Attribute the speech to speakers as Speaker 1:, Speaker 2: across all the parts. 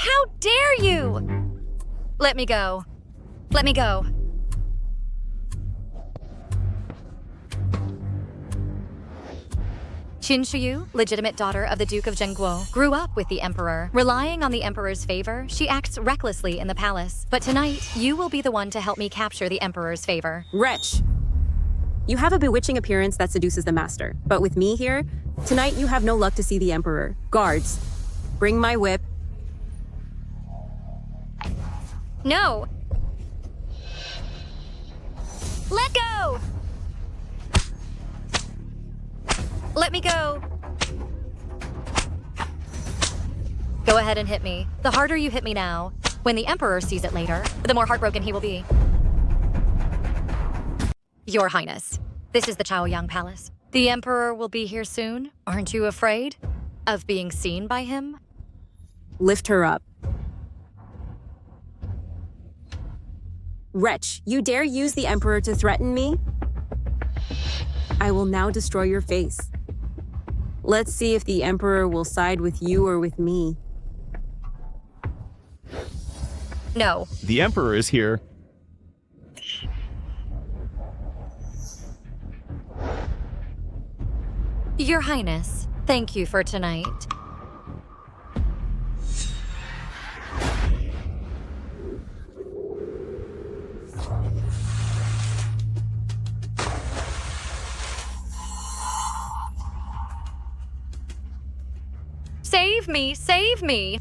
Speaker 1: How dare you! Let me go. Let me go. Shu, legitimate daughter of the Duke of Zhengguo, grew up with the Emperor. Relying on the Emperor's favor, she acts recklessly in the palace. But tonight, you will be the one to help me capture the Emperor's favor.
Speaker 2: Wretch! You have a bewitching appearance that seduces the master. But with me here, tonight you have no luck to see the Emperor. Guards, bring my whip.
Speaker 1: No! Let go! Let me go! Go ahead and hit me. The harder you hit me now, when the Emperor sees it later, the more heartbroken he will be. Your Highness, this is the Chaoyang Palace. The Emperor will be here soon. Aren't you afraid of being seen by him?
Speaker 2: Lift her up. Wretch, you dare use the Emperor to threaten me? I will now destroy your face. Let's see if the Emperor will side with you or with me.
Speaker 1: No.
Speaker 3: The Emperor is here.
Speaker 1: Your Highness, thank you for tonight. Save me! Save me!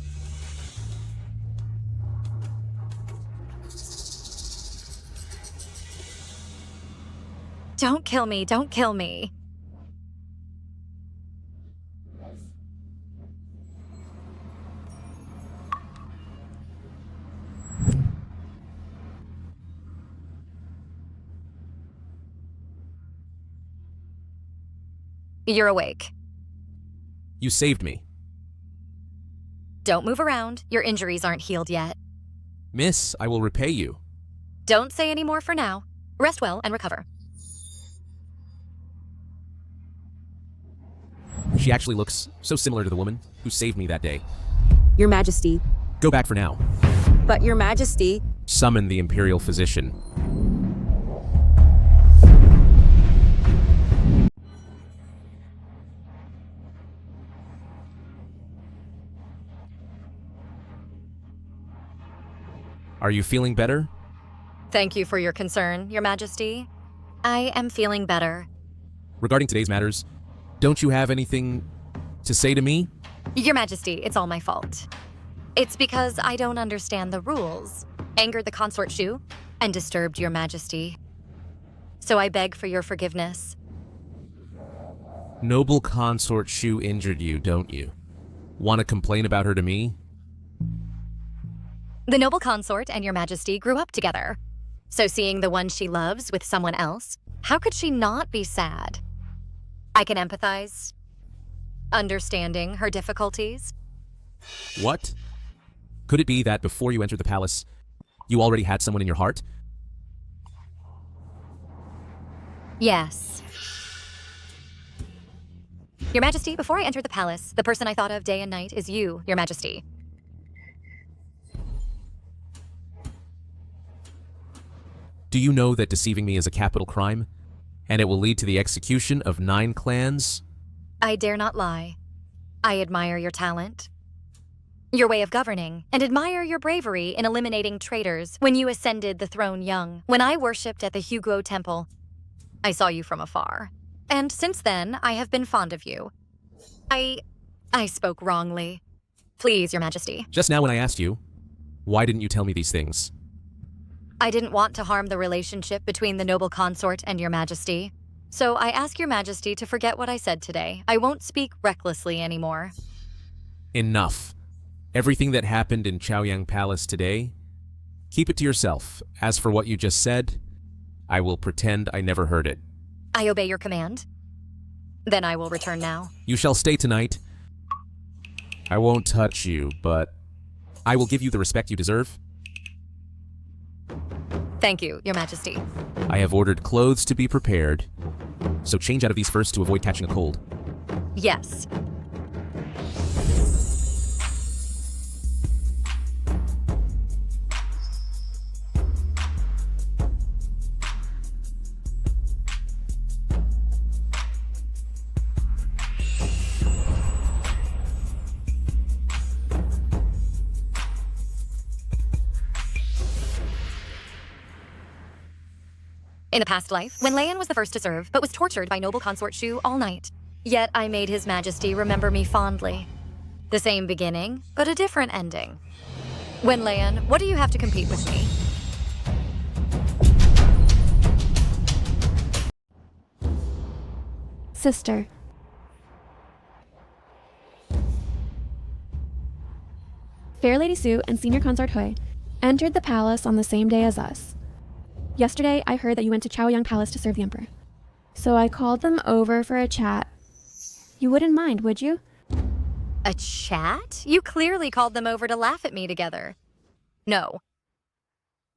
Speaker 1: Don't kill me! Don't kill me! You're awake.
Speaker 4: You saved me.
Speaker 1: Don't move around. Your injuries aren't healed yet.
Speaker 4: Miss, I will repay you.
Speaker 1: Don't say any more for now. Rest well and recover.
Speaker 4: She actually looks so similar to the woman who saved me that day.
Speaker 2: Your Majesty.
Speaker 4: Go back for now.
Speaker 2: But Your Majesty...
Speaker 4: Summon the imperial physician. Are you feeling better?
Speaker 1: Thank you for your concern, Your Majesty. I am feeling better.
Speaker 4: Regarding today's matters, don't you have anything to say to me?
Speaker 1: Your Majesty, it's all my fault. It's because I don't understand the rules, angered the Consort Shu, and disturbed Your Majesty. So I beg for your forgiveness.
Speaker 4: Noble Consort Shu injured you, don't you? Want to complain about her to me?
Speaker 1: The noble consort and Your Majesty grew up together. So seeing the one she loves with someone else, how could she not be sad? I can empathize, understanding her difficulties.
Speaker 4: What? Could it be that before you entered the palace, you already had someone in your heart?
Speaker 1: Yes. Your Majesty, before I entered the palace, the person I thought of day and night is you, Your Majesty.
Speaker 4: Do you know that deceiving me is a capital crime, and it will lead to the execution of 9 clans?
Speaker 1: I dare not lie. I admire your talent, your way of governing, and admire your bravery in eliminating traitors when you ascended the throne young. When I worshipped at the Huguo Temple, I saw you from afar. And since then, I have been fond of you. I spoke wrongly. Please, Your Majesty.
Speaker 4: Just now when I asked you, why didn't you tell me these things?
Speaker 1: I didn't want to harm the relationship between the noble consort and Your Majesty. So I ask Your Majesty to forget what I said today. I won't speak recklessly anymore.
Speaker 4: Enough. Everything that happened in Chaoyang Palace today, keep it to yourself. As for what you just said, I will pretend I never heard it.
Speaker 1: I obey your command. Then I will return now.
Speaker 4: You shall stay tonight. I won't touch you, but I will give you the respect you deserve.
Speaker 1: Thank you, Your Majesty.
Speaker 4: I have ordered clothes to be prepared, so change out of these first to avoid catching a cold.
Speaker 1: Yes. In a past life, when Leon was the first to serve, but was tortured by noble Consort Shu all night. Yet I made His Majesty remember me fondly. The same beginning, but a different ending. When Leon, what do you have to compete with me?
Speaker 3: Sister. Fair Lady Sue and Senior Consort Hui entered the palace on the same day as us. Yesterday, I heard that you went to Chaoyang Palace to serve the Emperor. So I called them over for a chat. You wouldn't mind, would you?
Speaker 1: A chat? You clearly called them over to laugh at me together. No.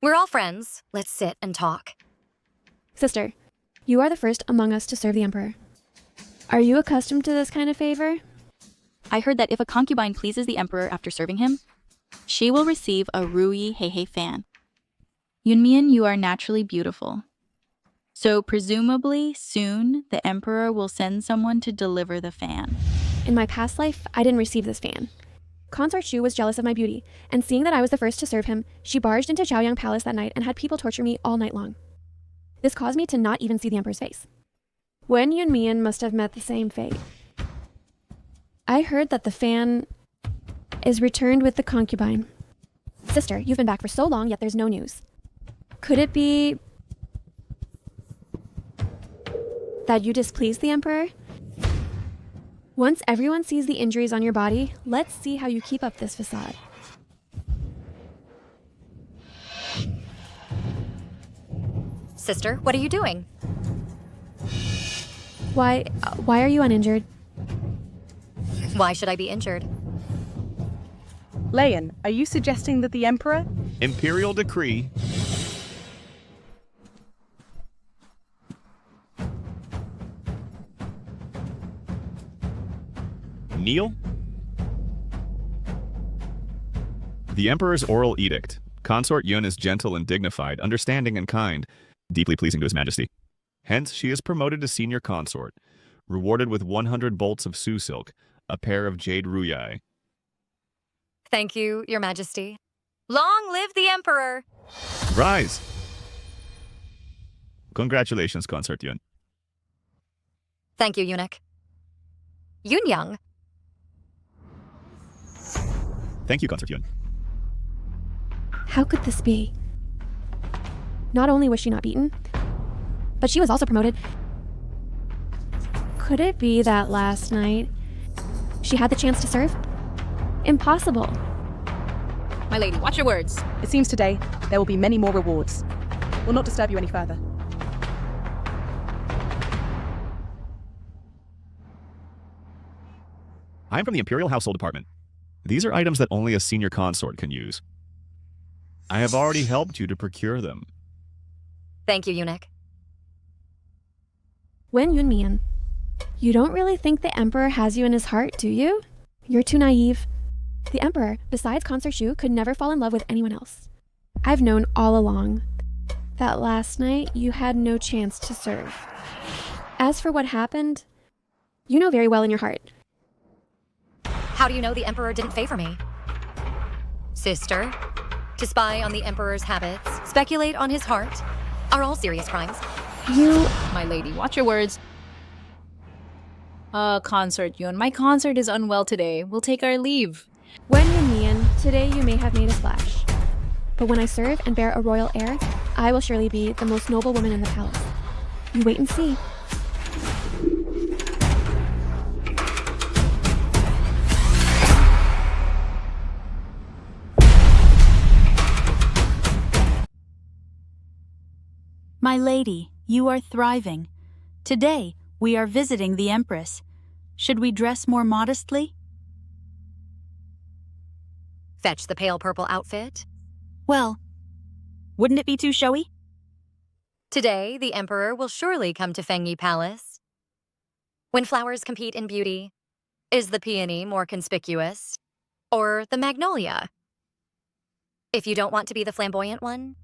Speaker 1: We're all friends. Let's sit and talk.
Speaker 3: Sister, you are the first among us to serve the Emperor. Are you accustomed to this kind of favor?
Speaker 5: I heard that if a concubine pleases the Emperor after serving him, she will receive a Rui Heihei fan. Yunmian, you are naturally beautiful. So presumably, soon, the Emperor will send someone to deliver the fan.
Speaker 3: In my past life, I didn't receive this fan. Consort Shu was jealous of my beauty, and seeing that I was the first to serve him, she barged into Chaoyang Palace that night and had people torture me all night long. This caused me to not even see the Emperor's face. Wen Yunmian must have met the same fate. I heard that the fan is returned with the concubine. Sister, you've been back for so long, yet there's no news. Could it be that you displeased the Emperor? Once everyone sees the injuries on your body, let's see how you keep up this facade.
Speaker 1: Sister, what are you doing?
Speaker 3: Why are you uninjured?
Speaker 1: Why should I be injured?
Speaker 6: Leon, are you suggesting that the Emperor?
Speaker 7: Imperial decree. Kneel? The Emperor's oral edict. Consort Yun is gentle and dignified, understanding and kind, deeply pleasing to His Majesty. Hence, she is promoted to senior consort, rewarded with 100 bolts of Su silk, a pair of jade ruyai.
Speaker 1: Thank you, Your Majesty. Long live the Emperor!
Speaker 7: Rise! Congratulations, Consort Yun.
Speaker 1: Thank you, Eunuch. Yunyang.
Speaker 7: Thank you, Consort Yun.
Speaker 3: How could this be? Not only was she not beaten, but she was also promoted. Could it be that last night she had the chance to serve? Impossible.
Speaker 8: My lady, watch your words.
Speaker 6: It seems today there will be many more rewards. We'll not disturb you any further.
Speaker 7: I'm from the Imperial Household Department. These are items that only a senior consort can use. I have already helped you to procure them.
Speaker 1: Thank you, Eunuch.
Speaker 3: Wen Yunmian, you don't really think the Emperor has you in his heart, do you? You're too naive. The Emperor, besides Consort Shu, could never fall in love with anyone else. I've known all along that last night you had no chance to serve. As for what happened, you know very well in your heart.
Speaker 1: How do you know the Emperor didn't favor me? Sister, to spy on the Emperor's habits, speculate on his heart, are all serious crimes.
Speaker 3: You...
Speaker 8: My lady, watch your words. Consort Yun, my consort is unwell today. We'll take our leave.
Speaker 3: Wen Yunmian, today you may have made a splash. But when I serve and bear a royal heir, I will surely be the most noble woman in the palace. You wait and see.
Speaker 5: My lady, you are thriving. Today, we are visiting the Empress. Should we dress more modestly?
Speaker 1: Fetch the pale purple outfit.
Speaker 5: Well, wouldn't it be too showy?
Speaker 1: Today, the Emperor will surely come to Fengyi Palace. When flowers compete in beauty, is the peony more conspicuous? Or the magnolia? If you don't want to be the flamboyant one,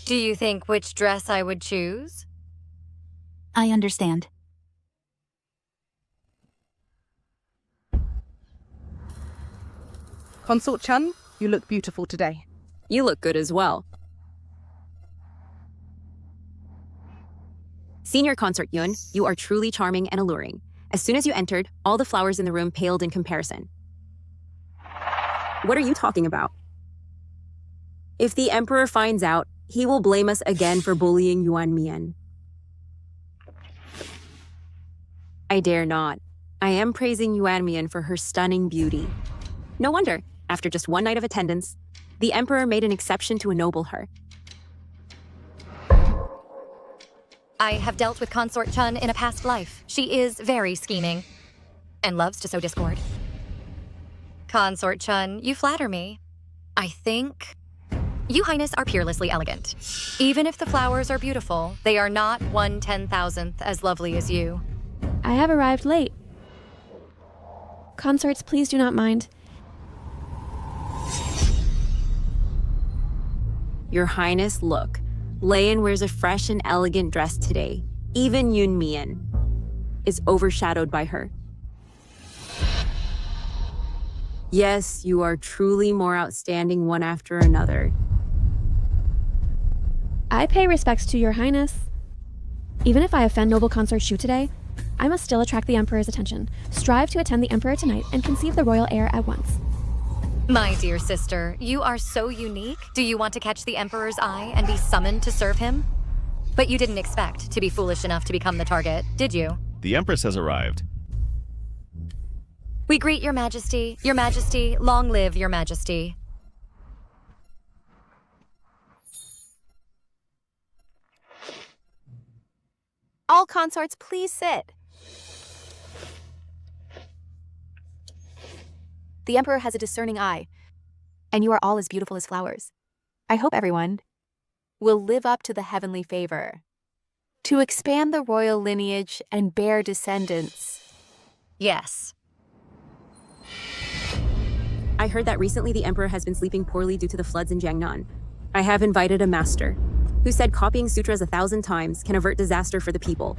Speaker 1: do you think which dress I would choose?
Speaker 5: I understand.
Speaker 6: Consort Chun, you look beautiful today.
Speaker 2: You look good as well. Senior Consort Yun, you are truly charming and alluring. As soon as you entered, all the flowers in the room paled in comparison. What are you talking about? If the Emperor finds out, he will blame us again for bullying Yuan Mian. I dare not. I am praising Yuan Mian for her stunning beauty. No wonder, after just one night of attendance, the Emperor made an exception to ennoble her.
Speaker 1: I have dealt with Consort Chun in a past life. She is very scheming and loves to sow discord. Consort Chun, you flatter me. I think you, Highness, are peerlessly elegant. Even if the flowers are beautiful, they are not 1/10,000th as lovely as you.
Speaker 3: I have arrived late. Consorts, please do not mind.
Speaker 2: Your Highness, look. Leyan wears a fresh and elegant dress today. Even Yun Mian is overshadowed by her. Yes, you are truly more outstanding one after another.
Speaker 3: I pay respects to your Highness. Even if I offend noble Consort Shu today, I must still attract the Emperor's attention, strive to attend the Emperor tonight, and conceive the royal heir at once.
Speaker 1: My dear sister, you are so unique. Do you want to catch the Emperor's eye and be summoned to serve him? But you didn't expect to be foolish enough to become the target, did you?
Speaker 7: The Empress has arrived.
Speaker 1: We greet your Majesty. Your Majesty, long live your Majesty.
Speaker 9: All consorts, please sit. The Emperor has a discerning eye, and you are all as beautiful as flowers. I hope everyone will live up to the heavenly favor, to expand the royal lineage and bear descendants.
Speaker 1: Yes.
Speaker 2: I heard that recently the Emperor has been sleeping poorly due to the floods in Jiangnan. I have invited a master, who said copying sutras 1,000 times can avert disaster for the people.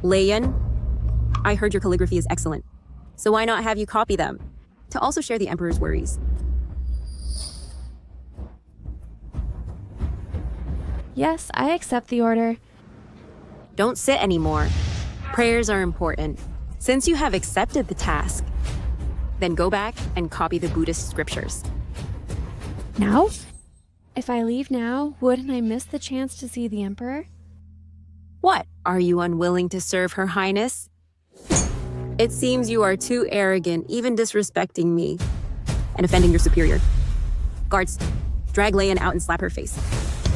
Speaker 2: Leyan, I heard your calligraphy is excellent, so why not have you copy them, to also share the Emperor's worries.
Speaker 3: Yes, I accept the order.
Speaker 2: Don't sit anymore. Prayers are important. Since you have accepted the task, then go back and copy the Buddhist scriptures.
Speaker 3: Now? If I leave now, wouldn't I miss the chance to see the Emperor?
Speaker 2: What? Are you unwilling to serve Her Highness? It seems you are too arrogant, even disrespecting me, and offending your superior. Guards, drag Leyan out and slap her face.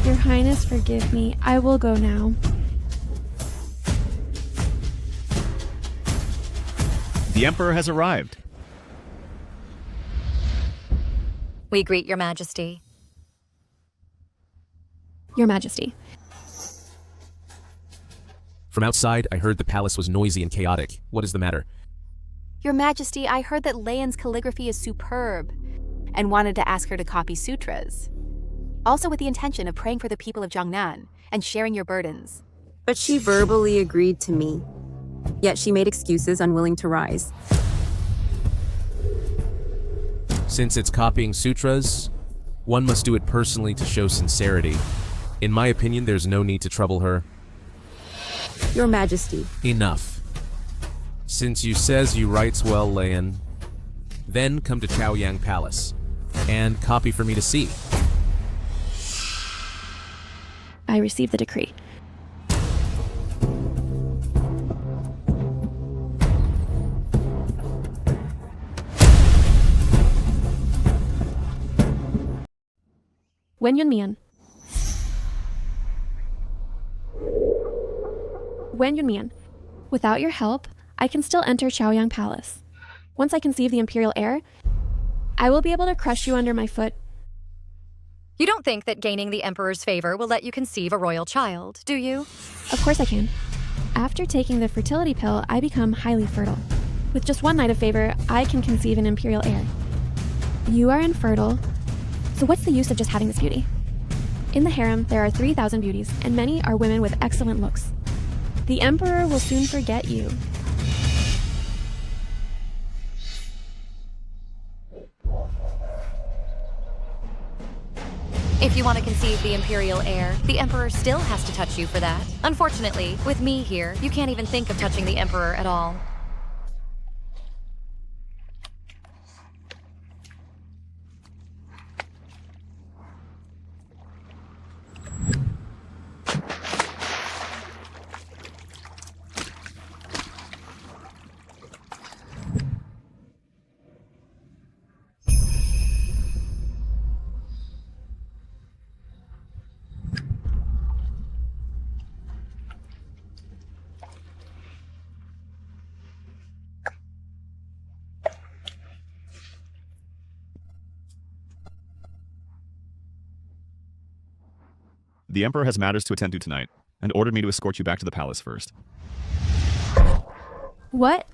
Speaker 3: Your Highness, forgive me. I will go now.
Speaker 7: The Emperor has arrived.
Speaker 1: We greet your Majesty.
Speaker 3: Your Majesty.
Speaker 4: From outside, I heard the palace was noisy and chaotic. What is the matter?
Speaker 9: Your Majesty, I heard that Leyan's calligraphy is superb, and wanted to ask her to copy sutras. Also with the intention of praying for the people of Jiangnan and sharing your burdens.
Speaker 2: But she verbally agreed to me. Yet she made excuses, unwilling to rise.
Speaker 4: Since it's copying sutras, one must do it personally to show sincerity. In my opinion, there's no need to trouble her.
Speaker 2: Your Majesty.
Speaker 4: Enough. Since you says you writes well, Leyan, then come to Chaoyang Palace and copy for me to see.
Speaker 3: I receive the decree. Wen Yunmian. Wen Yunmian. Without your help, I can still enter Chaoyang Palace. Once I conceive the imperial heir, I will be able to crush you under my foot.
Speaker 1: You don't think that gaining the Emperor's favor will let you conceive a royal child, do you?
Speaker 3: Of course I can. After taking the fertility pill, I become highly fertile. With just one night of favor, I can conceive an imperial heir. You are infertile, so what's the use of just having this beauty? In the harem, there are 3,000 beauties, and many are women with excellent looks. The Emperor will soon forget you.
Speaker 1: If you want to conceive the imperial heir, the emperor still has to touch you for that. Unfortunately, with me here, you can't even think of touching the emperor at all.
Speaker 7: The Emperor has matters to attend to tonight, and ordered me to escort you back to the palace first.
Speaker 3: What?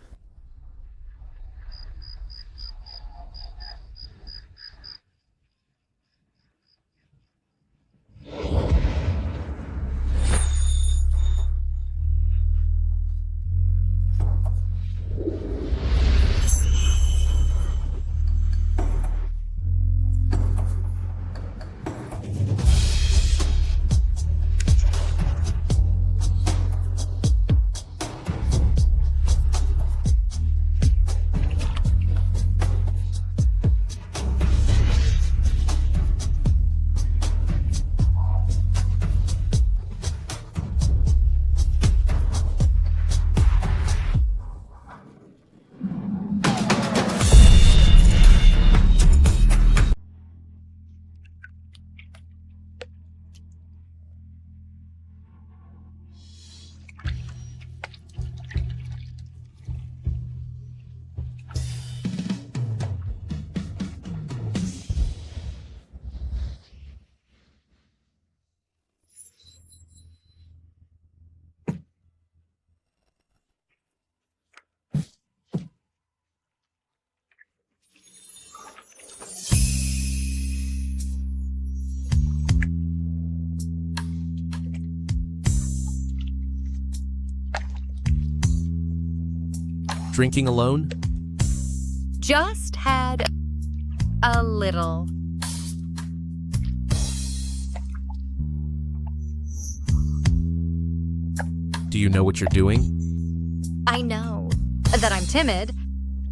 Speaker 4: Drinking alone?
Speaker 1: Just had a little.
Speaker 4: Do you know what you're doing?
Speaker 1: I know that I'm timid,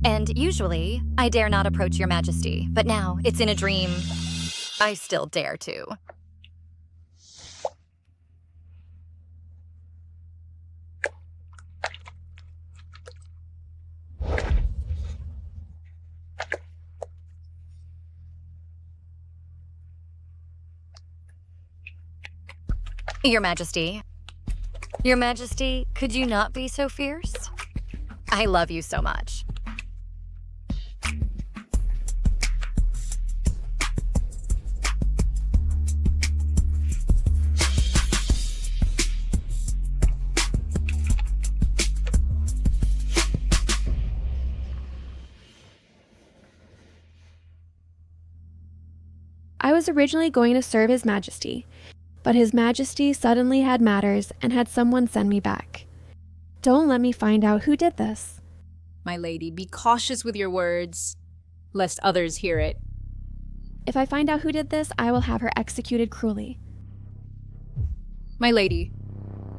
Speaker 1: and usually I dare not approach your majesty, but now it's in a dream. I still dare to. Your Majesty. Your Majesty, could you not be so fierce? I love you so much.
Speaker 3: I was originally going to serve His Majesty, but His Majesty suddenly had matters and had someone send me back. Don't let me find out who did this.
Speaker 8: My lady, be cautious with your words, lest others hear it.
Speaker 3: If I find out who did this, I will have her executed cruelly.
Speaker 8: My lady,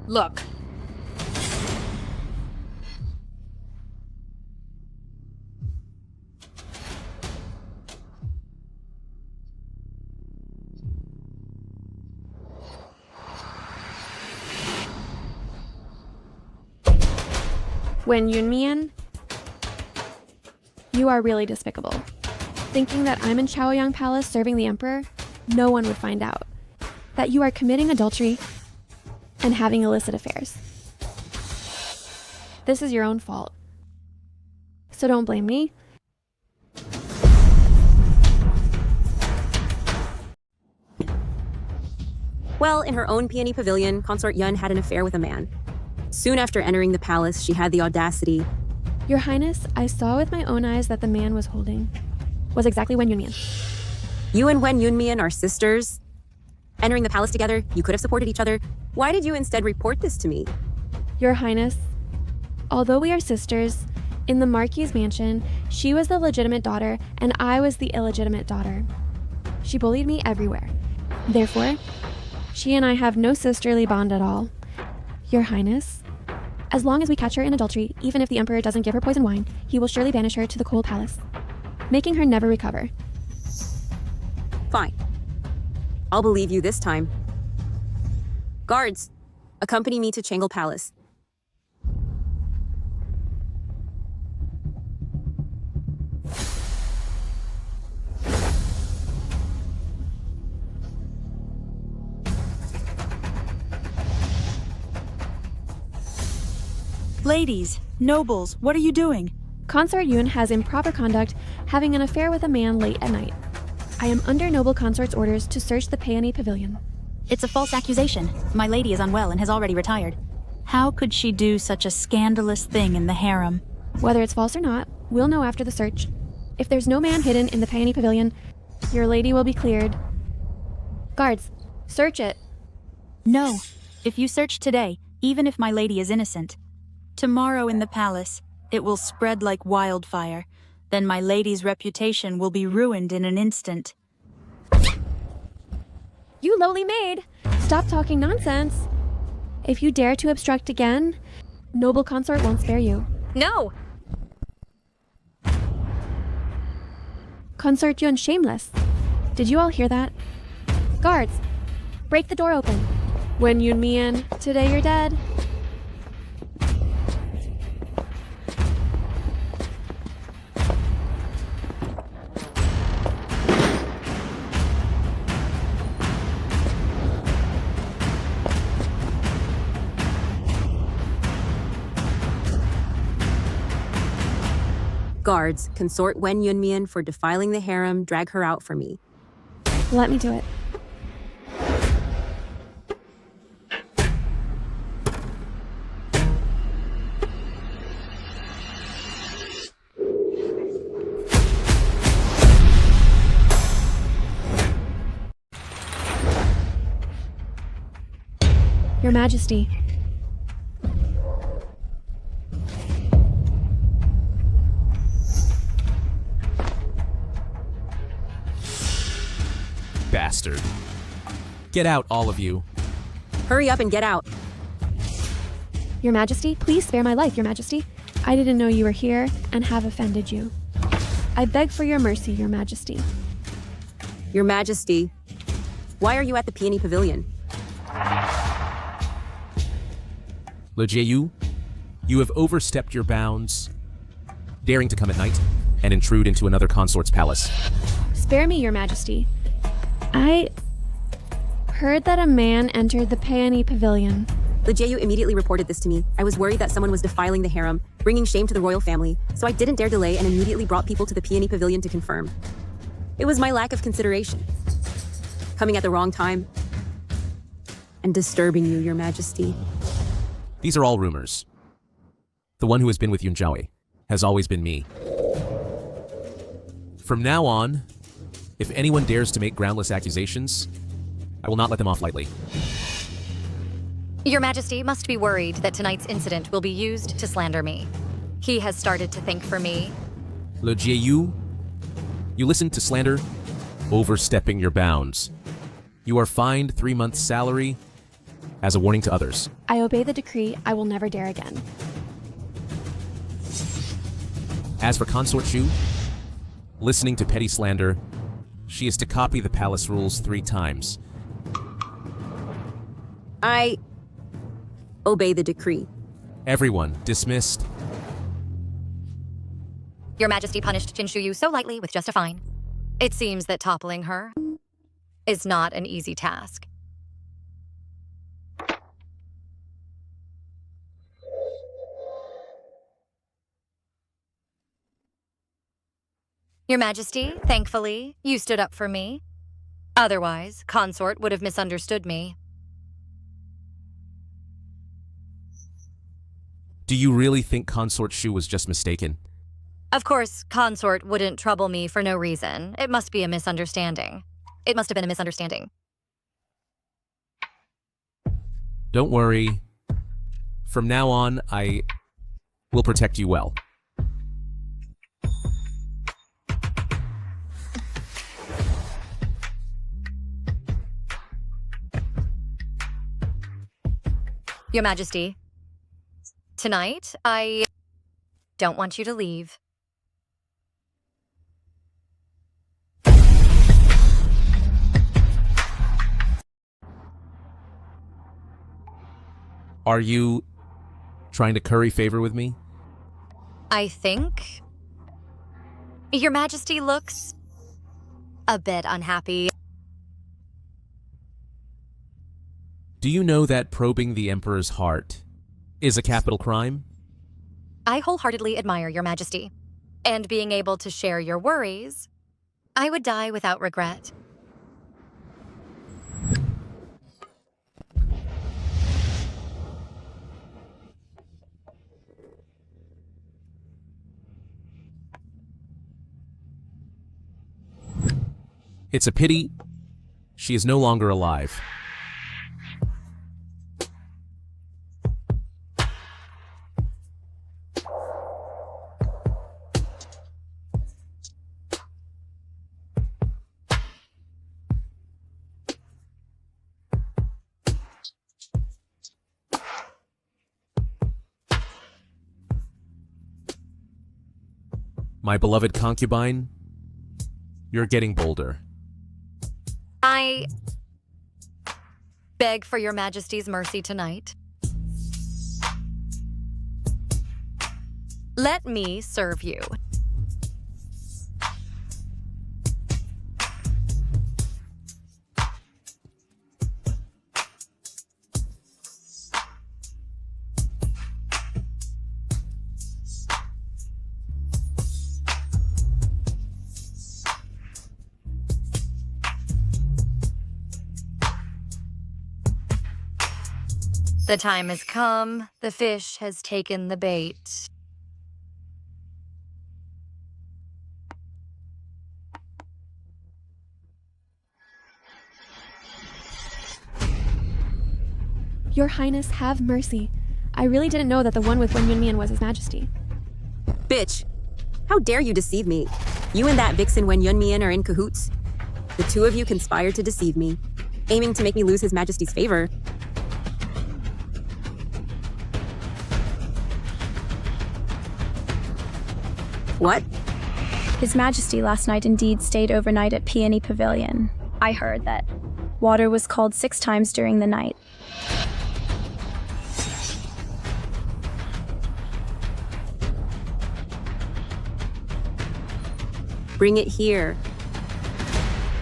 Speaker 8: look.
Speaker 3: When Yunmian, you are really despicable. Thinking that I'm in Chaoyang Palace serving the Emperor, no one would find out. That you are committing adultery and having illicit affairs. This is your own fault. So don't blame me.
Speaker 2: Well, in her own peony pavilion, Consort Yun had an affair with a man. Soon after entering the palace, she had the audacity.
Speaker 3: Your Highness, I saw with my own eyes that the man was holding was exactly Wen Yunmian.
Speaker 2: You and Wen Yunmian are sisters. Entering the palace together, you could have supported each other. Why did you instead report this to me?
Speaker 3: Your Highness, although we are sisters, in the Marquis's mansion, she was the legitimate daughter and I was the illegitimate daughter. She bullied me everywhere. Therefore, she and I have no sisterly bond at all. Your Highness, as long as we catch her in adultery, even if the Emperor doesn't give her poison wine, he will surely banish her to the cold palace, making her never recover.
Speaker 2: Fine. I'll believe you this time. Guards, accompany me to Changle Palace.
Speaker 10: Ladies, nobles, what are you doing?
Speaker 3: Consort Yun has improper conduct, having an affair with a man late at night. I am under noble consort's orders to search the Peony Pavilion.
Speaker 10: It's a false accusation. My lady is unwell and has already retired. How could she do such a scandalous thing in the harem?
Speaker 3: Whether it's false or not, we'll know after the search. If there's no man hidden in the Peony Pavilion, your lady will be cleared. Guards, search it.
Speaker 10: No. If you search today, even if my lady is innocent, tomorrow in the palace, it will spread like wildfire. Then my lady's reputation will be ruined in an instant.
Speaker 3: You lowly maid! Stop talking nonsense! If you dare to obstruct again, noble consort won't spare you.
Speaker 1: No!
Speaker 3: Consort Yun shameless. Did you all hear that? Guards, break the door open. When Yun Mian, today you're dead.
Speaker 2: Guards, consort Wen Yunmian for defiling the harem, drag her out for me.
Speaker 3: Let me do it. Your Majesty.
Speaker 4: Bastard. Get out, all of you.
Speaker 2: Hurry up and get out.
Speaker 3: Your Majesty, please spare my life, Your Majesty. I didn't know you were here and have offended you. I beg for your mercy, Your Majesty.
Speaker 2: Your Majesty, why are you at the Peony Pavilion?
Speaker 4: Le Jieyu, you have overstepped your bounds, daring to come at night and intrude into another consort's palace.
Speaker 3: Spare me, Your Majesty. I heard that a man entered the Peony Pavilion.
Speaker 2: Lijeyu immediately reported this to me. I was worried that someone was defiling the harem, bringing shame to the royal family, so I didn't dare delay and immediately brought people to the Peony Pavilion to confirm. It was my lack of consideration. Coming at the wrong time. And disturbing you, Your Majesty.
Speaker 4: These are all rumors. The one who has been with Yunjiaowei has always been me. From now on, if anyone dares to make groundless accusations, I will not let them off lightly.
Speaker 1: Your Majesty must be worried that tonight's incident will be used to slander me. He has started to think for me.
Speaker 4: Le Jieyu, you listened to slander, overstepping your bounds. You are fined 3 months' salary as a warning to others.
Speaker 3: I obey the decree. I will never dare again.
Speaker 4: As for Consort Shu, listening to petty slander, she is to copy the palace rules 3 times.
Speaker 2: I obey the decree.
Speaker 4: Everyone dismissed.
Speaker 1: Your Majesty punished Jinshuyu so lightly with just a fine. It seems that toppling her is not an easy task. Your Majesty, thankfully, you stood up for me. Otherwise, Consort would have misunderstood me.
Speaker 4: Do you really think Consort Shu was just mistaken?
Speaker 1: Of course, Consort wouldn't trouble me for no reason. It must be a misunderstanding. It must have been a misunderstanding.
Speaker 4: Don't worry. From now on, I will protect you well.
Speaker 1: Your Majesty, tonight, I don't want you to leave.
Speaker 4: Are you trying to curry favor with me?
Speaker 1: I think Your Majesty looks a bit unhappy.
Speaker 4: Do you know that probing the Emperor's heart is a capital crime?
Speaker 1: I wholeheartedly admire Your Majesty, and being able to share your worries, I would die without regret.
Speaker 4: It's a pity she is no longer alive. My beloved concubine, you're getting bolder.
Speaker 1: I beg for Your Majesty's mercy tonight. Let me serve you. The time has come. The fish has taken the bait.
Speaker 3: Your Highness, have mercy. I really didn't know that the one with Wen Yunmian was His Majesty.
Speaker 2: Bitch, how dare you deceive me? You and that vixen Wen Yunmian are in cahoots. The two of you conspired to deceive me, aiming to make me lose His Majesty's favor. What?
Speaker 11: His Majesty last night indeed stayed overnight at Peony Pavilion. I heard that water was called 6 times during the night.
Speaker 2: Bring it here.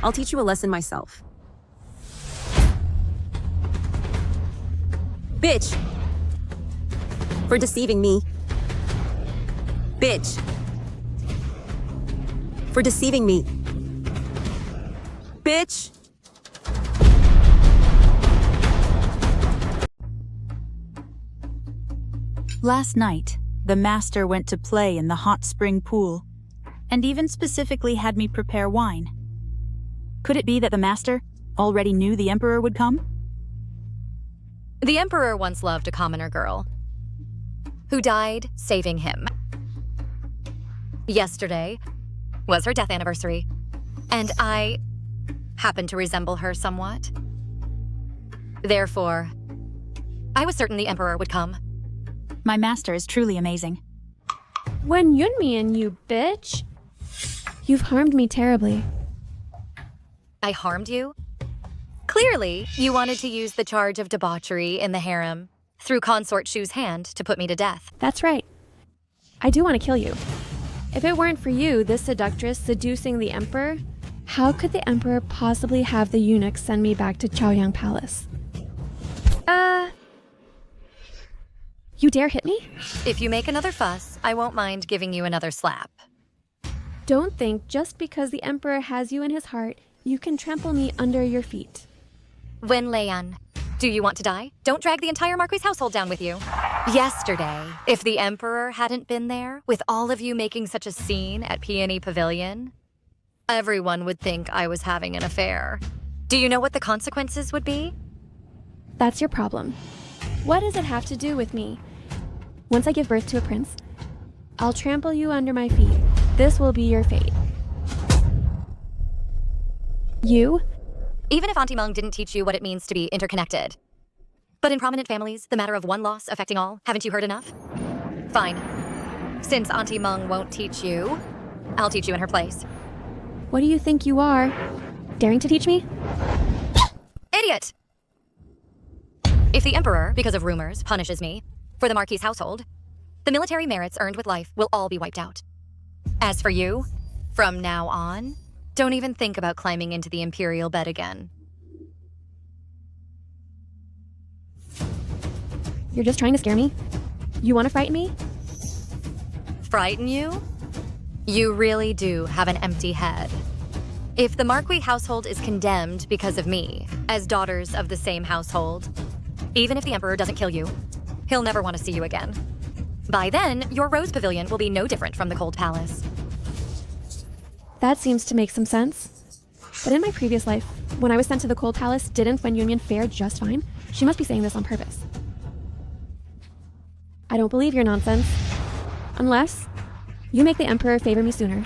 Speaker 2: I'll teach you a lesson myself. Bitch! For deceiving me. Bitch! For deceiving me. Bitch!
Speaker 10: Last night, the master went to play in the hot spring pool, and even specifically had me prepare wine. Could it be that the master already knew the Emperor would come?
Speaker 1: The Emperor once loved a commoner girl who died saving him. Yesterday was her death anniversary, and I happen to resemble her somewhat. Therefore, I was certain the Emperor would come.
Speaker 10: My master is truly amazing.
Speaker 3: Wen Yunmian, you bitch! You've harmed me terribly.
Speaker 1: I harmed you? Clearly, you wanted to use the charge of debauchery in the harem through Consort Shu's hand to put me to death.
Speaker 3: That's right. I do want to kill you. If it weren't for you, this seductress seducing the Emperor, how could the Emperor possibly have the eunuch send me back to Chaoyang Palace? You dare hit me?
Speaker 1: If you make another fuss, I won't mind giving you another slap.
Speaker 3: Don't think just because the Emperor has you in his heart, you can trample me under your feet.
Speaker 1: Wen Leian, do you want to die? Don't drag the entire Marquis household down with you. Yesterday, if the Emperor hadn't been there, with all of you making such a scene at Peony Pavilion, everyone would think I was having an affair. Do you know what the consequences would be?
Speaker 3: That's your problem. What does it have to do with me? Once I give birth to a prince, I'll trample you under my feet. This will be your fate. You?
Speaker 1: Even if Auntie Meng didn't teach you what it means to be interconnected, But in prominent families, the matter of one loss affecting all, haven't you heard enough? Fine. Since Auntie Meng won't teach you, I'll teach you in her place.
Speaker 3: What do you think you are? Daring to teach me?
Speaker 1: Idiot! If the Emperor, because of rumors, punishes me, for the Marquis' household, the military merits earned with life will all be wiped out. As for you, from now on, don't even think about climbing into the imperial bed again.
Speaker 3: You're just trying to scare me? You want to frighten me?
Speaker 1: Frighten you? You really do have an empty head. If the Marquis household is condemned because of me, as daughters of the same household, even if the Emperor doesn't kill you, he'll never want to see you again. By then, your Rose Pavilion will be no different from the Cold Palace.
Speaker 3: That seems to make some sense. But in my previous life, when I was sent to the Cold Palace, didn't Wen Yunyan fare just fine? She must be saying this on purpose. I don't believe your nonsense. Unless you make the Emperor favor me sooner.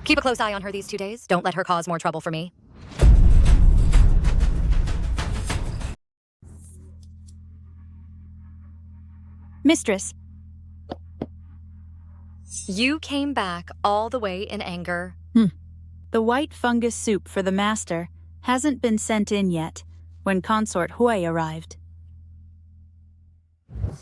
Speaker 1: Keep a close eye on her these 2 days. Don't let her cause more trouble for me.
Speaker 10: Mistress,
Speaker 1: You came back all the way in anger.
Speaker 10: the white fungus soup for the master hasn't been sent in yet when Consort Hui arrived.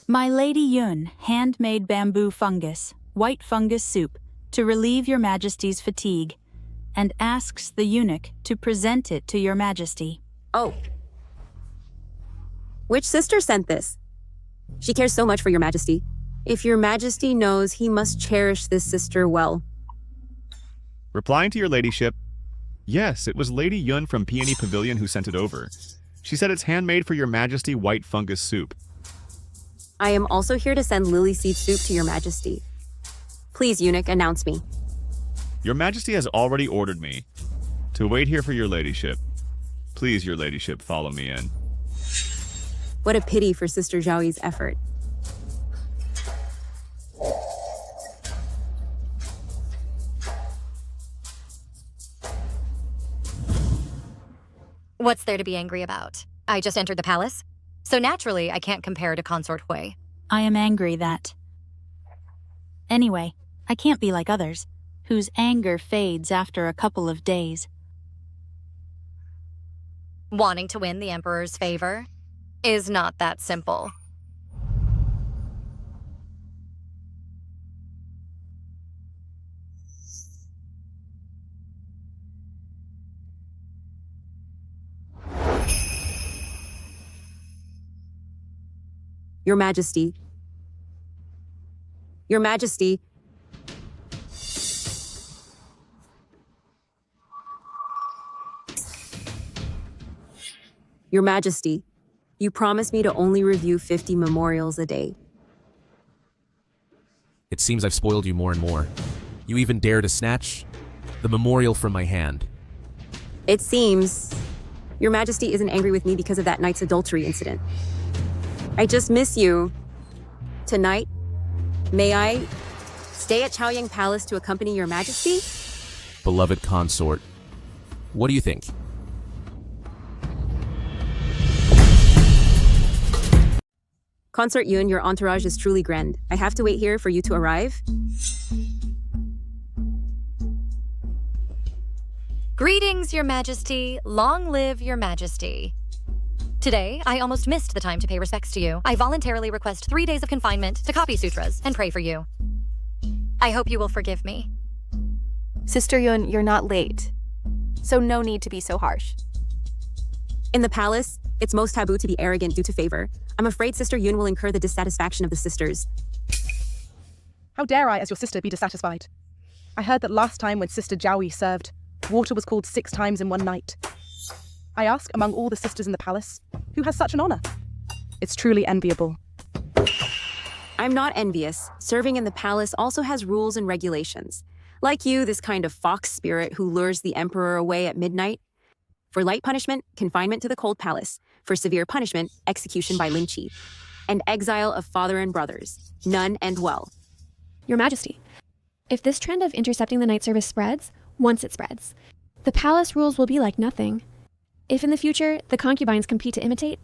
Speaker 10: My Lady Yun handmade bamboo fungus, white fungus soup, to relieve your majesty's fatigue, and asks the eunuch to present it to your majesty.
Speaker 2: Oh. Which sister sent this? She cares so much for your majesty. If your majesty knows, he must cherish this sister well.
Speaker 7: Replying to your ladyship, yes, it was Lady Yun from Peony Pavilion who sent it over. She said it's handmade for your majesty white fungus soup.
Speaker 2: I am also here to send lily seed soup to your majesty. Please, eunuch, announce me.
Speaker 7: Your majesty has already ordered me to wait here for your ladyship. Please, your ladyship, follow me in.
Speaker 2: What a pity for Sister Zhao Yi's effort.
Speaker 1: What's there to be angry about? I just entered the palace, so naturally I can't compare to Consort Hui.
Speaker 10: I am angry that... Anyway, I can't be like others, whose anger fades after a couple of days.
Speaker 1: Wanting to win the Emperor's favor is not that simple.
Speaker 2: Your Majesty. Your Majesty. Your Majesty, you promised me to only review 50 memorials a day.
Speaker 4: It seems I've spoiled you more and more. You even dare to snatch the memorial from my hand.
Speaker 2: It seems Your Majesty isn't angry with me because of that night's adultery incident. I just miss you. Tonight, may I stay at Chaoyang Palace to accompany Your Majesty?
Speaker 4: Beloved consort, what do you think?
Speaker 2: Consort Yun, your entourage is truly grand. I have to wait here for you to arrive.
Speaker 1: Greetings, Your Majesty. Long live Your Majesty. Today, I almost missed the time to pay respects to you. I voluntarily request 3 days of confinement to copy sutras and pray for you. I hope you will forgive me.
Speaker 9: Sister Yun, you're not late, so no need to be so harsh.
Speaker 2: In the palace, it's most taboo to be arrogant due to favor. I'm afraid Sister Yun will incur the dissatisfaction of the sisters.
Speaker 6: How dare I, as your sister, be dissatisfied? I heard that last time when Sister Zhao Yi served, water was called 6 times in one night. I ask, among all the sisters in the palace, who has such an honor? It's truly enviable.
Speaker 2: I'm not envious. Serving in the palace also has rules and regulations. Like you, this kind of fox spirit who lures the emperor away at midnight. For light punishment, confinement to the cold palace. For severe punishment, execution by Lynchi. And exile of father and brothers. None end well.
Speaker 3: Your Majesty, if this trend of intercepting the night service spreads, once it spreads. The palace rules will be like nothing. If in the future the concubines compete to imitate,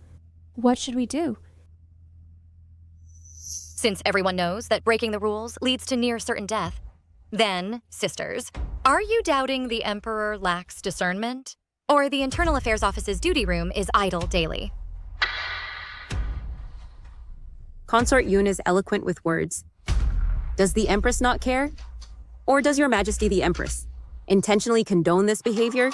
Speaker 3: what should we do?
Speaker 1: Since everyone knows that breaking the rules leads to near certain death, then, sisters, are you doubting the Emperor lacks discernment? Or the Internal Affairs Office's duty room is idle daily?
Speaker 2: Consort Yun is eloquent with words. Does the Empress not care? Or does Your Majesty the Empress intentionally condone this behavior?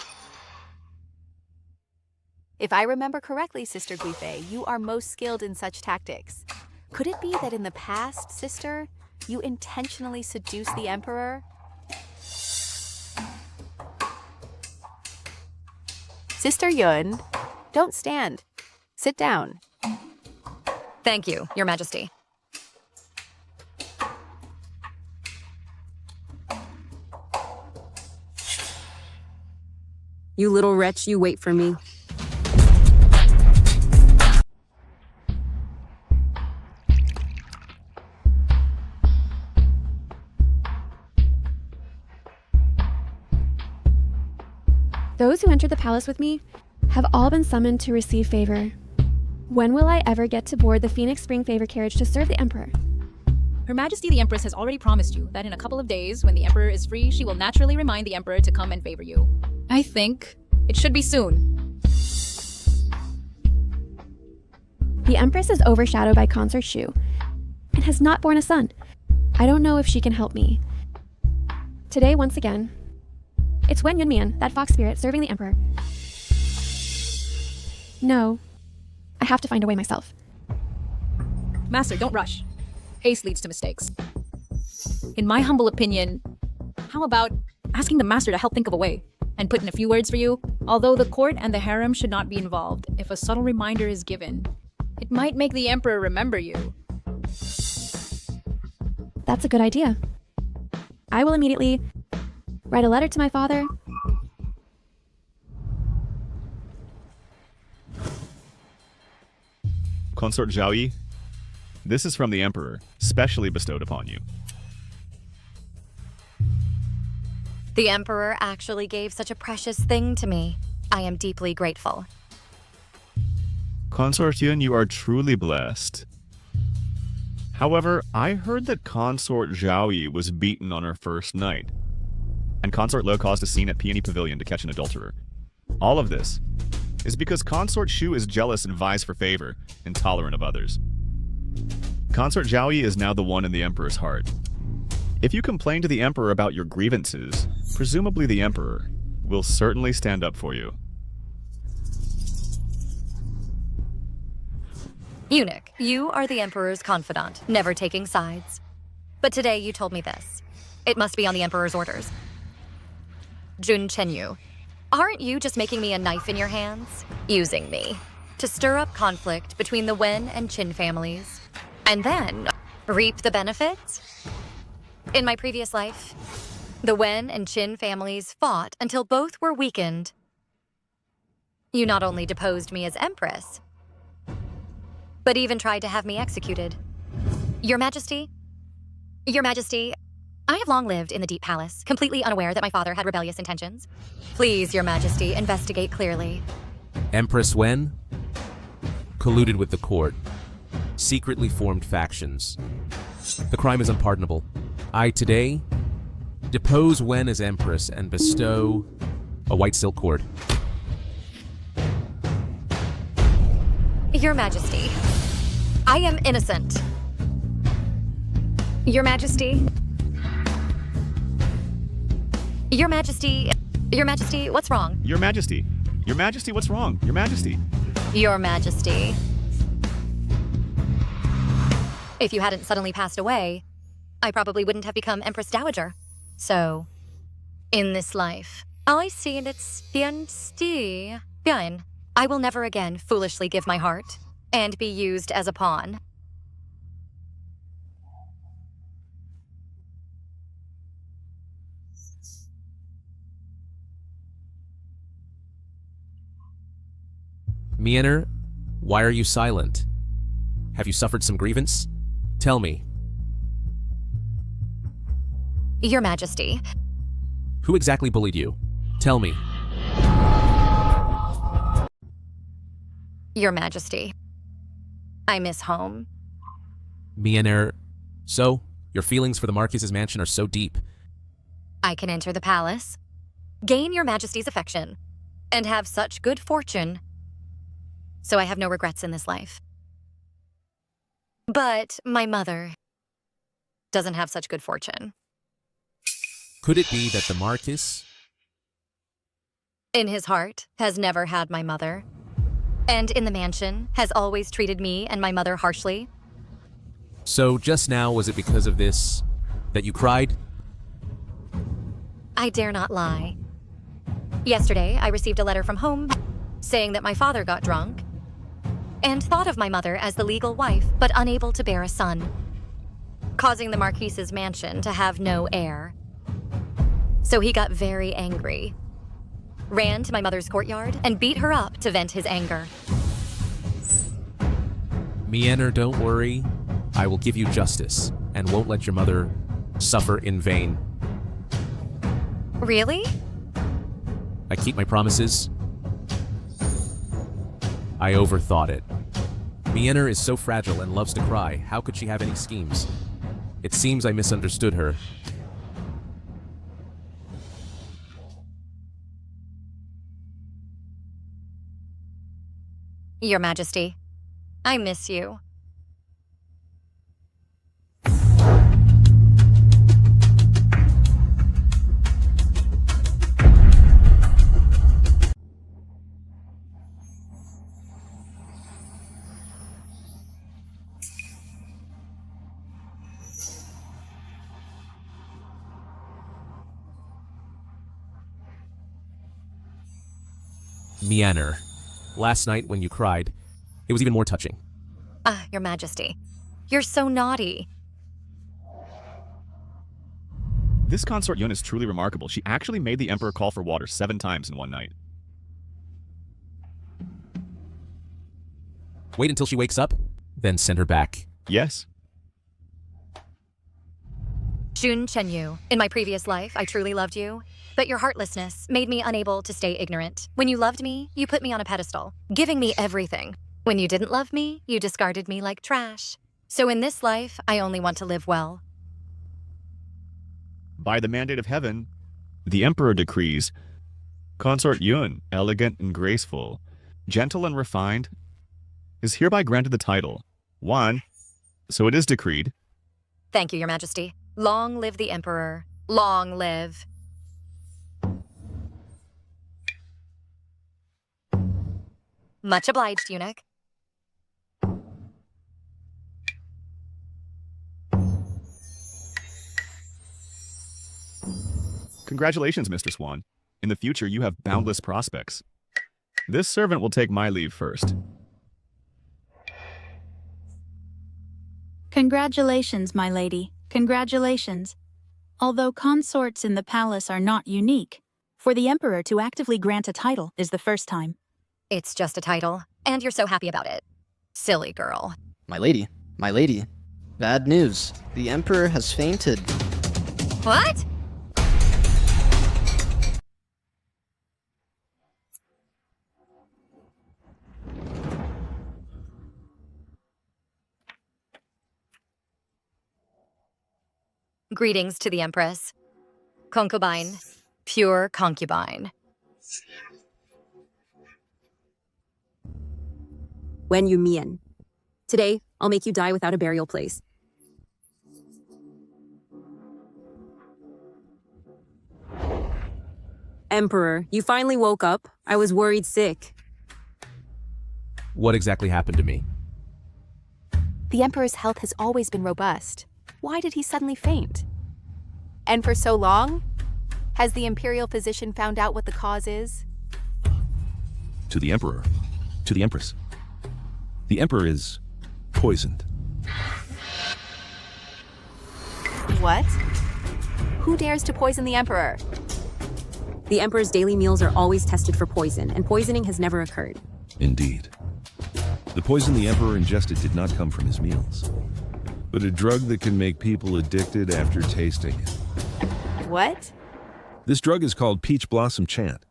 Speaker 9: If I remember correctly, Sister Guifei, you are most skilled in such tactics. Could it be that in the past, sister, you intentionally seduced the Emperor? Sister Yun, don't stand. Sit down.
Speaker 1: Thank you, Your Majesty.
Speaker 2: You little wretch, you wait for me.
Speaker 3: Those who entered the palace with me have all been summoned to receive favor. When will I ever get to board the Phoenix Spring Favor carriage to serve the Emperor?
Speaker 8: Her Majesty the Empress has already promised you that in a couple of days, when the Emperor is free, she will naturally remind the Emperor to come and favor you. I think it should be soon.
Speaker 3: The Empress is overshadowed by Consort Shu and has not borne a son. I don't know if she can help me. Today, once again, it's Wen Yunmian, that fox spirit, serving the Emperor. No, I have to find a way myself.
Speaker 8: Master, don't rush. Haste leads to mistakes. In my humble opinion, how about asking the Master to help think of a way and put in a few words for you? Although the court and the harem should not be involved, if a subtle reminder is given, it might make the Emperor remember you.
Speaker 3: That's a good idea. I will immediately write a letter to my father.
Speaker 7: Consort Ye, this is from the Emperor, specially bestowed upon you.
Speaker 1: The Emperor actually gave such a precious thing to me. I am deeply grateful.
Speaker 7: Consort Yun, you are truly blessed. However, I heard that Consort Ye was beaten on her first night, and Consort Lo caused a scene at Peony Pavilion to catch an adulterer. All of this is because Consort Shu is jealous and vies for favor, intolerant of others. Consort Ye is now the one in the Emperor's heart. If you complain to the Emperor about your grievances, presumably the Emperor will certainly stand up for you.
Speaker 1: Eunuch, you are the Emperor's confidant, never taking sides. But today you told me this. It must be on the Emperor's orders. Jun Chenyu, aren't you just making me a knife in your hands? Using me to stir up conflict between the Wen and Qin families, and then reap the benefits? In my previous life, the Wen and Qin families fought until both were weakened. You not only deposed me as Empress, but even tried to have me executed. Your Majesty, I have long lived in the Deep Palace, completely unaware that my father had rebellious intentions. Please, Your Majesty, investigate clearly.
Speaker 4: Empress Wen colluded with the court, secretly formed factions. The crime is unpardonable. I today depose Wen as Empress and bestow a white silk cord.
Speaker 1: Your Majesty, I am innocent. Your Majesty, what's wrong?
Speaker 7: Your Majesty, what's wrong? Your Majesty.
Speaker 1: Your Majesty. If you hadn't suddenly passed away, I probably wouldn't have become Empress Dowager. So, in this life, I see it's bien. I will never again foolishly give my heart and be used as a pawn.
Speaker 4: Miener, why are you silent? Have you suffered some grievance? Tell me.
Speaker 1: Your Majesty,
Speaker 4: Who exactly bullied you? Tell me.
Speaker 1: Your Majesty, I miss home.
Speaker 4: Miener. So, your feelings for the Marquis's mansion are so deep.
Speaker 1: I can enter the palace, gain your Majesty's affection, and have such good fortune. So I have no regrets in this life. But my mother doesn't have such good fortune.
Speaker 4: Could it be that the Marquis...
Speaker 1: In his heart, has never had my mother. And in the mansion, has always treated me and my mother harshly.
Speaker 4: So just now, was it because of this that you cried?
Speaker 1: I dare not lie. Yesterday, I received a letter from home saying that my father got drunk and thought of my mother as the legal wife, but unable to bear a son, causing the Marquis's mansion to have no heir. So he got very angry, ran to my mother's courtyard, and beat her up to vent his anger.
Speaker 4: Miener, don't worry. I will give you justice and won't let your mother suffer in vain.
Speaker 1: Really?
Speaker 4: I keep my promises. I overthought it. Miener is so fragile and loves to cry. How could she have any schemes? It seems I misunderstood her.
Speaker 1: Your Majesty, I miss you.
Speaker 4: Miener, last night when you cried, it was even more touching.
Speaker 1: Your Majesty, you're so naughty.
Speaker 7: This Consort Yun is truly remarkable. She actually made the Emperor call for water 7 times in one night.
Speaker 4: Wait until she wakes up, then send her back.
Speaker 7: Yes.
Speaker 1: Jun Chenyu, in my previous life, I truly loved you, but your heartlessness made me unable to stay ignorant. When you loved me, you put me on a pedestal, giving me everything. When you didn't love me, you discarded me like trash. So in this life, I only want to live well.
Speaker 7: By the mandate of heaven, the Emperor decrees, Consort Yun, elegant and graceful, gentle and refined, is hereby granted the title. 1. So it is decreed.
Speaker 1: Thank you, Your Majesty. Long live the Emperor. Long live. Much obliged, eunuch.
Speaker 7: Congratulations, Mr. Swan. In the future, you have boundless prospects. This servant will take my leave first.
Speaker 10: Congratulations, my lady. Congratulations. Although consorts in the palace are not unique, for the Emperor to actively grant a title is the first time.
Speaker 1: It's just a title, and you're so happy about it. Silly girl.
Speaker 12: My lady, bad news. The Emperor has fainted.
Speaker 1: What? Greetings to the Empress. Concubine, pure concubine.
Speaker 2: Wen Yu Mian. Today, I'll make you die without a burial place. Emperor, you finally woke up. I was worried sick.
Speaker 4: What exactly happened to me?
Speaker 9: The Emperor's health has always been robust. Why did he suddenly faint? And for so long? Has the imperial physician found out what the cause is?
Speaker 13: To the Emperor. To the Empress. The Emperor is poisoned.
Speaker 9: What? Who dares to poison the Emperor?
Speaker 2: The Emperor's daily meals are always tested for poison, and poisoning has never occurred.
Speaker 13: Indeed. The poison the Emperor ingested did not come from his meals, but a drug that can make people addicted after tasting it.
Speaker 9: What?
Speaker 13: This drug is called peach blossom chant.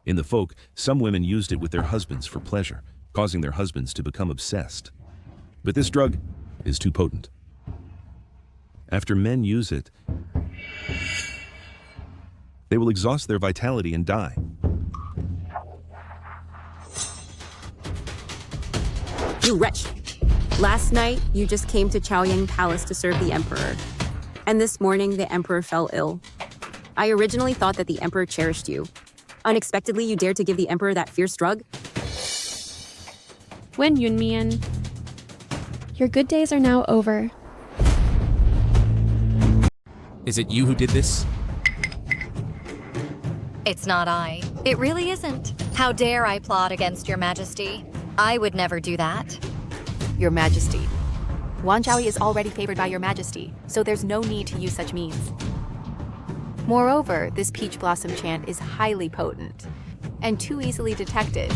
Speaker 13: In the folk, some women used it with their husbands for pleasure, causing their husbands to become obsessed. But this drug is too potent. After men use it, they will exhaust their vitality and die.
Speaker 2: You wretch! Last night, you just came to Chaoyang Palace to serve the Emperor. And this morning, the Emperor fell ill. I originally thought that the Emperor cherished you. Unexpectedly, you dared to give the Emperor that fierce drug?
Speaker 3: When Yunmian, your good days are now over.
Speaker 4: Is it you who did this?
Speaker 1: It's not I. It really isn't. How dare I plot against your majesty? I would never do that.
Speaker 9: Your Majesty. Wan Zhaoyi is already favored by your Majesty, so there's no need to use such means. Moreover, this peach blossom chant is highly potent and too easily detected.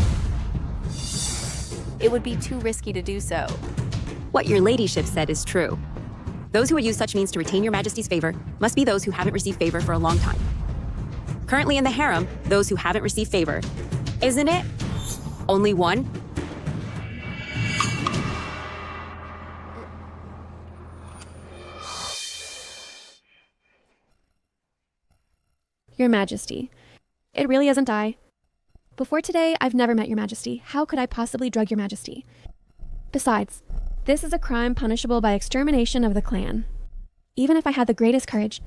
Speaker 9: It would be too risky to do so.
Speaker 2: What your ladyship said is true. Those who would use such means to retain your Majesty's favor must be those who haven't received favor for a long time. Currently in the harem, those who haven't received favor. Isn't it? Only one?
Speaker 3: Your Majesty. It really isn't I. Before today, I've never met your Majesty. How could I possibly drug your Majesty? Besides, this is a crime punishable by extermination of the clan. Even if I had the greatest courage,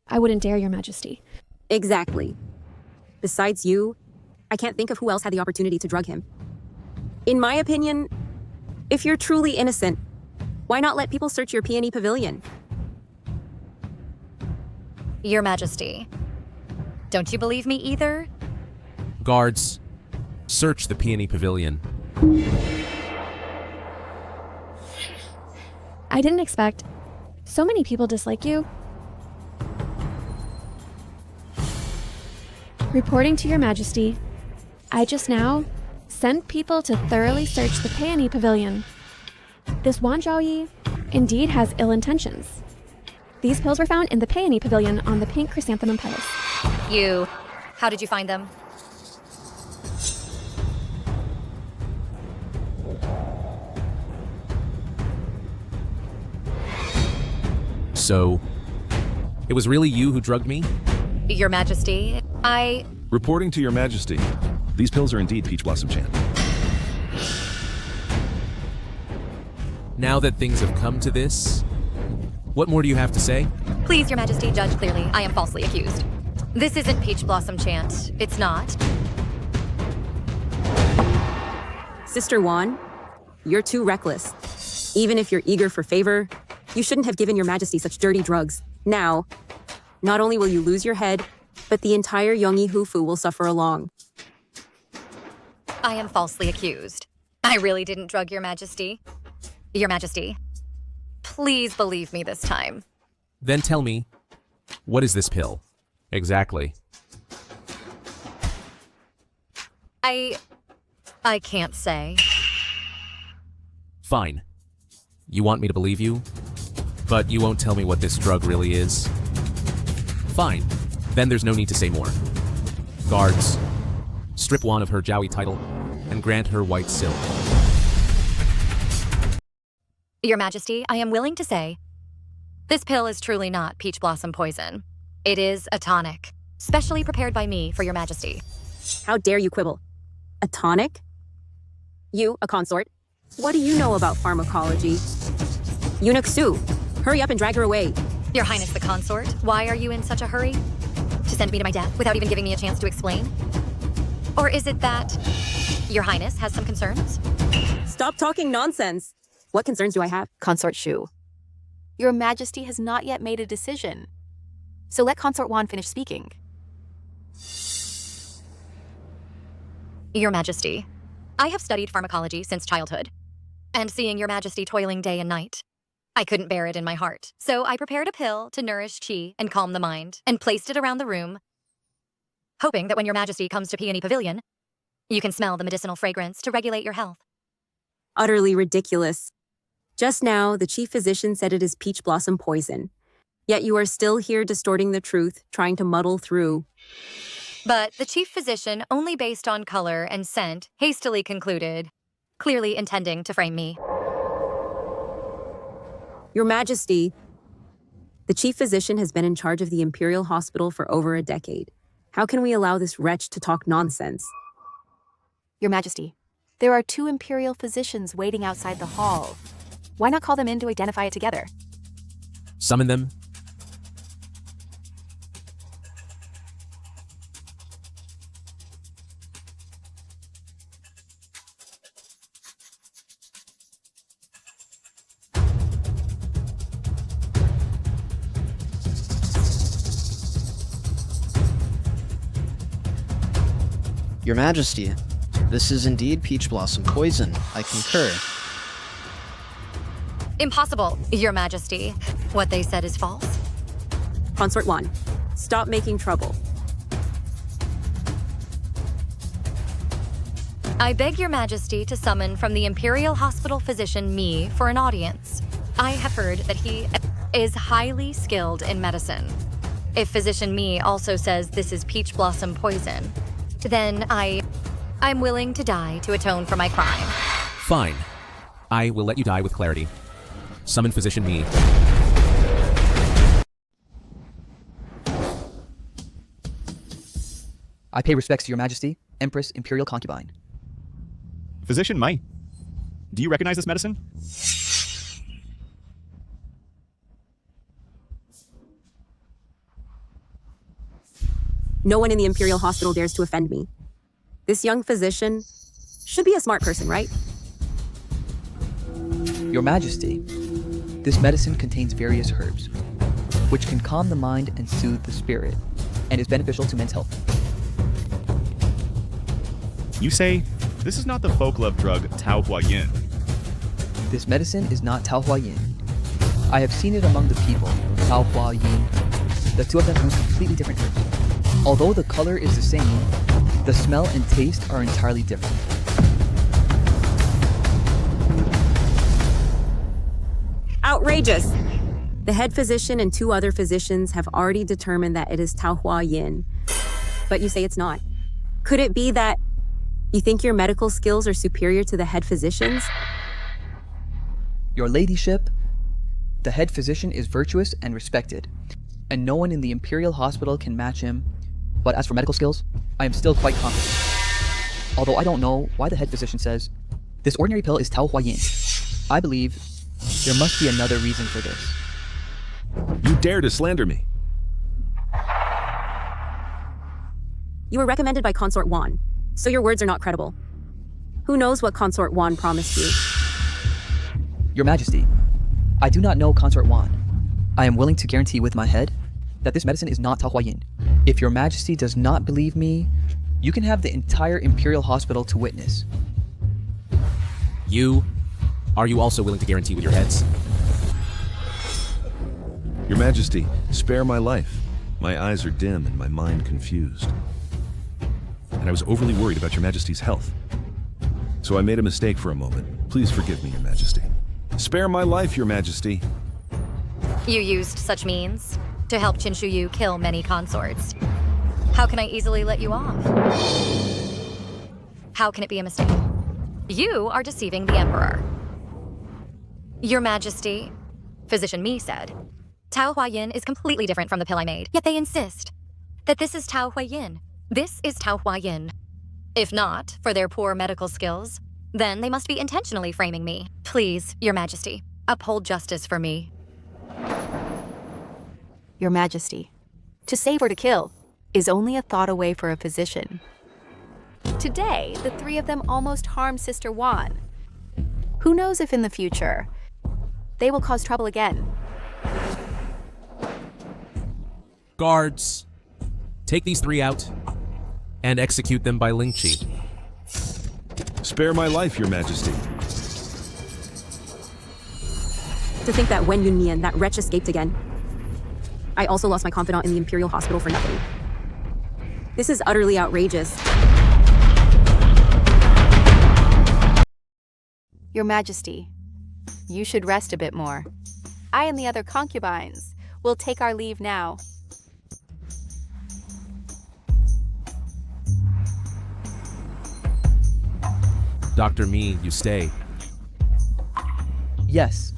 Speaker 3: I wouldn't dare your Majesty.
Speaker 2: Exactly. Besides you, I can't think of who else had the opportunity to drug him. In my opinion, if you're truly innocent, why not let people search your peony pavilion?
Speaker 1: Your Majesty. Don't you believe me either?
Speaker 4: Guards, search the peony pavilion.
Speaker 3: I didn't expect so many people dislike you. Reporting to your Majesty, I just now sent people to thoroughly search the peony pavilion. This Wan Zhaoyi indeed has ill intentions. These pills were found in the peony pavilion on the pink chrysanthemum petals.
Speaker 1: How did you find them?
Speaker 4: So, it was really you who drugged me?
Speaker 1: Your Majesty,
Speaker 13: Reporting to your Majesty, these pills are indeed peach blossom chant.
Speaker 4: Now that things have come to this, what more do you have to say?
Speaker 1: Please, Your Majesty, judge clearly. I am falsely accused. This isn't peach blossom chant. It's not.
Speaker 2: Sister Wan, you're too reckless. Even if you're eager for favor, you shouldn't have given your Majesty such dirty drugs. Now, not only will you lose your head, but the entire Yongyi Hufu will suffer along.
Speaker 1: I am falsely accused. I really didn't drug Your Majesty. Your Majesty, please believe me this time.
Speaker 4: Then tell me, what is this pill? Exactly.
Speaker 1: I can't say.
Speaker 4: Fine. You want me to believe you? But you won't tell me what this drug really is? Fine. Then there's no need to say more. Guards, strip Wan of her Zhaoyi title and grant her white silk.
Speaker 1: Your Majesty, I am willing to say, this pill is truly not peach blossom poison. It is a tonic, specially prepared by me for Your Majesty.
Speaker 2: How dare you quibble? A tonic? You, a consort? What do you know about pharmacology? Eunuch Su, hurry up and drag her away.
Speaker 1: Your Highness the Consort, why are you in such a hurry? To send me to my death without even giving me a chance to explain? Or is it that Your Highness has some concerns?
Speaker 2: Stop talking nonsense. What concerns do I have?
Speaker 9: Consort Shu. Your Majesty has not yet made a decision. So let Consort Wan finish speaking.
Speaker 1: Your Majesty, I have studied pharmacology since childhood, and seeing Your Majesty toiling day and night, I couldn't bear it in my heart. So I prepared a pill to nourish qi and calm the mind, and placed it around the room, hoping that when Your Majesty comes to Peony Pavilion, you can smell the medicinal fragrance to regulate your health.
Speaker 2: Utterly ridiculous. Just now, the chief physician said it is peach blossom poison. Yet you are still here distorting the truth, trying to muddle through.
Speaker 1: But the chief physician, only based on color and scent, hastily concluded, clearly intending to frame me.
Speaker 2: Your Majesty, the chief physician has been in charge of the Imperial Hospital for over a decade. How can we allow this wretch to talk nonsense?
Speaker 9: Your Majesty, there are 2 imperial physicians waiting outside the hall. Why not call them in to identify it together?
Speaker 4: Summon them.
Speaker 12: Your Majesty, this is indeed peach blossom poison. I concur.
Speaker 1: Impossible, Your Majesty. What they said is false.
Speaker 2: Consort 1, stop making trouble.
Speaker 1: I beg Your Majesty to summon from the Imperial Hospital physician me for an audience. I have heard that he is highly skilled in medicine. If physician me also says this is peach blossom poison, then I'm willing to die to atone for my crime.
Speaker 4: Fine. I will let you die with clarity. Summon physician me.
Speaker 14: I pay respects to Your Majesty, Empress, Imperial Concubine.
Speaker 7: Physician Mai, do you recognize this medicine?
Speaker 2: No one in the Imperial Hospital dares to offend me. This young physician should be a smart person, right?
Speaker 14: Your Majesty, this medicine contains various herbs, which can calm the mind and soothe the spirit, and is beneficial to men's health.
Speaker 7: You say, this is not the folk-loved drug Tao Hua Yin.
Speaker 14: This medicine is not Tao Hua Yin. I have seen it among the people, Tao Hua Yin. The 2 of them use completely different herbs. Although the color is the same, the smell and taste are entirely different.
Speaker 2: Outrageous! The head physician and 2 other physicians have already determined that it is Tao Hua Yin. But you say it's not. Could it be that you think your medical skills are superior to the head physician's?
Speaker 14: Your Ladyship, the head physician is virtuous and respected, and no one in the Imperial Hospital can match him. But as for medical skills, I am still quite confident. Although I don't know why the head physician says, this ordinary pill is Tao Hua Yin. I believe there must be another reason for this.
Speaker 13: You dare to slander me?
Speaker 2: You were recommended by Consort Wan, so your words are not credible. Who knows what Consort Wan promised you?
Speaker 14: Your Majesty, I do not know Consort Wan. I am willing to guarantee with my head that this medicine is not Tao Hua Yin. If Your Majesty does not believe me, you can have the entire Imperial Hospital to witness.
Speaker 4: Are you also willing to guarantee with your heads?
Speaker 13: Your Majesty, spare my life. My eyes are dim and my mind confused. And I was overly worried about Your Majesty's health. So I made a mistake for a moment. Please forgive me, Your Majesty. Spare my life, Your Majesty.
Speaker 1: You used such means to help Yu kill many consorts. How can I easily let you off? How can it be a mistake? You are deceiving the Emperor. Your Majesty, Physician Me said, Tao Hua Yin is completely different from the pill I made, yet they insist that this is Tao Hua Yin. This is Tao Hua Yin. If not for their poor medical skills, then they must be intentionally framing me. Please, Your Majesty, uphold justice for me.
Speaker 9: Your Majesty, to save or to kill is only a thought away for a physician. Today, the 3 of them almost harmed Sister Wan. Who knows if in the future, they will cause trouble again.
Speaker 4: Guards, take these 3 out and execute them by Ling Chi.
Speaker 13: Spare my life, Your Majesty.
Speaker 2: To think that Wen Yunmian, that wretch, escaped again. I also lost my confidant in the Imperial Hospital for nothing. This is utterly outrageous.
Speaker 9: Your Majesty, you should rest a bit more. I and the other concubines We'll take our leave now.
Speaker 4: Dr. Me, you stay.
Speaker 14: Yes.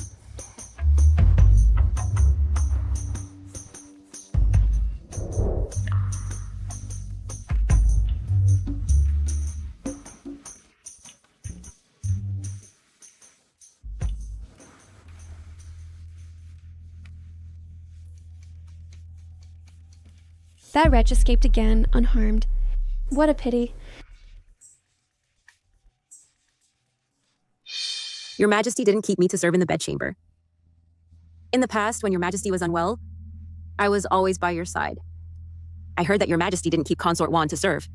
Speaker 3: That wretch escaped again, unharmed. What a pity.
Speaker 2: Your Majesty didn't keep me to serve in the bedchamber. In the past, when Your Majesty was unwell, I was always by your side. I heard that Your Majesty didn't keep Consort Wan to serve.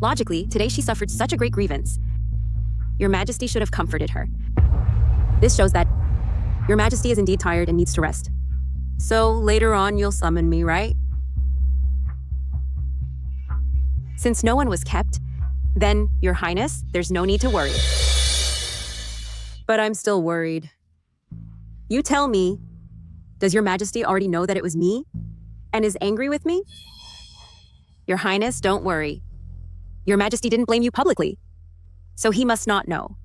Speaker 2: Logically, today she suffered such a great grievance. Your Majesty should have comforted her. This shows that Your Majesty is indeed tired and needs to rest. So later on, you'll summon me, right? Since no one was kept, then, Your Highness, there's no need to worry. But I'm still worried. You tell me, does Your Majesty already know that it was me? And is angry with me? Your Highness, don't worry. Your Majesty didn't blame you publicly, so he must not know.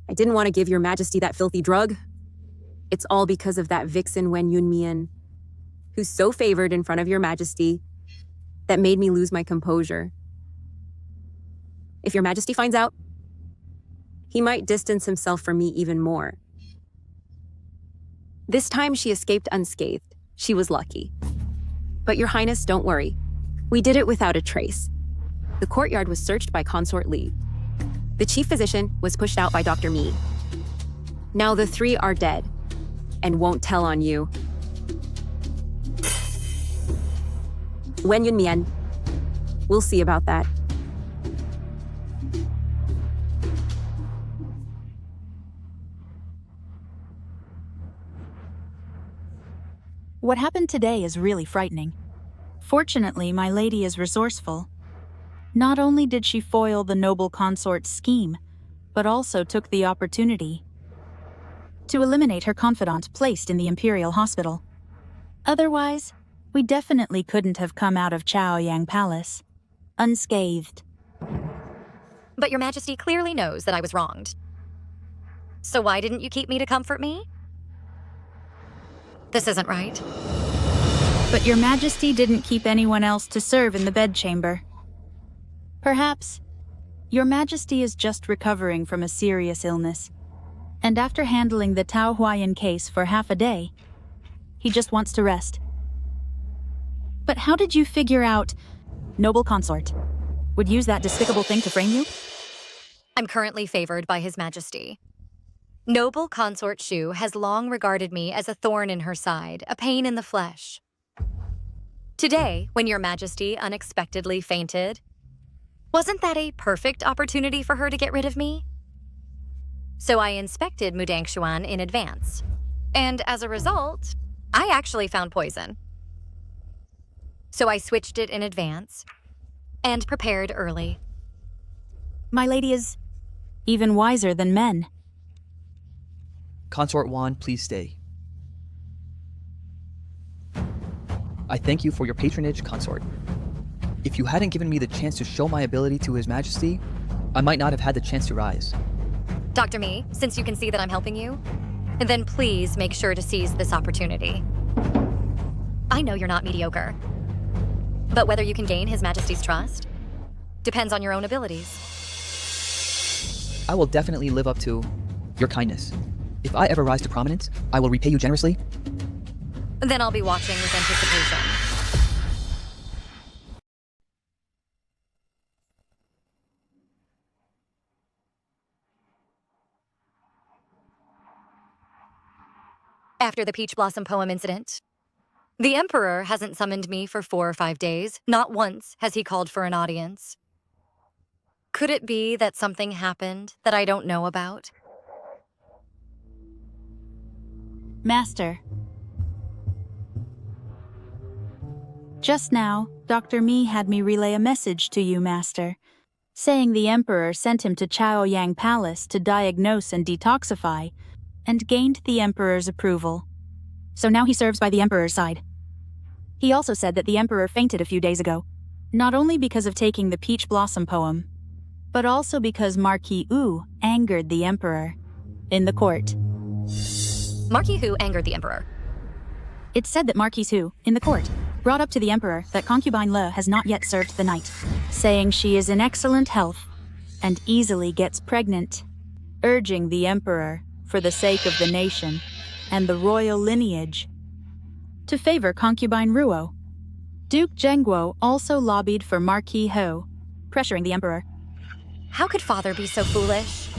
Speaker 2: I didn't want to give Your Majesty that filthy drug. It's all because of that vixen Wen Yunmian, who's so favored in front of Your Majesty, that made me lose my composure. If Your Majesty finds out, he might distance himself from me even more. This time she escaped unscathed. She was lucky. But Your Highness, don't worry. We did it without a trace. The courtyard was searched by Consort Ye. The chief physician was pushed out by Dr. Me. Now the three are dead, and won't tell on you. Wen Yunmian, we'll see about that.
Speaker 10: What happened today is really frightening. Fortunately, my lady is resourceful. Not only did she foil the noble consort's scheme, but also took the opportunity to eliminate her confidant placed in the imperial hospital. Otherwise, we definitely couldn't have come out of Chaoyang Palace unscathed.
Speaker 1: But Your Majesty clearly knows that I was wronged. So why didn't you keep me to comfort me? This isn't right.
Speaker 10: But Your Majesty didn't keep anyone else to serve in the bedchamber. Perhaps Your Majesty is just recovering from a serious illness, and after handling the Tao Huayan case for half a day, he just wants to rest. But how did you figure out noble consort would use that despicable thing to frame you?
Speaker 1: I'm currently favored by His Majesty. Noble Consort Shu has long regarded me as a thorn in her side, a pain in the flesh. Today, when Your Majesty unexpectedly fainted, wasn't that a perfect opportunity for her to get rid of me? So I inspected Mudangshuan in advance. And as a result, I actually found poison. So I switched it in advance and prepared early.
Speaker 10: My lady is even wiser than men.
Speaker 14: Consort Wan, please stay. I thank you for your patronage, Consort. If you hadn't given me the chance to show my ability to His Majesty, I might not have had the chance to rise.
Speaker 1: Dr. Me, since you can see that I'm helping you, then please make sure to seize this opportunity. I know you're not mediocre, but whether you can gain His Majesty's trust depends on your own abilities.
Speaker 14: I will definitely live up to your kindness. If I ever rise to prominence, I will repay you generously.
Speaker 1: Then I'll be watching with anticipation. After the Peach Blossom poem incident, the Emperor hasn't summoned me for 4 or 5 days. Not once has he called for an audience. Could it be that something happened that I don't know about?
Speaker 10: Master. Just now, Dr. Me had me relay a message to you, Master, saying the Emperor sent him to Chaoyang Palace to diagnose and detoxify, and gained the Emperor's approval. so now he serves by the Emperor's side. He also said that the Emperor fainted a few days ago, not only because of taking the Peach Blossom poem, but also because Marquis Wu angered the Emperor in the court.
Speaker 1: Marquis Hu angered the Emperor.
Speaker 10: It's said that Marquis Hu, in the court, brought up to the Emperor that concubine Le has not yet served the night, saying she is in excellent health and easily gets pregnant, urging the Emperor, for the sake of the nation and the royal lineage, to favor concubine Ruo. Duke Zhengguo also lobbied for Marquis Ho, pressuring the Emperor.
Speaker 1: How could father be so foolish?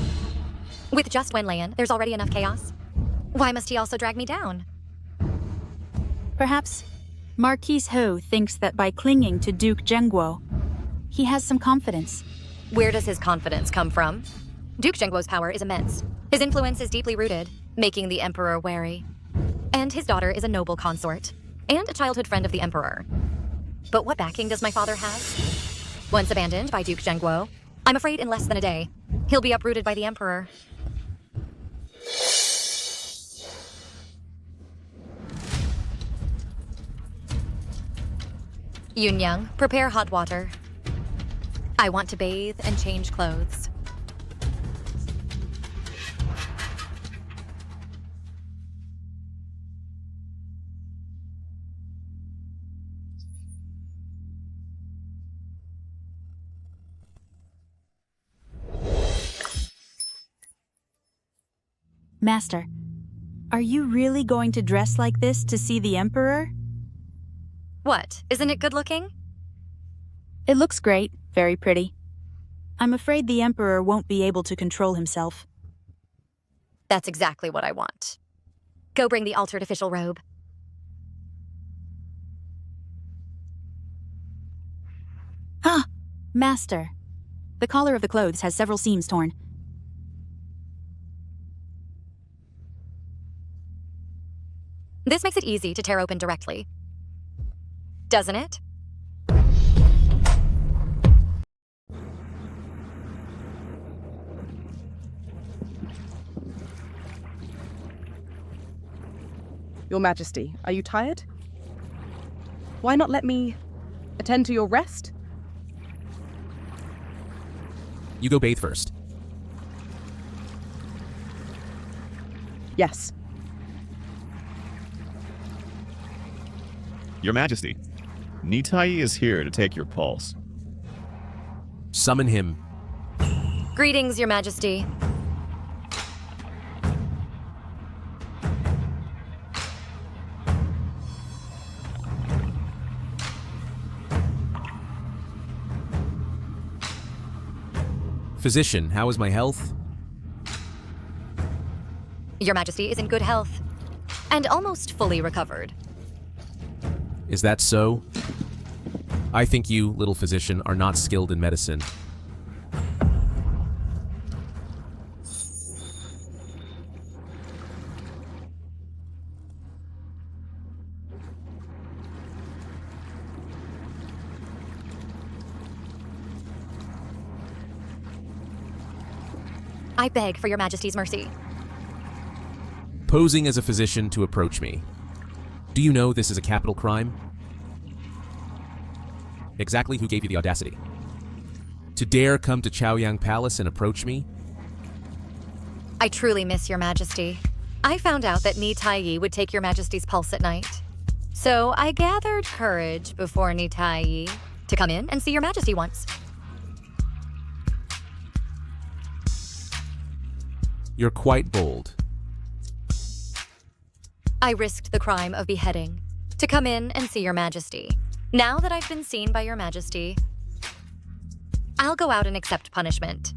Speaker 1: With just Wen Lian, there's already enough chaos. Why must he also drag me down?
Speaker 10: Perhaps Marquis Ho thinks that by clinging to Duke Zhengguo, he has some confidence.
Speaker 1: Where does his confidence come from? Duke Zhengguo's power is immense. His influence is deeply rooted, making the Emperor wary. And his daughter is a noble consort, and a childhood friend of the Emperor. But what backing does my father have? Once abandoned by Duke Zhengguo, I'm afraid in less than a day, he'll be uprooted by the Emperor. Yunyang, prepare hot water. I want to bathe and change clothes.
Speaker 10: Master, are you really going to dress like this to see the Emperor?
Speaker 1: What? Isn't it good looking?
Speaker 10: It looks great, very pretty. I'm afraid the Emperor won't be able to control himself.
Speaker 1: That's exactly what I want. Go bring the altered official robe.
Speaker 10: Ah! Master. The collar of the clothes has several seams torn.
Speaker 1: This makes it easy to tear open directly. Doesn't it?
Speaker 6: Your Majesty, are you tired? Why not let me attend to your rest?
Speaker 4: You go bathe first.
Speaker 6: Yes.
Speaker 7: Your Majesty, Nitai is here to take your pulse.
Speaker 4: Summon him.
Speaker 1: Greetings, Your Majesty.
Speaker 4: Physician, how is my health?
Speaker 1: Your Majesty is in good health, and almost fully recovered.
Speaker 4: Is that so? I think you, little physician, are not skilled in medicine.
Speaker 1: I beg for Your Majesty's mercy.
Speaker 4: Posing as a physician to approach me. Do you know this is a capital crime? Exactly who gave you the audacity? To dare come to Chaoyang Palace and approach me?
Speaker 1: I truly miss Your Majesty. I found out that Nitai Yi would take Your Majesty's pulse at night. So I gathered courage before Nitai Yi to come in and see Your Majesty once.
Speaker 4: You're quite bold.
Speaker 1: I risked the crime of beheading to come in and see Your Majesty. Now that I've been seen by Your Majesty, I'll go out and accept punishment.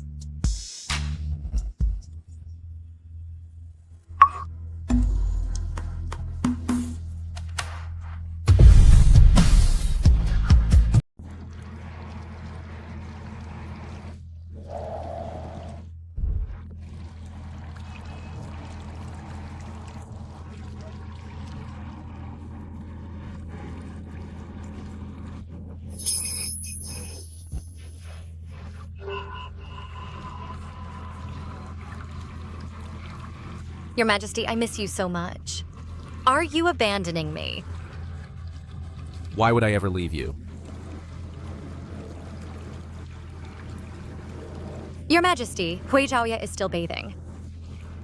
Speaker 1: Your Majesty, I miss you so much. Are you abandoning me?
Speaker 4: Why would I ever leave you?
Speaker 1: Your Majesty, Hui Zhaoye is still bathing.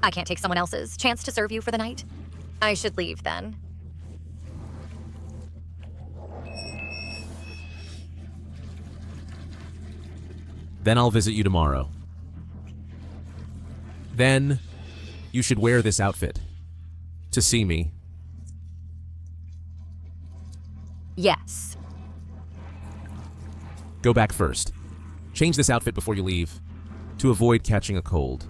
Speaker 1: I can't take someone else's chance to serve you for the night. I should leave then.
Speaker 4: Then I'll visit you tomorrow. Then you should wear this outfit to see me.
Speaker 1: Yes.
Speaker 4: Go back first. Change this outfit before you leave to avoid catching a cold.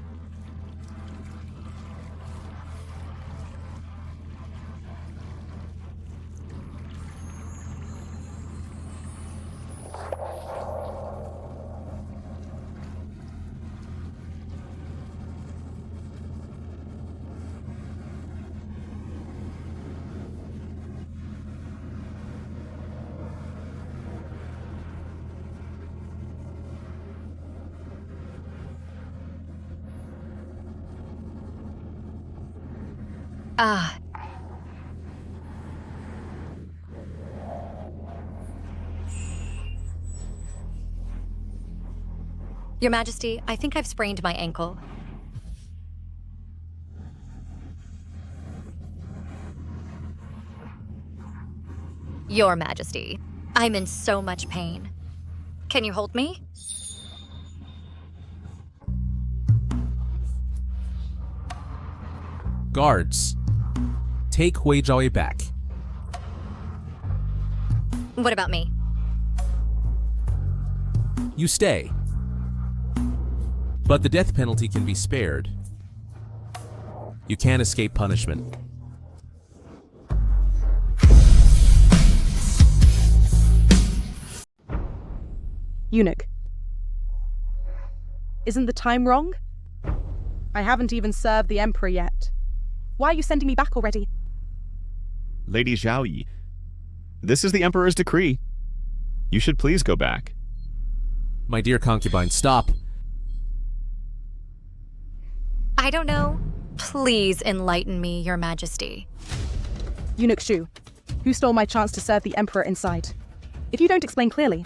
Speaker 1: Ah. Your Majesty, I think I've sprained my ankle. Your Majesty, I'm in so much pain. Can you hold me?
Speaker 4: Guards, take Hui Zhaoye back.
Speaker 1: What about me?
Speaker 4: You stay. But the death penalty can be spared. You can't escape punishment.
Speaker 6: Eunuch. Isn't the time wrong? I haven't even served the Emperor yet. Why are you sending me back already?
Speaker 7: Lady Zhao Yi, this is the Emperor's decree. You should please go back.
Speaker 4: My dear concubine, stop.
Speaker 1: I don't know. Please enlighten me, Your Majesty.
Speaker 6: Eunuch Shu, who stole my chance to serve the Emperor inside? If you don't explain clearly,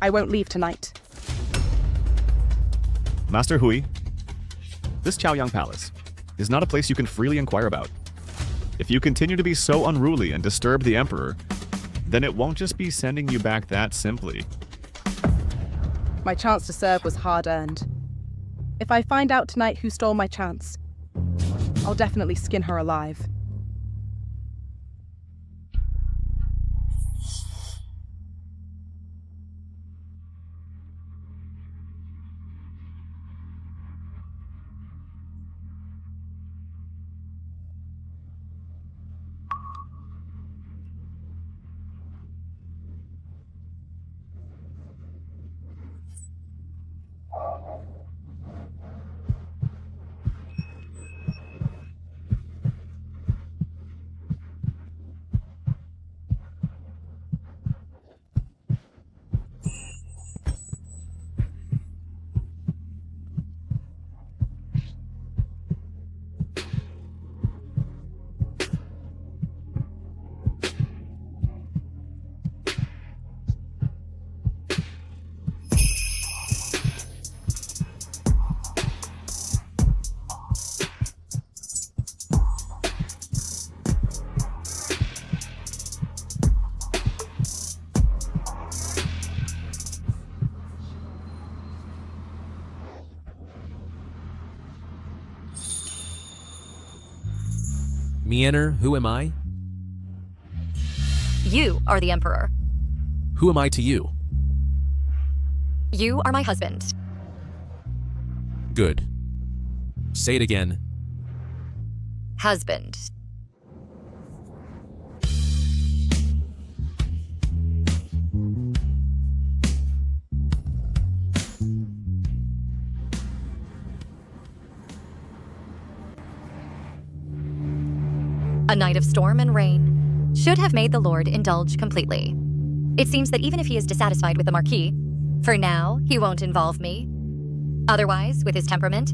Speaker 6: I won't leave tonight.
Speaker 7: Master Hui, this Chaoyang Palace is not a place you can freely inquire about. If you continue to be so unruly and disturb the Emperor, then it won't just be sending you back that simply.
Speaker 6: My chance to serve was hard-earned. If I find out tonight who stole my chance, I'll definitely skin her alive.
Speaker 4: Miener, who am I?
Speaker 1: You are the Emperor.
Speaker 4: Who am I to you?
Speaker 1: You are my husband.
Speaker 4: Good. Say it again.
Speaker 1: Husband. A night of storm and rain should have made the Lord indulge completely. It seems that even if he is dissatisfied with the Marquis, for now, he won't involve me. Otherwise, with his temperament,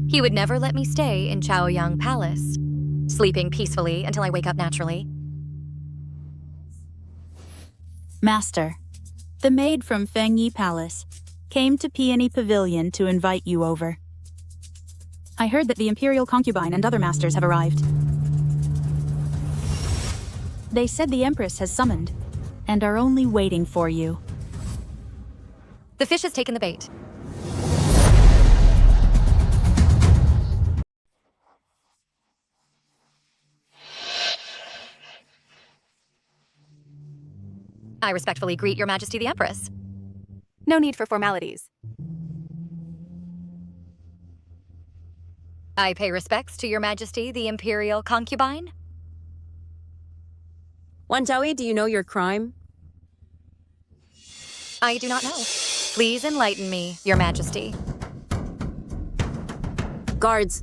Speaker 1: he would never let me stay in Chaoyang Palace. sleeping peacefully until I wake up naturally.
Speaker 10: Master, the maid from Fengyi Palace came to Peony Pavilion to invite you over. I heard that the imperial concubine and other masters have arrived. They said the Empress has summoned and are only waiting for you.
Speaker 1: The fish has taken the bait. I respectfully greet Your Majesty the Empress.
Speaker 9: No need for formalities.
Speaker 1: I pay respects to Your Majesty the Imperial Concubine.
Speaker 2: Wanjawi, do you know your crime?
Speaker 1: I do not know. Please enlighten me, Your Majesty.
Speaker 2: Guards.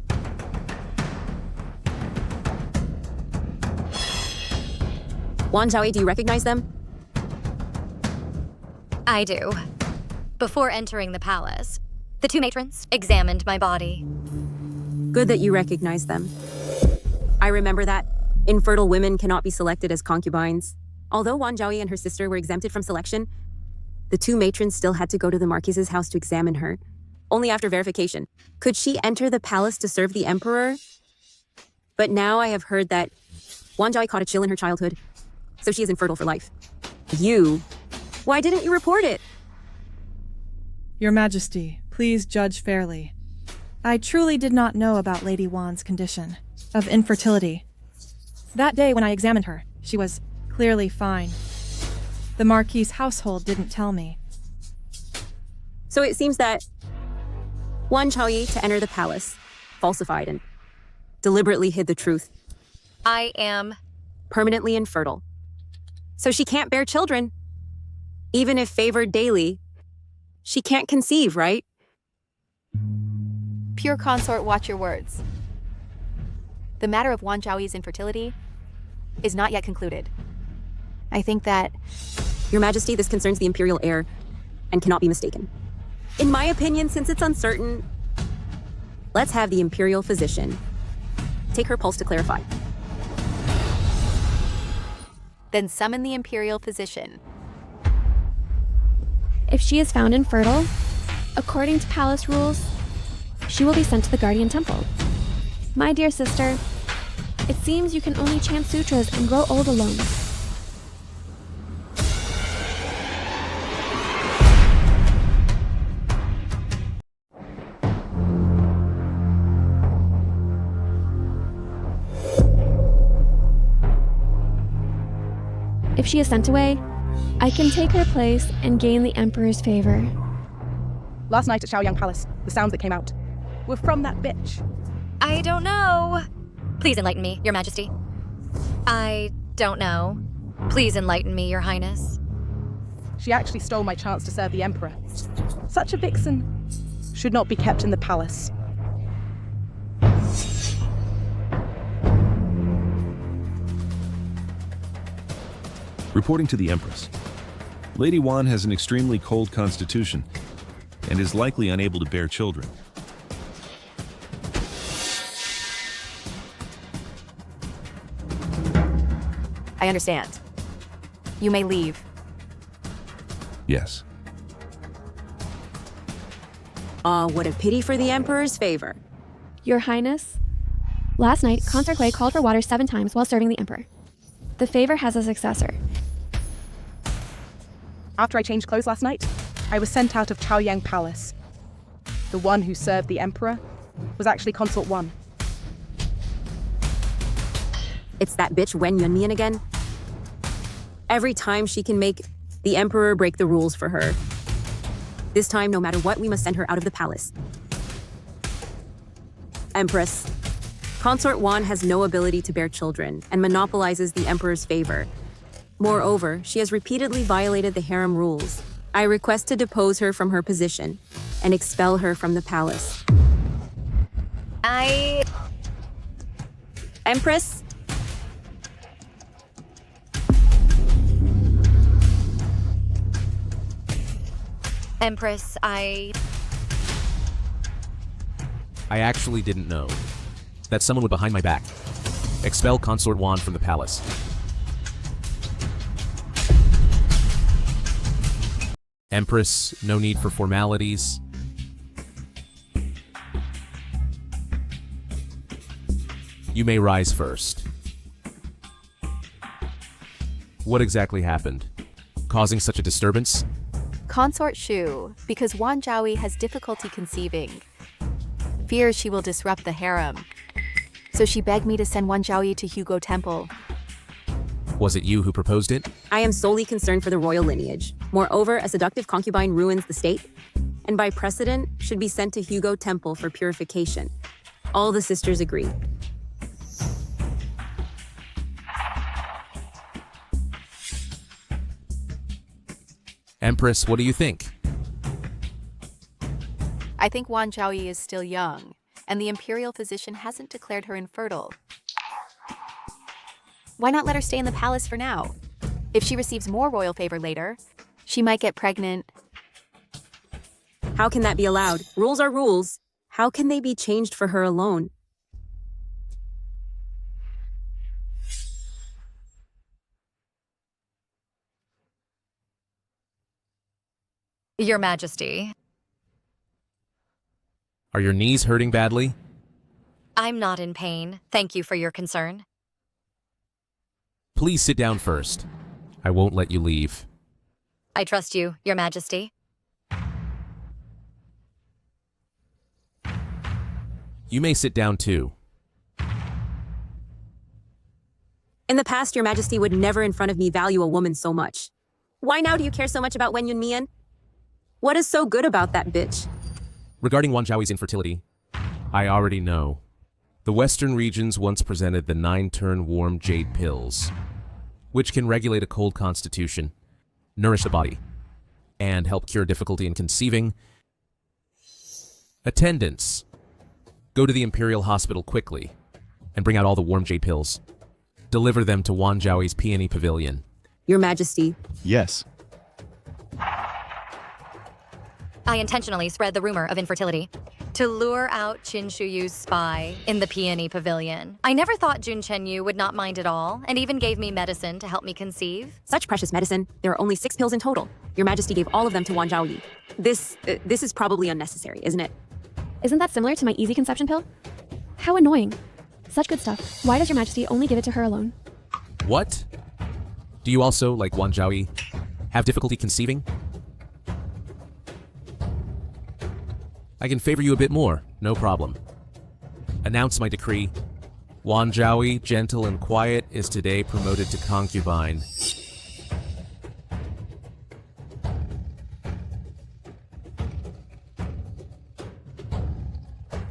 Speaker 2: Wanjawi, do you recognize them?
Speaker 1: I do. Before entering the palace, the two matrons examined my body.
Speaker 2: Good that you recognize them. I remember that. Infertile women cannot be selected as concubines. Although Wanjawi and her sister were exempted from selection, the two matrons still had to go to the Marquise's house to examine her. Only after verification. Could she enter the palace to serve the Emperor? But now I have heard that Wanjawi caught a chill in her childhood, so she is infertile for life. You? Why didn't you report it?
Speaker 15: Your Majesty, please judge fairly. I truly did not know about Lady Wan's condition of infertility. That day when I examined her, she was clearly fine. The Marquis' household didn't tell me.
Speaker 2: So it seems that Wanjawi, to enter the palace, falsified and deliberately hid the truth.
Speaker 1: I am
Speaker 2: permanently infertile. So she can't bear children. Even if favored daily, she can't conceive, right?
Speaker 9: Pure consort, watch your words. The matter of Wanjawi's infertility is not yet concluded. I think that...
Speaker 2: Your Majesty, this concerns the imperial heir and cannot be mistaken. In my opinion, since it's uncertain, let's have the imperial physician take her pulse to clarify.
Speaker 9: Then summon the imperial physician.
Speaker 3: If she is found infertile, according to palace rules, she will be sent to the Guardian Temple. My dear sister, it seems you can only chant sutras and grow old alone. If she is sent away, I can take her place and gain the Emperor's favor.
Speaker 6: Last night at Xiaoyang Palace, the sounds that came out were from that bitch.
Speaker 1: I don't know. Please enlighten me, Your Majesty. I don't know. Please enlighten me, Your Highness.
Speaker 6: She actually stole my chance to serve the Emperor. Such a vixen should not be kept in the palace.
Speaker 13: Reporting to the Empress. Lady Wan has an extremely cold constitution and is likely unable to bear children.
Speaker 9: I understand. You may leave.
Speaker 13: Yes.
Speaker 2: What a pity for the Emperor's favor.
Speaker 3: Your Highness, last night, Consort Ye called for water 7 times while serving the Emperor. The favor has a successor.
Speaker 6: After I changed clothes last night, I was sent out of Xiaoyang Palace. The one who served the Emperor was actually Consort 1.
Speaker 2: It's that bitch Wen Yunmian again. Every time she can make the Emperor break the rules for her. This time, no matter what, we must send her out of the palace. Empress, Consort Wan has no ability to bear children and monopolizes the Emperor's favor. Moreover, she has repeatedly violated the harem rules. I request to depose her from her position and expel her from the palace. Empress?
Speaker 1: Empress, I
Speaker 4: actually didn't know that someone was behind my back. Expel Consort Wan from the palace. Empress, no need for formalities. You may rise first. What exactly happened? Causing such a disturbance?
Speaker 9: Consort Shu, because Wan Zhaoyi has difficulty conceiving. Fears she will disrupt the harem. So she begged me to send Wan Zhaoyi to Hugo Temple.
Speaker 4: Was it you who proposed it?
Speaker 2: I am solely concerned for the royal lineage. Moreover, a seductive concubine ruins the state, and by precedent should be sent to Hugo Temple for purification. All the sisters agree.
Speaker 4: Empress, what do you think?
Speaker 9: I think Wan Zhaoyi is still young, and the imperial physician hasn't declared her infertile. Why not let her stay in the palace for now? If she receives more royal favor later, she might get pregnant.
Speaker 2: How can that be allowed? Rules are rules. How can they be changed for her alone?
Speaker 1: Your Majesty,
Speaker 4: Are your knees hurting badly?
Speaker 1: I'm not in pain. Thank you for your concern.
Speaker 4: Please sit down first. I won't let you leave.
Speaker 1: I trust you, Your Majesty.
Speaker 4: You may sit down too.
Speaker 2: In the past, Your Majesty would never in front of me value a woman so much. Why now do you care so much about Wen Yunmian? What is so good about that bitch?
Speaker 4: Regarding Wan Zhaoyi's infertility, I already know. The Western regions once presented the 9-turn warm jade pills, which can regulate a cold constitution, nourish the body, and help cure difficulty in conceiving. Attendants, go to the Imperial Hospital quickly and bring out all the warm jade pills. Deliver them to Wan Zhaoyi's Peony Pavilion.
Speaker 2: Your Majesty.
Speaker 7: Yes.
Speaker 1: I intentionally spread the rumor of infertility to lure out Qin Shuyu's spy in the Peony Pavilion. I never thought Jun Chenyu would not mind at all, and even gave me medicine to help me conceive.
Speaker 2: Such precious medicine. There are only 6 pills in total. Your Majesty gave all of them to Wan Zhaoyi. This is probably unnecessary, isn't it?
Speaker 3: Isn't that similar to my easy conception pill? How annoying. Such good stuff. Why does Your Majesty only give it to her alone?
Speaker 4: What? Do you also, like Wan Zhaoyi, have difficulty conceiving? I can favor you a bit more, no problem. Announce my decree. Wan Zhaoyi, gentle and quiet, is today promoted to concubine.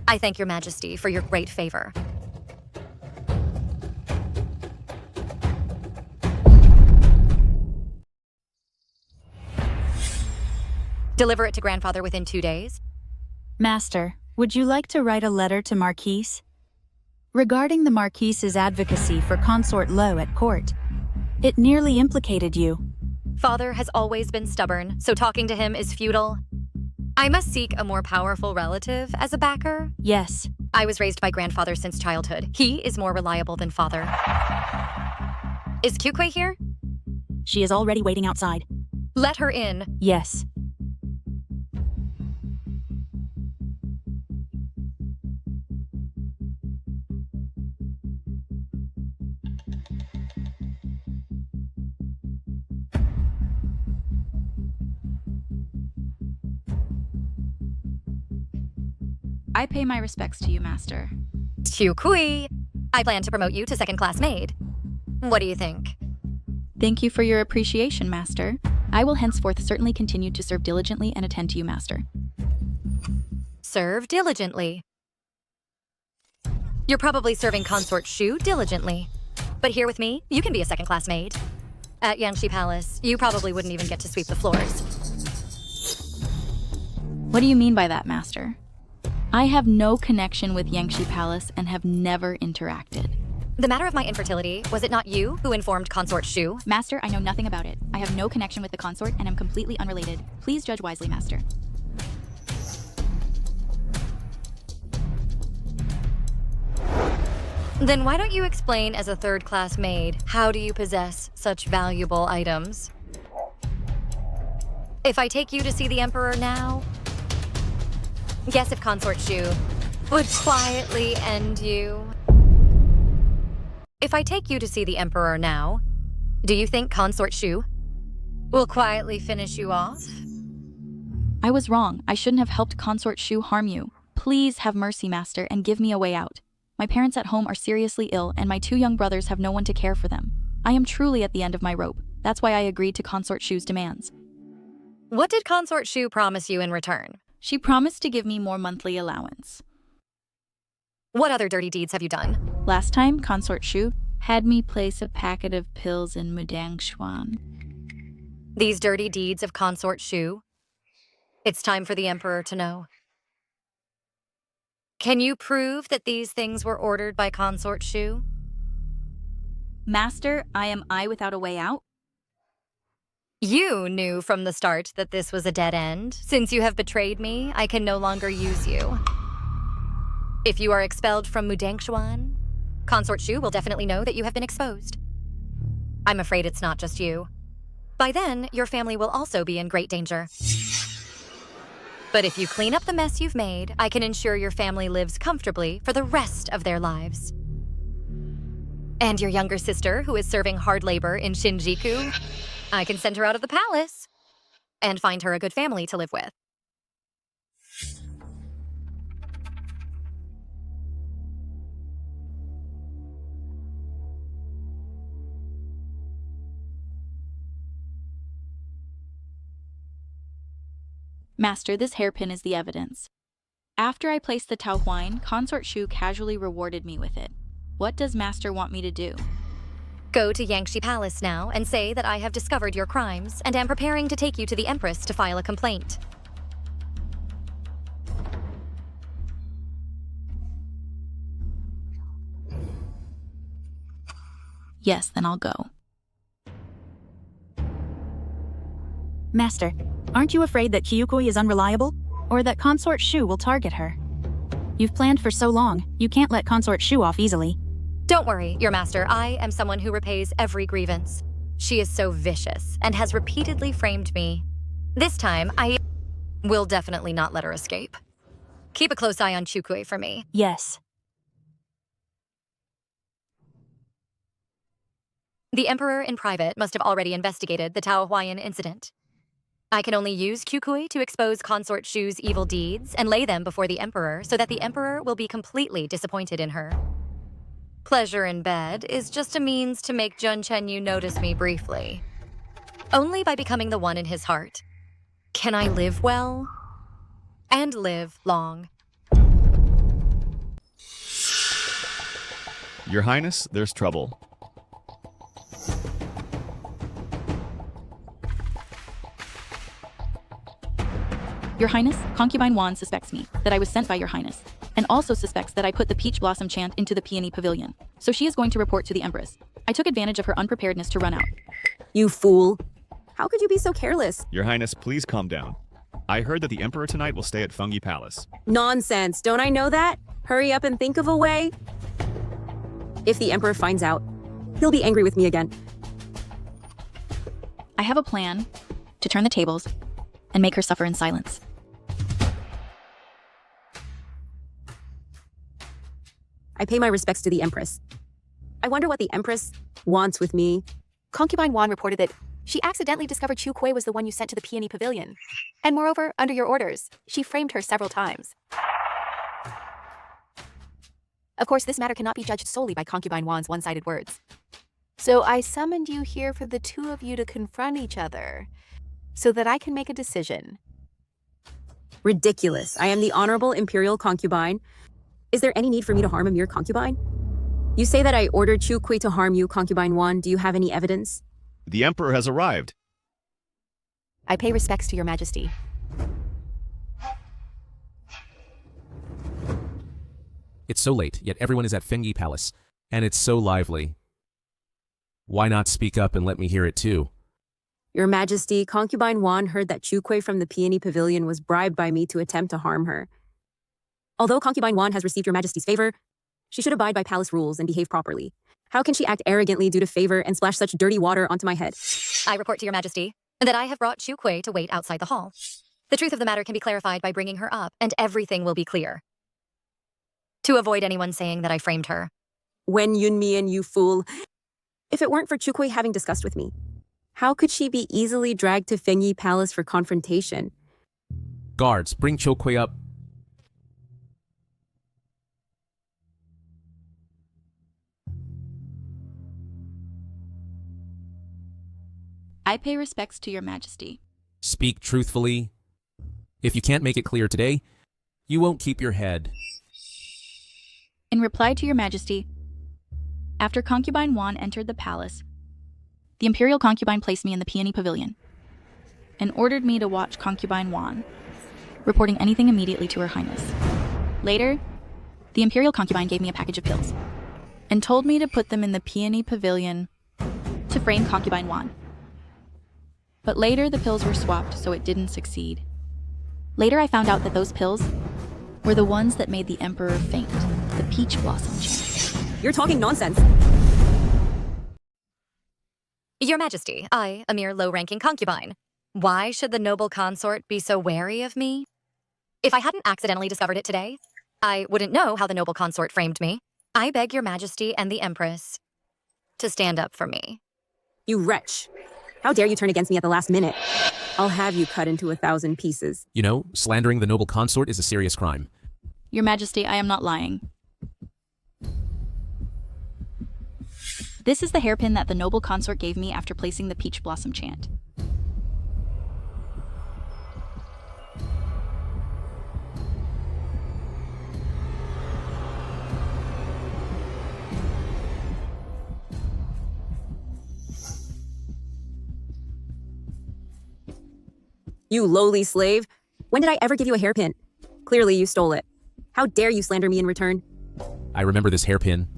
Speaker 1: I thank Your Majesty for your great favor. Deliver it to grandfather within 2 days.
Speaker 10: Master, would you like to write a letter to Marquise? Regarding the Marquise's advocacy for Consort Lo at court, it nearly implicated you.
Speaker 1: Father has always been stubborn, so talking to him is futile. I must seek a more powerful relative as a backer.
Speaker 10: Yes.
Speaker 1: I was raised by grandfather since childhood. He is more reliable than father. Is Kyukui here?
Speaker 10: She is already waiting outside.
Speaker 1: Let her in.
Speaker 10: Yes.
Speaker 5: I pay my respects to you, Master.
Speaker 1: Kyukui, I plan to promote you to second-class maid. What do you think?
Speaker 5: Thank you for your appreciation, Master. I will henceforth certainly continue to serve diligently and attend to you, Master.
Speaker 1: Serve diligently. You're probably serving Consort Shu diligently. But here with me, you can be a second-class maid. At Yangshi Palace, you probably wouldn't even get to sweep the floors.
Speaker 5: What do you mean by that, Master? I have no connection with Yangshi Palace and have never interacted.
Speaker 1: The matter of my infertility, was it not you who informed Consort Shu?
Speaker 5: Master, I know nothing about it. I have no connection with the consort and am completely unrelated. Please judge wisely, Master.
Speaker 1: Then why don't you explain as a third-class maid, how do you possess such valuable items? If I take you to see the Emperor now, guess if Consort Shu would quietly end you. If I take you to see the Emperor now, do you think Consort Shu will quietly finish you off?
Speaker 5: I was wrong. I shouldn't have helped Consort Shu harm you. Please have mercy, Master, and give me a way out. My parents at home are seriously ill, and my 2 young brothers have no one to care for them. I am truly at the end of my rope. That's why I agreed to Consort Shu's demands.
Speaker 1: What did Consort Shu promise you in return?
Speaker 5: She promised to give me more monthly allowance.
Speaker 1: What other dirty deeds have you done?
Speaker 5: Last time, Consort Shu had me place a packet of pills in Mudangshuan.
Speaker 1: These dirty deeds of Consort Shu? It's time for the Emperor to know. Can you prove that these things were ordered by Consort Shu?
Speaker 5: Master, am I without a way out?
Speaker 1: You knew from the start that this was a dead end. Since you have betrayed me, I can no longer use you. If you are expelled from Mudangshuan, Consort Shu will definitely know that you have been exposed. I'm afraid it's not just you. By then, your family will also be in great danger. But if you clean up the mess you've made, I can ensure your family lives comfortably for the rest of their lives. And your younger sister, who is serving hard labor in Shinjuku, I can send her out of the palace and find her a good family to live with.
Speaker 5: Master, this hairpin is the evidence. After I placed the Tao Huan, Consort Shu casually rewarded me with it. What does Master want me to do?
Speaker 1: Go to Yangshi Palace now and say that I have discovered your crimes and am preparing to take you to the Empress to file a complaint.
Speaker 5: Yes, then I'll go.
Speaker 10: Master, aren't you afraid that Kyukui is unreliable? Or that Consort Shu will target her? You've planned for so long, you can't let Consort Shu off easily.
Speaker 1: Don't worry, your master. I am someone who repays every grievance. She is so vicious and has repeatedly framed me. This time, I will definitely not let her escape. Keep a close eye on Chukui for me.
Speaker 10: Yes.
Speaker 1: The Emperor in private must have already investigated the Tao Huayan incident. I can only use Kyukui to expose Consort Shu's evil deeds and lay them before the Emperor so that the Emperor will be completely disappointed in her. Pleasure in bed is just a means to make Jun Chenyu notice me briefly. Only by becoming the one in his heart can I live well and live long.
Speaker 7: Your Highness, there's trouble.
Speaker 5: Your Highness, Concubine Wan suspects me, that I was sent by Your Highness, and also suspects that I put the Peach Blossom chant into the Peony Pavilion. So she is going to report to the Empress. I took advantage of her unpreparedness to run out.
Speaker 2: You fool. How could you be so careless?
Speaker 7: Your Highness, please calm down. I heard that the Emperor tonight will stay at Fungi Palace.
Speaker 2: Nonsense. Don't I know that? Hurry up and think of a way. If the Emperor finds out, he'll be angry with me again.
Speaker 5: I have a plan to turn the tables and make her suffer in silence.
Speaker 2: I pay my respects to the Empress. I wonder what the Empress wants with me.
Speaker 9: Concubine Wan reported that she accidentally discovered Chu Kuei was the one you sent to the Peony Pavilion. And moreover, under your orders, she framed her several times. Of course, this matter cannot be judged solely by Concubine Wan's one-sided words. So I summoned you here for the two of you to confront each other, so that I can make a decision.
Speaker 2: Ridiculous. I am the honorable imperial concubine. Is there any need for me to harm a mere concubine? You say that I ordered Chu Kui to harm you, Concubine Wan. Do you have any evidence?
Speaker 7: The Emperor has arrived.
Speaker 9: I pay respects to your majesty.
Speaker 4: It's so late, yet everyone is at Fengi Palace, and it's so lively. Why not speak up and let me hear it too?
Speaker 2: Your Majesty, Concubine Wan heard that Chu Kui from the Peony Pavilion was bribed by me to attempt to harm her. Although Concubine Wan has received your Majesty's favor, She should abide by palace rules and behave properly. How can she act arrogantly due to favor and splash such dirty water onto my head?
Speaker 1: I report to your majesty that I have brought Chu Kui to wait outside the hall. The truth of the matter can be clarified by bringing her up, and everything will be clear. To avoid anyone saying that I framed her.
Speaker 2: When Yunmian, you fool. If it weren't for Chu Kui having discussed with me, how could she be easily dragged to Fengyi Palace for confrontation?
Speaker 4: Guards, bring Chu Kui up.
Speaker 5: I pay respects to your majesty.
Speaker 4: Speak truthfully. If you can't make it clear today, you won't keep your head.
Speaker 5: In reply to your majesty, after concubine Wan entered the palace, the imperial concubine placed me in the peony pavilion and ordered me to watch concubine Wan, reporting anything immediately to her highness. Later, the imperial concubine gave me a package of pills and told me to put them in the peony pavilion to frame concubine Wan. But later the pills were swapped, so it didn't succeed. Later I found out that those pills were the ones that made the emperor faint, the peach blossom chant.
Speaker 2: You're talking nonsense.
Speaker 1: Your majesty, I, a mere low-ranking concubine. Why should the noble consort be so wary of me? If I hadn't accidentally discovered it today, I wouldn't know how the noble consort framed me. I beg your majesty and the empress to stand up for me.
Speaker 2: You wretch. How dare you turn against me at the last minute? I'll have you cut into 1,000 pieces.
Speaker 4: You know, slandering the noble consort is a serious crime.
Speaker 5: Your majesty, I am not lying. This is the hairpin that the noble consort gave me after placing the peach blossom chant.
Speaker 2: You lowly slave. When did I ever give you a hairpin? Clearly you stole it. How dare you slander me in return?
Speaker 4: I remember this hairpin.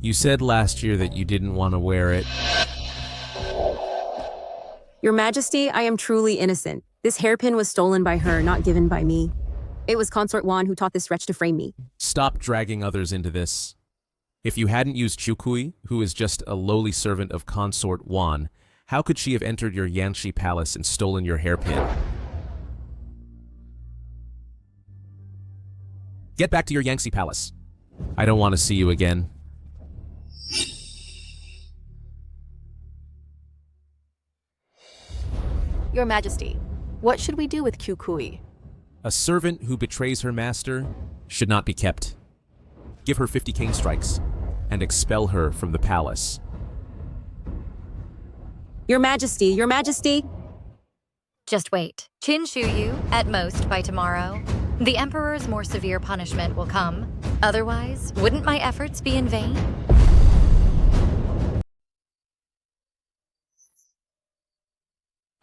Speaker 4: You said last year that you didn't want to wear it.
Speaker 2: Your Majesty, I am truly innocent. This hairpin was stolen by her, not given by me. It was Consort Wan who taught this wretch to frame me.
Speaker 4: Stop dragging others into this. If you hadn't used Chu Kui, who is just a lowly servant of Consort Wan, how could she have entered your Yanxi palace and stolen your hairpin? Get back to your Yanxi palace. I don't want to see you again.
Speaker 9: Your Majesty, what should we do with Chu Kui?
Speaker 4: A servant who betrays her master should not be kept. Give her 50 cane strikes and expel her from the palace.
Speaker 2: Your Majesty, Your Majesty!
Speaker 1: Just wait. Qin Shu you, at most, by tomorrow. The Emperor's more severe punishment will come. Otherwise, wouldn't my efforts be in vain?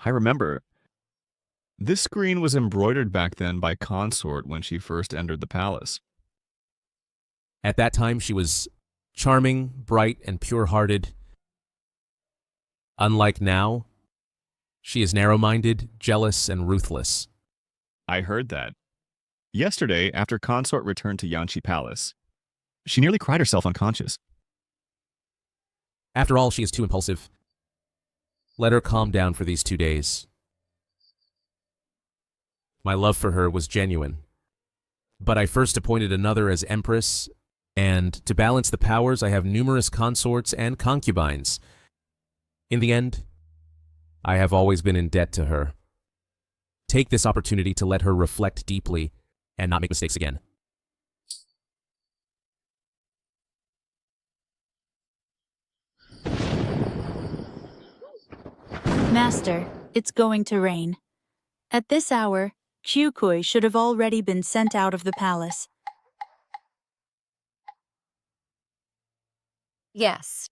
Speaker 7: I remember. This screen was embroidered back then by Consort when she first entered the palace.
Speaker 4: At that time, she was charming, bright, and pure-hearted. Unlike now, she is narrow-minded, jealous, and ruthless.
Speaker 7: I heard that. Yesterday, after Consort returned to Yanxi Palace, she nearly cried herself unconscious.
Speaker 4: After all, she is too impulsive. Let her calm down for these 2 days. My love for her was genuine. But I first appointed another as Empress, and to balance the powers, I have numerous consorts and concubines. In the end, I have always been in debt to her. Take this opportunity to let her reflect deeply and not make mistakes again.
Speaker 10: Master, it's going to rain. At this hour, Chu Kui should have already been sent out of the palace.
Speaker 1: Yes.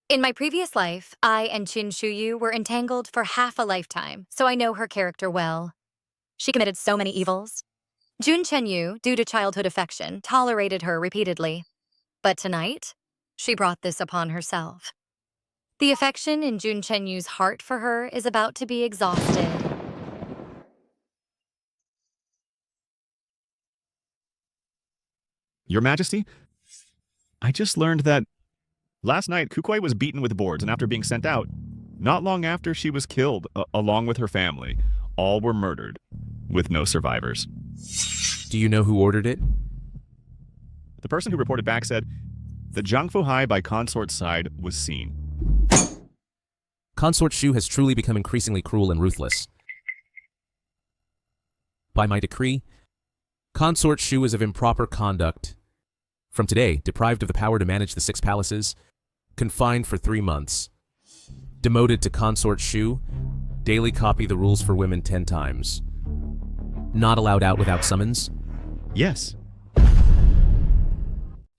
Speaker 1: In my previous life, I and Qin Shuyu were entangled for half a lifetime, so I know her character well. She committed so many evils. Jun Chenyu, due to childhood affection, tolerated her repeatedly. But tonight, she brought this upon herself. The affection in Jun Chenyu's heart for her is about to be exhausted.
Speaker 7: Your Majesty, I just learned that last night Kukui was beaten with boards, and after being sent out, not long after she was killed, along with her family. All were murdered, with no survivors.
Speaker 4: Do you know who ordered it?
Speaker 7: The person who reported back said, the Jiangfu Hai by Consort's side was seen.
Speaker 4: Consort Shu has truly become increasingly cruel and ruthless. By my decree, Consort Shu is of improper conduct. From today, deprived of the power to manage the 6 palaces, confined for 3 months. Demoted to Consort Shu, daily copy the rules for women 10 times. Not allowed out without summons?
Speaker 7: Yes.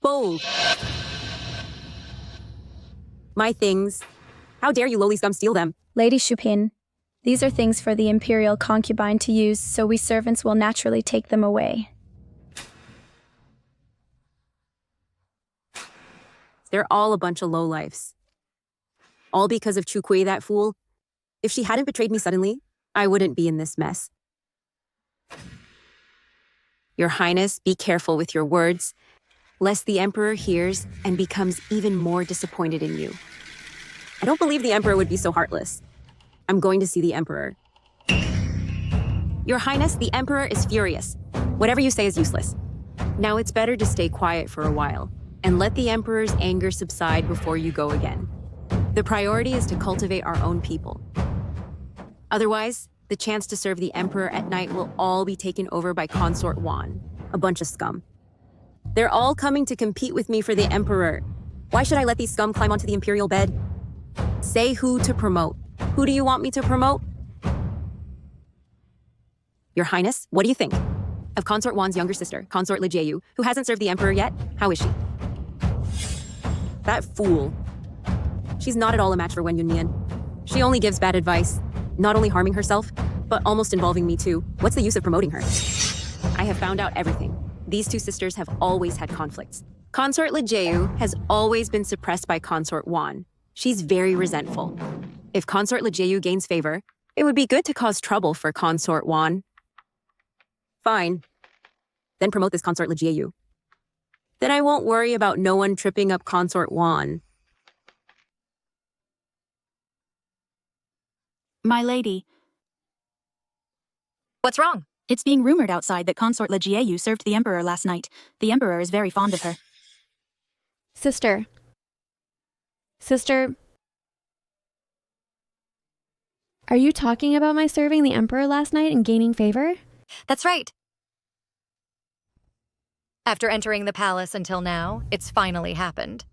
Speaker 2: Bold. My things. How dare you lowly scum steal them?
Speaker 11: Lady Shupin, these are things for the imperial concubine to use, so we servants will naturally take them away.
Speaker 2: They're all a bunch of lowlifes. All because of Chukui, that fool. If she hadn't betrayed me suddenly, I wouldn't be in this mess. Your Highness, be careful with your words, lest the Emperor hears and becomes even more disappointed in you. I don't believe the Emperor would be so heartless. I'm going to see the Emperor. Your Highness, the Emperor is furious. Whatever you say is useless. Now it's better to stay quiet for a while and let the Emperor's anger subside before you go again. The priority is to cultivate our own people. Otherwise, the chance to serve the Emperor at night will all be taken over by Consort Wan, a bunch of scum. They're all coming to compete with me for the Emperor. Why should I let these scum climb onto the imperial bed? Say who to promote. Who do you want me to promote? Your Highness, what do you think of Consort Wan's younger sister, Consort Ye, who hasn't served the Emperor yet? How is she? That fool. She's not at all a match for Wen Yunmian. She only gives bad advice, not only harming herself, but almost involving me too. What's the use of promoting her? I have found out everything. These 2 sisters have always had conflicts. Consort Lijiu has always been suppressed by Consort Wan. She's very resentful. If Consort Lijiu gains favor, it would be good to cause trouble for Consort Wan. Fine. Then promote this Consort Lijiu. Then I won't worry about no one tripping up Consort Wan.
Speaker 10: My lady.
Speaker 1: What's wrong?
Speaker 10: It's being rumored outside that Consort Lijiu served the Emperor last night. The Emperor is very fond of her.
Speaker 3: Sister. Are you talking about my serving the Emperor last night and gaining favor?
Speaker 1: That's right. After entering the palace until now, it's finally happened.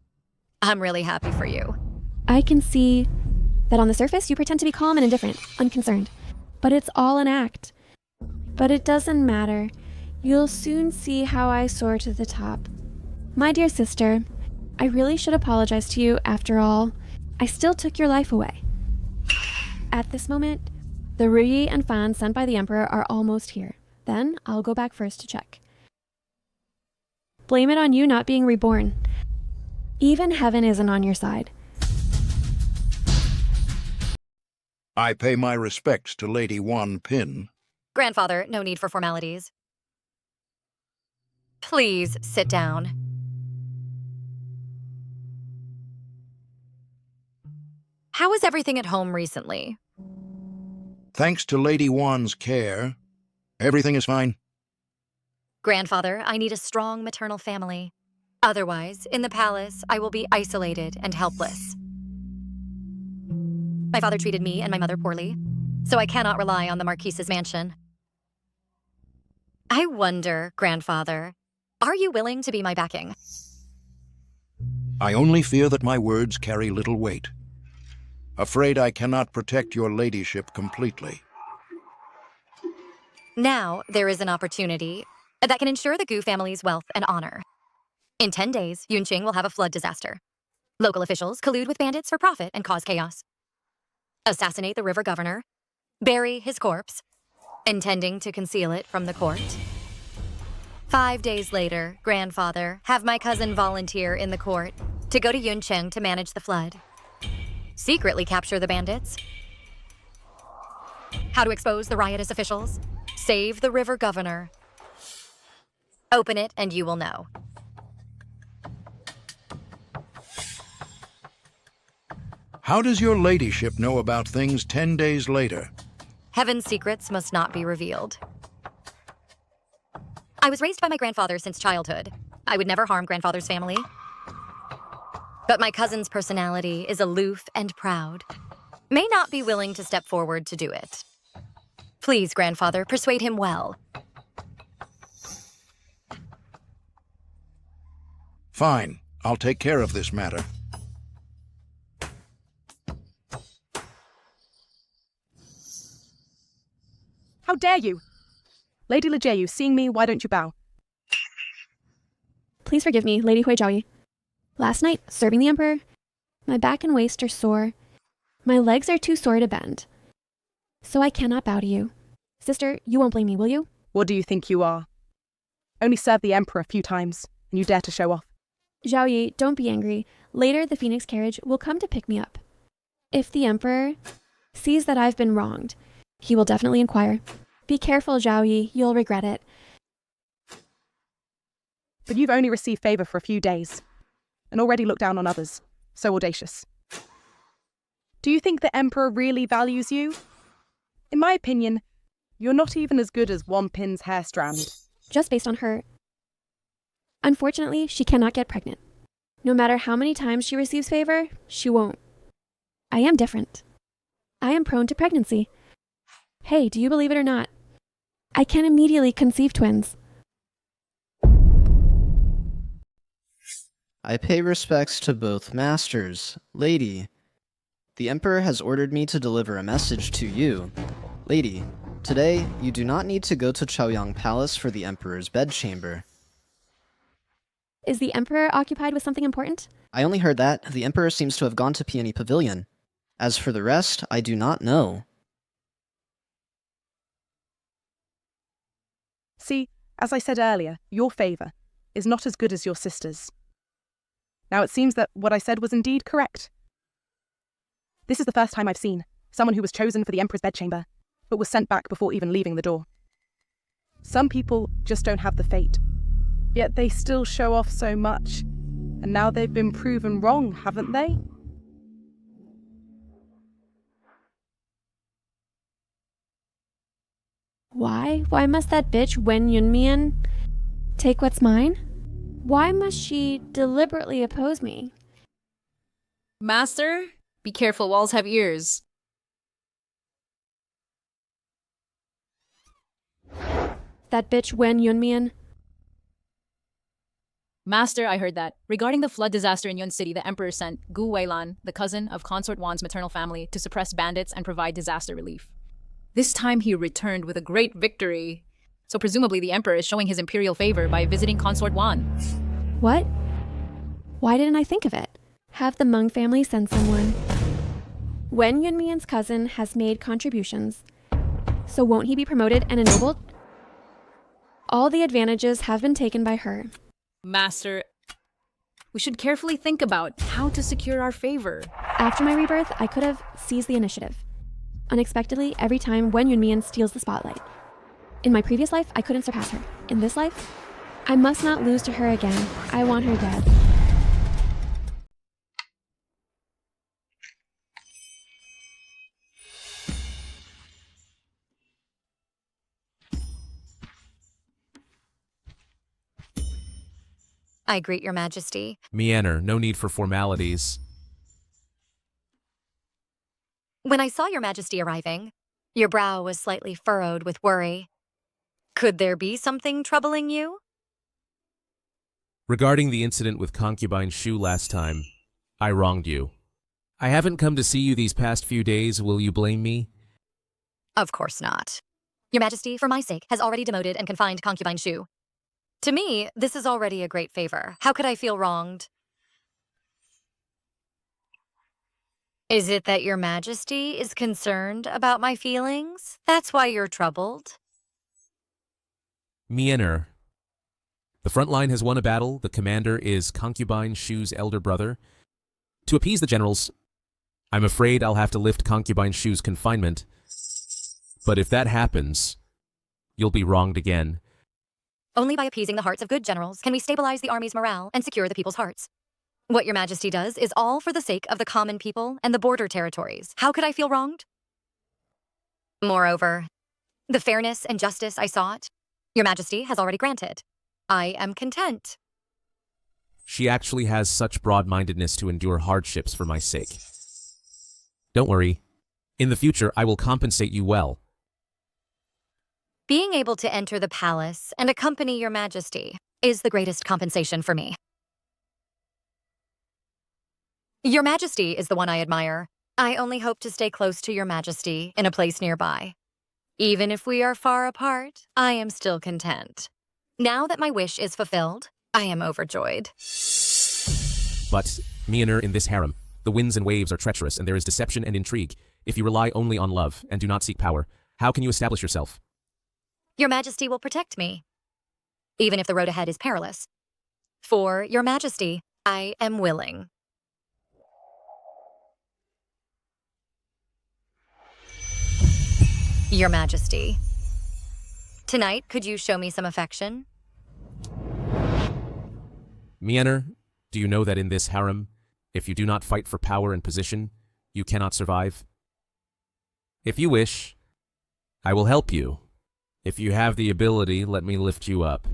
Speaker 1: I'm really happy for you.
Speaker 3: I can see that on the surface you pretend to be calm and indifferent, unconcerned. But it's all an act. But it doesn't matter. You'll soon see how I soar to the top. My dear sister, I really should apologize to you after all. I still took your life away. At this moment, the Ruyi and Fan sent by the Emperor are almost here. Then I'll go back first to check. Blame it on you not being reborn. Even heaven isn't on your side.
Speaker 16: I pay my respects to Lady Wan Pin.
Speaker 1: Grandfather, no need for formalities. Please sit down. How is everything at home recently?
Speaker 16: Thanks to Lady Wan's care, everything is fine.
Speaker 1: Grandfather, I need a strong maternal family. Otherwise, in the palace, I will be isolated and helpless. My father treated me and my mother poorly, so I cannot rely on the Marquise's mansion. I wonder, Grandfather, are you willing to be my backing?
Speaker 16: I only fear that my words carry little weight. Afraid I cannot protect your ladyship completely.
Speaker 1: Now, there is an opportunity that can ensure the Gu family's wealth and honor. In 10 days, Yunqing will have a flood disaster. Local officials collude with bandits for profit and cause chaos. Assassinate the river governor, bury his corpse, intending to conceal it from the court. 5 days later, Grandfather, have my cousin volunteer in the court to go to Yunqing to manage the flood. Secretly capture the bandits. How to expose the riotous officials. Save the river governor. Open it and you will know.
Speaker 16: How does your ladyship know about things 10 days later?
Speaker 1: Heaven's secrets must not be revealed. I was raised by my grandfather since childhood. I would never harm grandfather's family. But my cousin's personality is aloof and proud. May not be willing to step forward to do it. Please, grandfather, persuade him well.
Speaker 16: Fine. I'll take care of this matter.
Speaker 6: How dare you? Lady Lejeyu, seeing me, why don't you bow?
Speaker 3: Please forgive me, Lady Hui Zhaoyi. Last night, serving the Emperor, my back and waist are sore. My legs are too sore to bend. So I cannot bow to you. Sister, you won't blame me, will you?
Speaker 6: What do you think you are? Only served the Emperor a few times, and you dare to show off.
Speaker 3: Zhaoyi, don't be angry. Later, the Phoenix carriage will come to pick me up. If the Emperor sees that I've been wronged, he will definitely inquire. Be careful, Zhaoyi, you'll regret it.
Speaker 6: But you've only received favor for a few days, and already looked down on others. So audacious. Do you think the Emperor really values you? In my opinion, you're not even as good as one pin's hair strand.
Speaker 3: Just based on her. Unfortunately, she cannot get pregnant. No matter how many times she receives favor, she won't. I am different. I am prone to pregnancy. Hey, do you believe it or not? I can immediately conceive twins.
Speaker 12: I pay respects to both masters. Lady, the Emperor has ordered me to deliver a message to you. Lady, today you do not need to go to Chaoyang Palace for the Emperor's bedchamber.
Speaker 3: Is the Emperor occupied with something important?
Speaker 12: I only heard that the Emperor seems to have gone to Peony Pavilion. As for the rest, I do not know.
Speaker 6: See, as I said earlier, your favor is not as good as your sister's. Now it seems that what I said was indeed correct. This is the first time I've seen someone who was chosen for the Emperor's bedchamber, but was sent back before even leaving the door. Some people just don't have the fate, yet they still show off so much, and now they've been proven wrong, haven't they?
Speaker 3: Why? Why must that bitch Wen Yunmian take what's mine? Why must she deliberately oppose me?
Speaker 8: Master, be careful, walls have ears.
Speaker 3: That bitch Wen Yunmian.
Speaker 8: Master, I heard that. Regarding the flood disaster in Yun City, the Emperor sent Gu Weilan, the cousin of Consort Wan's maternal family, to suppress bandits and provide disaster relief. This time he returned with a great victory. So presumably the Emperor is showing his imperial favor by visiting Consort Wan.
Speaker 3: What? Why didn't I think of it? Have the Meng family send someone. Wen Yunmian's cousin has made contributions. So won't he be promoted and ennobled? All the advantages have been taken by her.
Speaker 8: Master, we should carefully think about how to secure our favor.
Speaker 3: After my rebirth, I could have seized the initiative. Unexpectedly, every time Wen Yunmian steals the spotlight. In my previous life, I couldn't surpass her. In this life, I must not lose to her again. I want her dead.
Speaker 1: I greet your majesty.
Speaker 4: Meander, no need for formalities.
Speaker 1: When I saw your majesty arriving, your brow was slightly furrowed with worry. Could there be something troubling you?
Speaker 4: Regarding the incident with concubine Shu last time, I wronged you. I haven't come to see you these past few days. Will you blame me?
Speaker 1: Of course not. Your majesty, for my sake, has already demoted and confined concubine Shu. To me, this is already a great favor. How could I feel wronged? Is it that your majesty is concerned about my feelings? That's why you're troubled?
Speaker 4: Meander. The front line has won a battle. The commander is concubine Shu's elder brother. To appease the generals, I'm afraid I'll have to lift concubine Shu's confinement. But if that happens, you'll be wronged again.
Speaker 1: Only by appeasing the hearts of good generals can we stabilize the army's morale and secure the people's hearts. What your majesty does is all for the sake of the common people and the border territories. How could I feel wronged? Moreover, the fairness and justice I sought, your majesty has already granted. I am content.
Speaker 4: She actually has such broad-mindedness to endure hardships for my sake. Don't worry. In the future, I will compensate you well.
Speaker 1: Being able to enter the palace and accompany your majesty is the greatest compensation for me. Your majesty is the one I admire. I only hope to stay close to your majesty in a place nearby. Even if we are far apart, I am still content. Now that my wish is fulfilled, I am overjoyed.
Speaker 4: But, Mjolnir, in this harem, the winds and waves are treacherous and there is deception and intrigue. If you rely only on love and do not seek power, how can you establish yourself?
Speaker 1: Your majesty will protect me, even if the road ahead is perilous. For your majesty, I am willing. Your majesty, tonight could you show me some affection?
Speaker 4: Mjolnir, do you know that in this harem, if you do not fight for power and position, you cannot survive? If you wish, I will help you. If you have the ability, let me lift you up.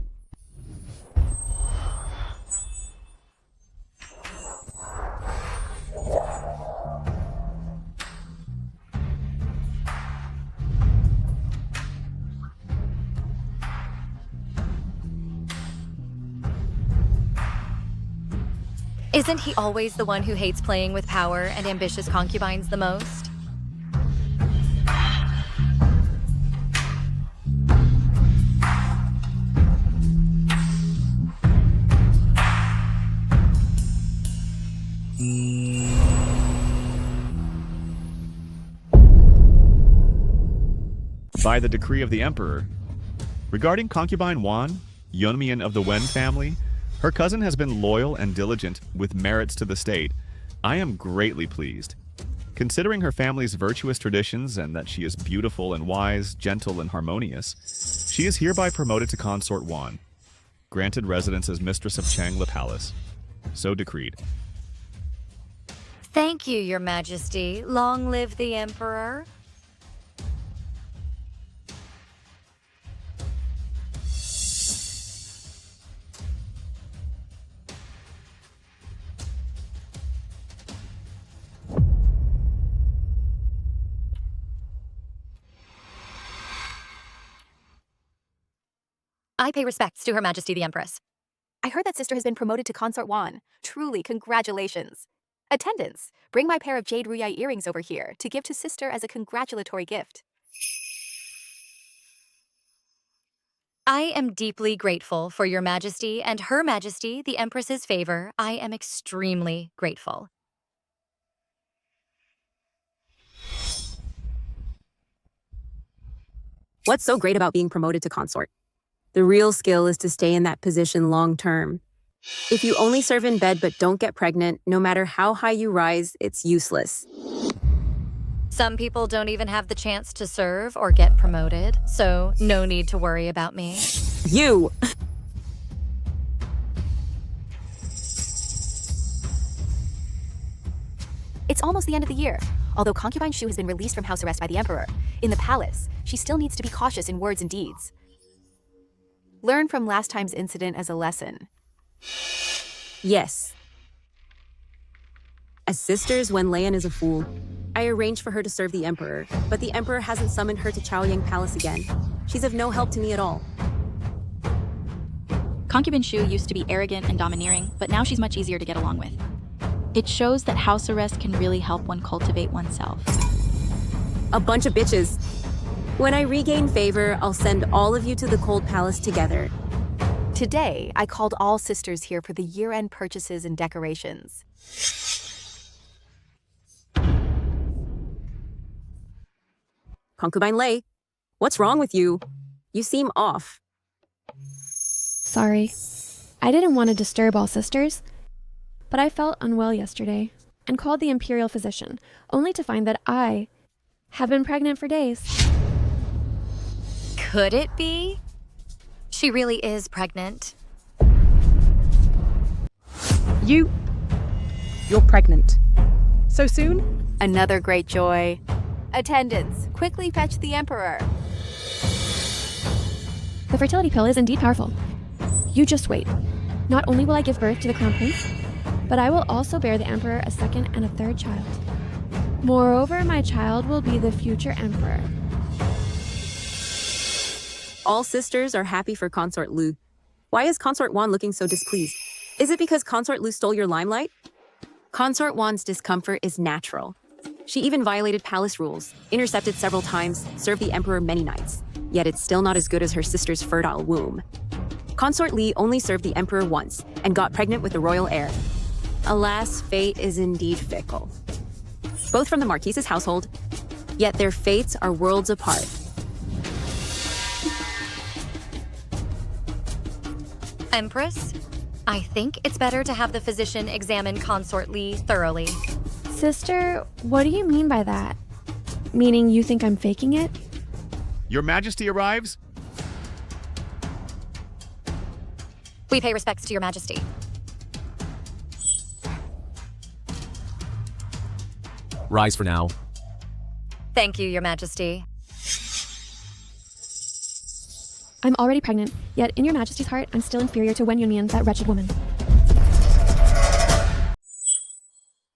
Speaker 1: Isn't he always the one who hates playing with power and ambitious concubines the most?
Speaker 7: By the decree of the Emperor, regarding concubine Wan, Yunmian of the Wen family, her cousin has been loyal and diligent with merits to the state. I am greatly pleased. Considering her family's virtuous traditions and that she is beautiful and wise, gentle and harmonious, she is hereby promoted to Consort Wan, granted residence as mistress of Changla Palace. So decreed.
Speaker 1: Thank you, your majesty. Long live the emperor. I pay respects to Her Majesty the Empress.
Speaker 9: I heard that sister has been promoted to Consort Wan. Truly, congratulations. Attendants, bring my pair of jade Ruyi earrings over here to give to sister as a congratulatory gift.
Speaker 1: I am deeply grateful for Your Majesty and Her Majesty the Empress's favor. I am extremely grateful.
Speaker 2: What's so great about being promoted to consort? The real skill is to stay in that position long term. If you only serve in bed but don't get pregnant, no matter how high you rise, it's useless.
Speaker 1: Some people don't even have the chance to serve or get promoted, so no need to worry about me.
Speaker 2: You!
Speaker 9: It's almost the end of the year. Although concubine Shu has been released from house arrest by the Emperor, in the palace, she still needs to be cautious in words and deeds. Learn from last time's incident as a lesson.
Speaker 2: Yes. As sisters, when Leyan is a fool, I arranged for her to serve the Emperor, but the Emperor hasn't summoned her to Chaoyang Palace again. She's of no help to me at all.
Speaker 5: Concubine Shu used to be arrogant and domineering, but now she's much easier to get along with. It shows that house arrest can really help one cultivate oneself.
Speaker 2: A bunch of bitches. When I regain favor, I'll send all of you to the Cold Palace together.
Speaker 9: Today, I called all sisters here for the year-end purchases and decorations.
Speaker 2: Concubine Lei, what's wrong with you? You seem off.
Speaker 3: Sorry. I didn't want to disturb all sisters, but I felt unwell yesterday and called the imperial physician, only to find that I have been pregnant for days.
Speaker 1: Could it be? She really is pregnant.
Speaker 14: You
Speaker 6: You're pregnant. So soon?
Speaker 9: Another great joy. Attendants, quickly fetch the Emperor.
Speaker 3: The fertility pill is indeed powerful. You just wait. Not only will I give birth to the crown prince, but I will also bear the emperor a second and a third child. Moreover, my child will be the future emperor.
Speaker 2: All sisters are happy for Consort Lu. Why is Consort Wan looking so displeased? Is it because Consort Lu stole your limelight? Consort Wan's discomfort is natural. She even violated palace rules, intercepted several times, served the emperor many nights. Yet it's still not as good as her sister's fertile womb. Consort Li only served the emperor once and got pregnant with the royal heir. Alas, fate is indeed fickle. Both from the Marquise's household, yet their fates are worlds apart.
Speaker 1: Empress, I think it's better to have the physician examine Consort Li thoroughly.
Speaker 3: Sister, what do you mean by that? Meaning you think I'm faking it?
Speaker 7: Your Majesty arrives?
Speaker 1: We pay respects to your majesty.
Speaker 4: Rise for now.
Speaker 1: Thank you, your majesty.
Speaker 3: I'm already pregnant, yet in your majesty's heart, I'm still inferior to Wen Yunmian, that wretched woman.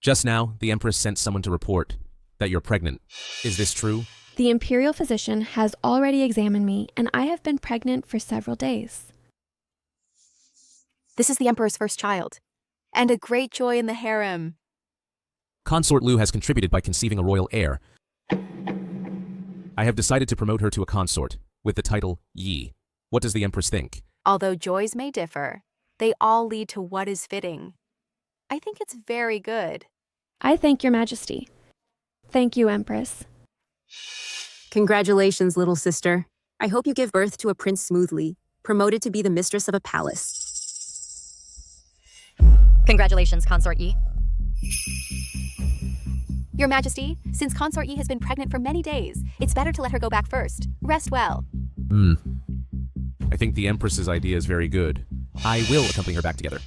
Speaker 4: Just now, the Empress sent someone to report that you're pregnant. Is this true?
Speaker 3: The imperial physician has already examined me, and I have been pregnant for several days.
Speaker 9: This is the Emperor's first child, and a great joy in the harem.
Speaker 4: Consort Lu has contributed by conceiving a royal heir. I have decided to promote her to a consort with the title Ye. What does the Empress think?
Speaker 9: Although joys may differ, they all lead to what is fitting. I think it's very good.
Speaker 3: I thank your majesty. Thank you, Empress.
Speaker 2: Congratulations, little sister. I hope you give birth to a prince smoothly, promoted to be the mistress of a palace.
Speaker 1: Congratulations, Consort Ye.
Speaker 9: Your Majesty, since Consort Ye has been pregnant for many days, it's better to let her go back first. Rest well.
Speaker 4: I think the Empress's idea is very good. I will accompany her back together.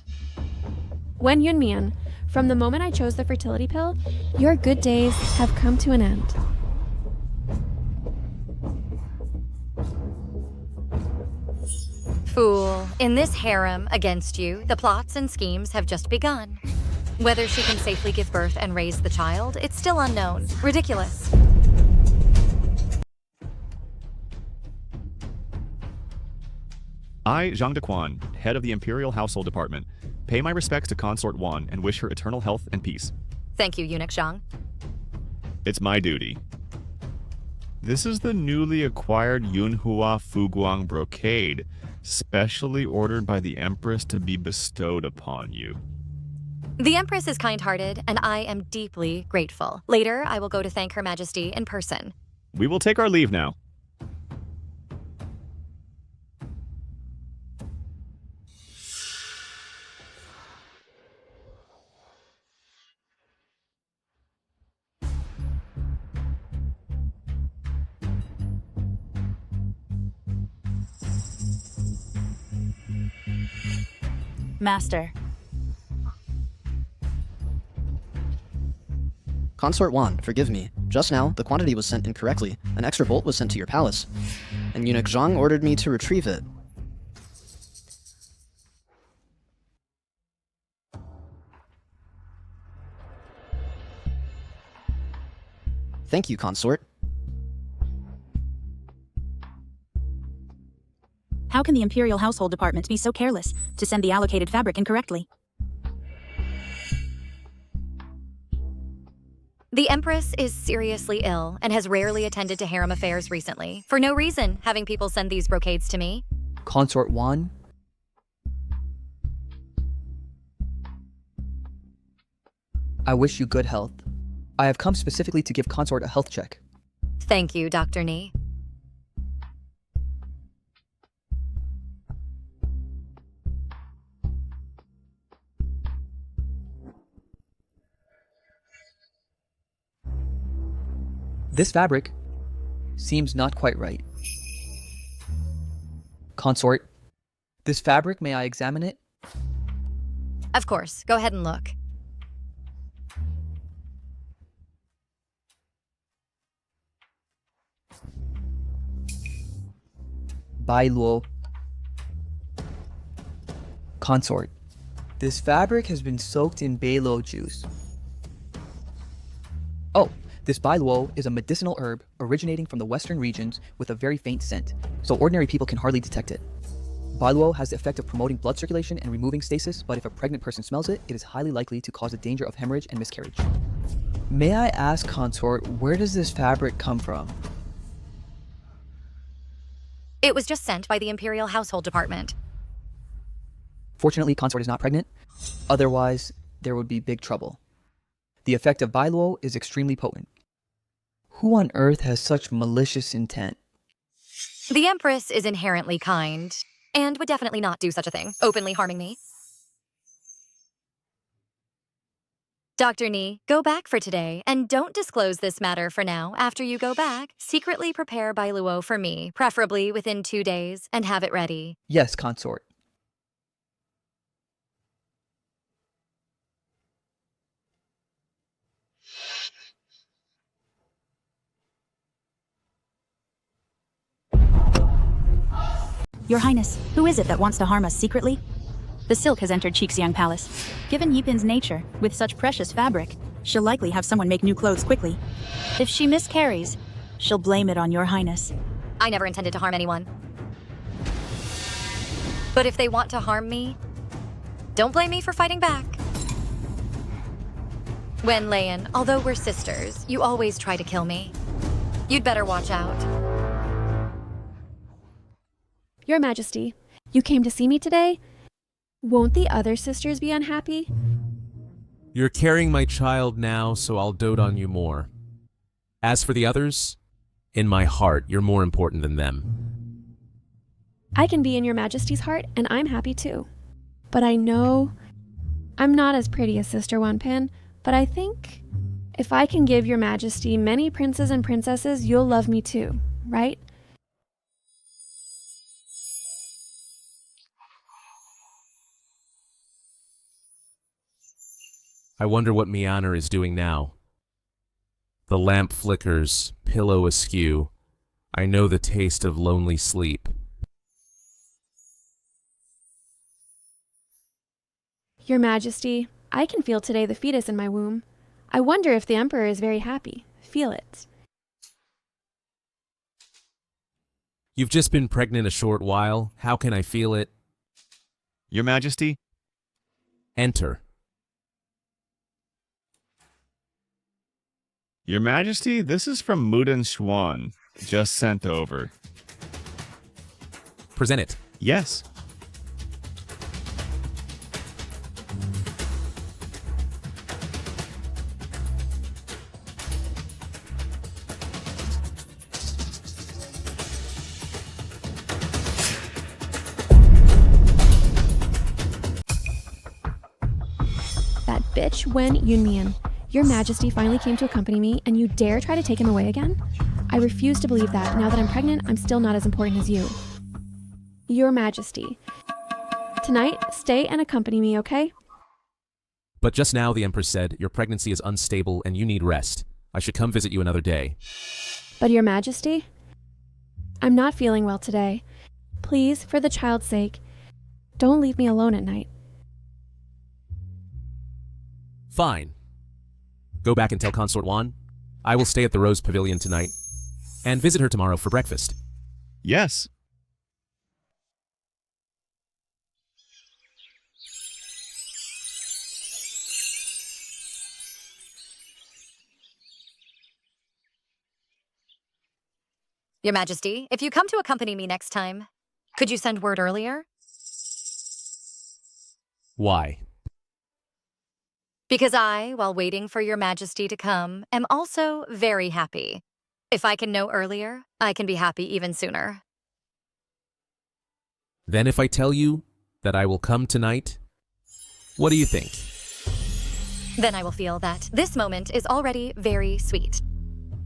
Speaker 3: Wen Yunmian, from the moment I chose the fertility pill, your good days have come to an end.
Speaker 1: Fool, in this harem against you, the plots and schemes have just begun. Whether she can safely give birth and raise the child, it's still unknown. Ridiculous.
Speaker 7: I, Zhang Dequan, head of the Imperial Household Department, pay my respects to Consort Wan and wish her eternal health and peace.
Speaker 1: Thank you, Eunuch Zhang.
Speaker 7: It's my duty. This is the newly acquired Yunhua Fuguang brocade, specially ordered by the Empress to be bestowed upon you.
Speaker 1: The Empress is kind-hearted, and I am deeply grateful. Later, I will go to thank Her Majesty in person.
Speaker 7: We will take our leave now.
Speaker 10: Master.
Speaker 12: Consort Wan, forgive me. Just now, the quantity was sent incorrectly. An extra bolt was sent to your palace, and Eunuch Zhang ordered me to retrieve it. Thank you, Consort.
Speaker 10: How can the Imperial Household Department be so careless to send the allocated fabric incorrectly?
Speaker 1: The Empress is seriously ill and has rarely attended to harem affairs recently, for no reason having people send these brocades to me.
Speaker 14: Consort Wan? I wish you good health. I have come specifically to give Consort a health check.
Speaker 1: Thank you, Dr. Ni.
Speaker 14: This fabric seems not quite right. Consort, this fabric, may I examine it?
Speaker 1: Of course, go ahead and look.
Speaker 14: Bailuo. Consort. This fabric has been soaked in Bailuo juice. Oh, this Bailuo is a medicinal herb originating from the western regions with a very faint scent, so ordinary people can hardly detect it. Bailuo has the effect of promoting blood circulation and removing stasis, but if a pregnant person smells it, it is highly likely to cause a danger of hemorrhage and miscarriage. May I ask, Consort, where does this fabric come from?
Speaker 1: It was just sent by the Imperial Household Department.
Speaker 14: Fortunately, Consort is not pregnant. Otherwise, there would be big trouble. The effect of Bailuo is extremely potent. Who on earth has such malicious intent?
Speaker 1: The Empress is inherently kind, and would definitely not do such a thing, openly harming me. Dr. Ni, go back for today, and don't disclose this matter for now. After you go back, secretly prepare Bailuo for me, preferably within 2 days, and have it ready.
Speaker 14: Yes, Consort.
Speaker 10: Your Highness, who is it that wants to harm us secretly? The silk has entered Xiang Palace. Given Yipin's nature, with such precious fabric, she'll likely have someone make new clothes quickly. If she miscarries, she'll blame it on your Highness.
Speaker 1: I never intended to harm anyone. But if they want to harm me, don't blame me for fighting back. Wen Leyen, although we're sisters, you always try to kill me. You'd better watch out.
Speaker 3: Your Majesty, you came to see me today? Won't the other sisters be unhappy?
Speaker 4: You're carrying my child now, so I'll dote on you more. As for the others, in my heart, you're more important than them.
Speaker 3: I can be in your Majesty's heart, and I'm happy too. But I know I'm not as pretty as Sister Wanpin, but I think if I can give your Majesty many princes and princesses, you'll love me too, right?
Speaker 4: I wonder what Mianer is doing now. The lamp flickers, pillow askew. I know the taste of lonely sleep.
Speaker 3: Your Majesty, I can feel today the fetus in my womb. I wonder if the Emperor is very happy. Feel it.
Speaker 4: You've just been pregnant a short while. How can I feel it?
Speaker 7: Your Majesty?
Speaker 4: Enter.
Speaker 7: Your Majesty, this is from Mudan Xuan. Just sent over.
Speaker 4: Present it.
Speaker 7: Yes.
Speaker 3: That bitch Wen Yunmian. Your Majesty finally came to accompany me, and you dare try to take him away again? I refuse to believe that. Now that I'm pregnant, I'm still not as important as you. Your Majesty. Tonight, stay and accompany me, okay?
Speaker 4: But just now the Empress said, your pregnancy is unstable and you need rest. I should come visit you another day.
Speaker 3: But Your Majesty, I'm not feeling well today. Please, for the child's sake, don't leave me alone at night.
Speaker 4: Fine. Go back and tell Consort Wan. I will stay at the Rose Pavilion tonight and visit her tomorrow for breakfast.
Speaker 7: Yes.
Speaker 1: Your Majesty, if you come to accompany me next time, could you send word earlier?
Speaker 4: Why?
Speaker 1: Because I, while waiting for Your Majesty to come, am also very happy. If I can know earlier, I can be happy even sooner.
Speaker 4: Then if I tell you that I will come tonight, what do you think?
Speaker 1: Then I will feel that this moment is already very sweet.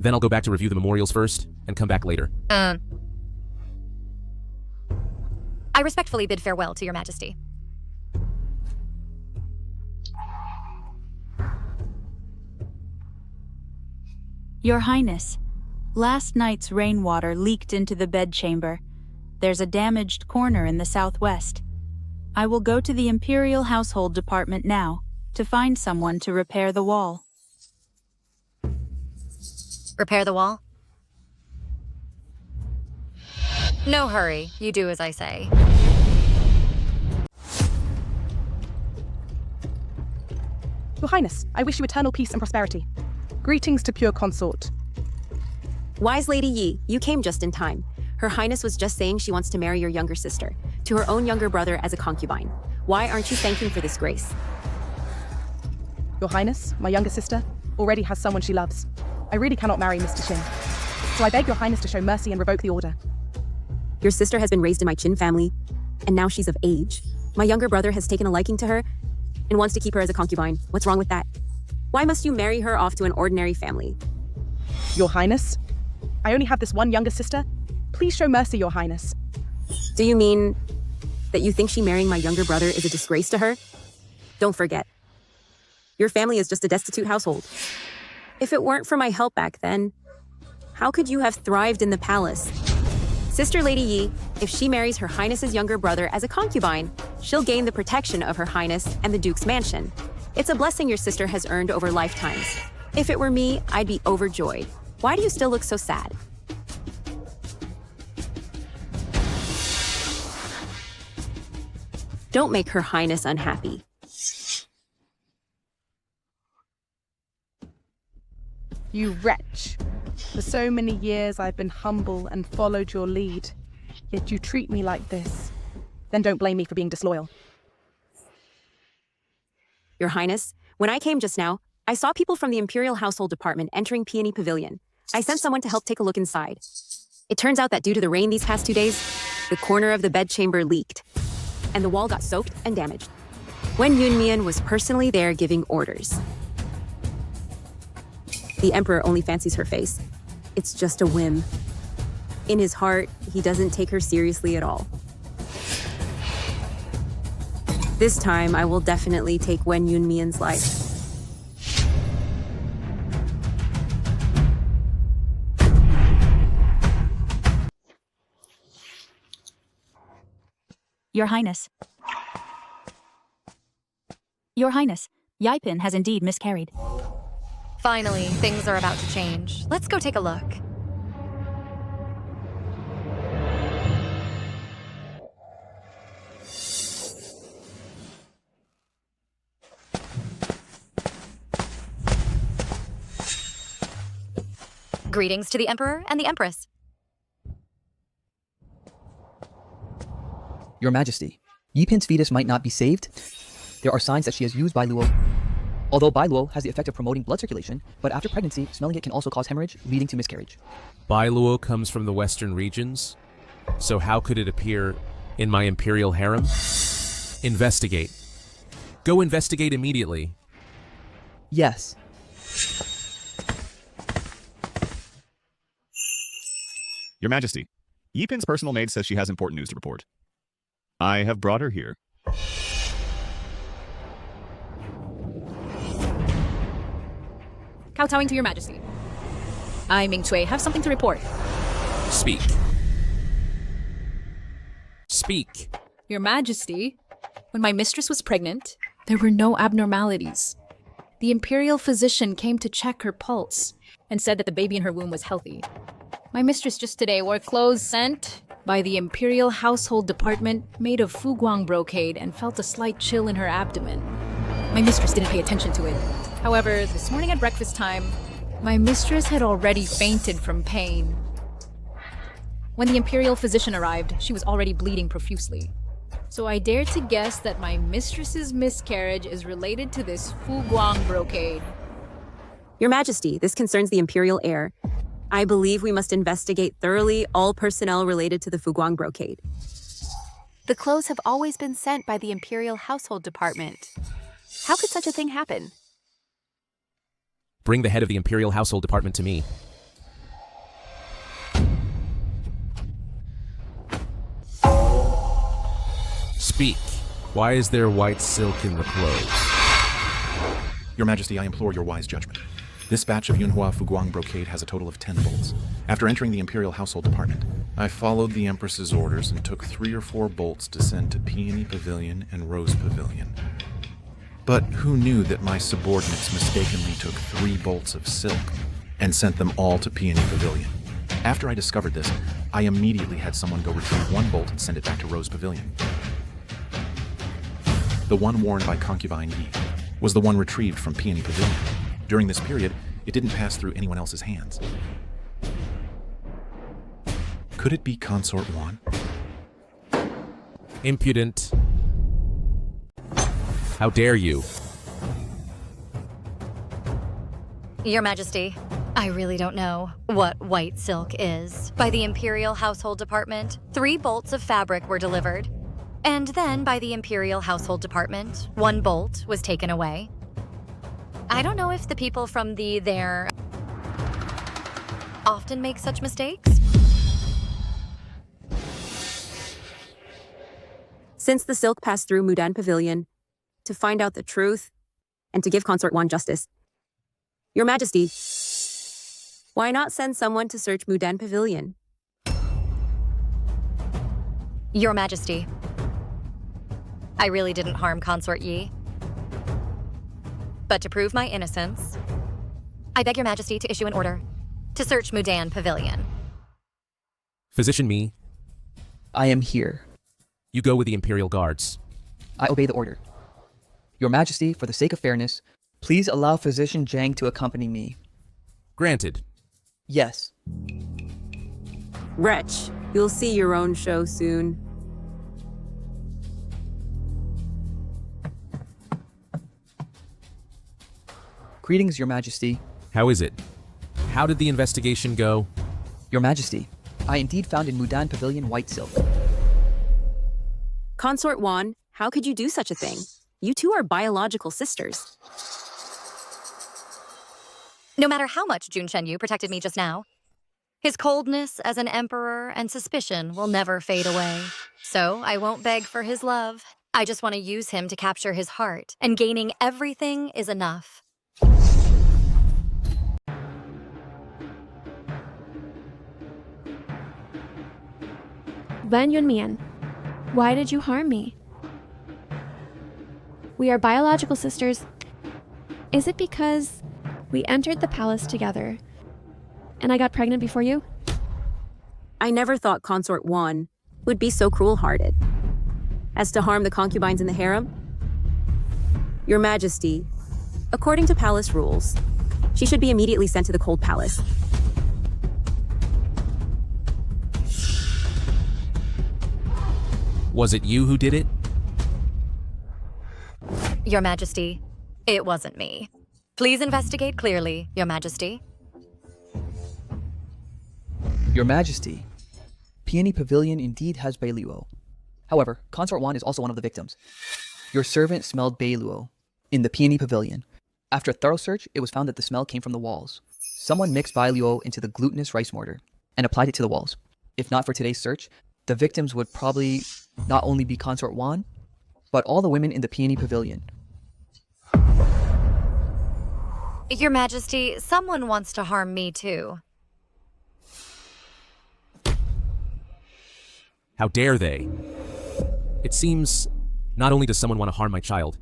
Speaker 4: Then I'll go back to review the memorials first and come back later.
Speaker 1: I respectfully bid farewell to Your Majesty.
Speaker 10: Your Highness, last night's rainwater leaked into the bedchamber. There's a damaged corner in the southwest. I will go to the Imperial Household Department now to find someone to repair the wall.
Speaker 1: Repair the wall? No hurry. You do as I say.
Speaker 6: Your Highness, I wish you eternal peace and prosperity. Greetings to pure consort.
Speaker 2: Wise Lady Yi, you came just in time. Her Highness was just saying she wants to marry your younger sister, to her own younger brother as a concubine. Why aren't you thanking for this grace?
Speaker 6: Your Highness, my younger sister, already has someone she loves. I really cannot marry Mr. Qin. So I beg your Highness to show mercy and revoke the order.
Speaker 2: Your sister has been raised in my Qin family, and now she's of age. My younger brother has taken a liking to her and wants to keep her as a concubine. What's wrong with that? Why must you marry her off to an ordinary family?
Speaker 6: Your Highness, I only have this one younger sister. Please show mercy, Your Highness.
Speaker 2: Do you mean that you think she marrying my younger brother is a disgrace to her? Don't forget, your family is just a destitute household. If it weren't for my help back then, how could you have thrived in the palace? Sister Lady Yi, if she marries Her Highness's younger brother as a concubine, she'll gain the protection of Her Highness and the Duke's mansion. It's a blessing your sister has earned over lifetimes. If it were me, I'd be overjoyed. Why do you still look so sad? Don't make Her Highness unhappy.
Speaker 6: You wretch. For so many years I've been humble and followed your lead. Yet you treat me like this. Then don't blame me for being disloyal.
Speaker 2: Your Highness, when I came just now, I saw people from the Imperial Household Department entering Peony Pavilion. I sent someone to help take a look inside. It turns out that due to the rain these past 2 days, the corner of the bedchamber leaked, and the wall got soaked and damaged. When Yunmian was personally there giving orders. The Emperor only fancies her face. It's just a whim. In his heart, he doesn't take her seriously at all. This time, I will definitely take Wen Yunmian's life.
Speaker 10: Your Highness. Your Highness, Yaipin has indeed miscarried.
Speaker 1: Finally, things are about to change. Let's go take a look. Greetings to the Emperor and the Empress.
Speaker 14: Your Majesty, Yipin's fetus might not be saved. There are signs that she has used Bailuo. Although Bailuo has the effect of promoting blood circulation, but after pregnancy, smelling it can also cause hemorrhage, leading to miscarriage.
Speaker 4: Bailuo comes from the western regions, so how could it appear in my imperial harem? Investigate. Go investigate immediately.
Speaker 14: Yes.
Speaker 7: Your Majesty, Yipin's personal maid says she has important news to report. I have brought her here.
Speaker 8: Kowtowing to your Majesty. I, Ming Cui, have something to report.
Speaker 4: Speak. Speak.
Speaker 8: Your Majesty, when my mistress was pregnant, there were no abnormalities. The imperial physician came to check her pulse and said that the baby in her womb was healthy. My mistress just today wore clothes sent by the Imperial Household Department made of fuguang brocade and felt a slight chill in her abdomen. My mistress didn't pay attention to it. However, this morning at breakfast time, my mistress had already fainted from pain. When the imperial physician arrived, she was already bleeding profusely. So I dare to guess that my mistress's miscarriage is related to this fuguang brocade.
Speaker 2: Your Majesty, this concerns the imperial heir. I believe we must investigate thoroughly all personnel related to the fuguang brocade.
Speaker 9: The clothes have always been sent by the Imperial Household Department. How could such a thing happen?
Speaker 4: Bring the head of the Imperial Household Department to me. Speak. Why is there white silk in the clothes?
Speaker 17: Your Majesty, I implore your wise judgment. This batch of Yunhua Fuguang brocade has a total of 10 bolts. After entering the Imperial Household Department, I followed the Empress's orders and took 3 or 4 bolts to send to Peony Pavilion and Rose Pavilion. But who knew that my subordinates mistakenly took 3 bolts of silk and sent them all to Peony Pavilion? After I discovered this, I immediately had someone go retrieve 1 bolt and send it back to Rose Pavilion. The one worn by concubine Ye was the one retrieved from Peony Pavilion. During this period, it didn't pass through anyone else's hands. Could it be Consort Ye?
Speaker 4: Impudent. How dare you?
Speaker 1: Your Majesty, I really don't know what white silk is. By the Imperial Household Department, 3 bolts of fabric were delivered. And then by the Imperial Household Department, 1 bolt was taken away. I don't know if the people from there often make such mistakes.
Speaker 2: Since the silk passed through Mudan Pavilion, to find out the truth and to give Consort Ye justice, Your Majesty, why not send someone to search Mudan Pavilion?
Speaker 1: Your Majesty, I really didn't harm Consort Ye. But to prove my innocence, I beg Your Majesty to issue an order to search Mudan Pavilion.
Speaker 4: Physician Me,
Speaker 14: I am here.
Speaker 4: you go with the Imperial Guards.
Speaker 14: I obey the order. Your Majesty, for the sake of fairness, please allow Physician Zhang to accompany me.
Speaker 4: Granted.
Speaker 14: Yes.
Speaker 2: Wretch, you'll see your own show soon.
Speaker 14: Greetings, Your Majesty.
Speaker 4: How is it? How did the investigation go?
Speaker 14: Your Majesty, I indeed found in Mudan Pavilion white silk.
Speaker 2: Consort Ye, how could you do such a thing? You two are biological sisters.
Speaker 1: No matter how much Jun Shenyu protected me just now, his coldness as an emperor and suspicion will never fade away. So I won't beg for his love. I just want to use him to capture his heart, and gaining everything is enough.
Speaker 3: Wen Yunmian, why did you harm me? We are biological sisters. Is it because we entered the palace together and I got pregnant before you?
Speaker 2: I never thought Consort Ye would be so cruel-hearted as to harm the concubines in the harem. Your Majesty, according to palace rules, she should be immediately sent to the Cold Palace.
Speaker 4: Was it you who did it?
Speaker 1: Your Majesty, it wasn't me. Please investigate clearly, Your Majesty.
Speaker 14: Your Majesty, Peony Pavilion indeed has Beiluo. However, Consort Ye is also one of the victims. Your servant smelled Beiluo in the Peony Pavilion. After a thorough search, it was found that the smell came from the walls. Someone mixed Beiluo into the glutinous rice mortar and applied it to the walls. If not for today's search, the victims would probably not only be Consort Ye, but all the women in the Peony Pavilion.
Speaker 1: Your Majesty, someone wants to harm me too.
Speaker 4: How dare they? It seems not only does someone want to harm my child,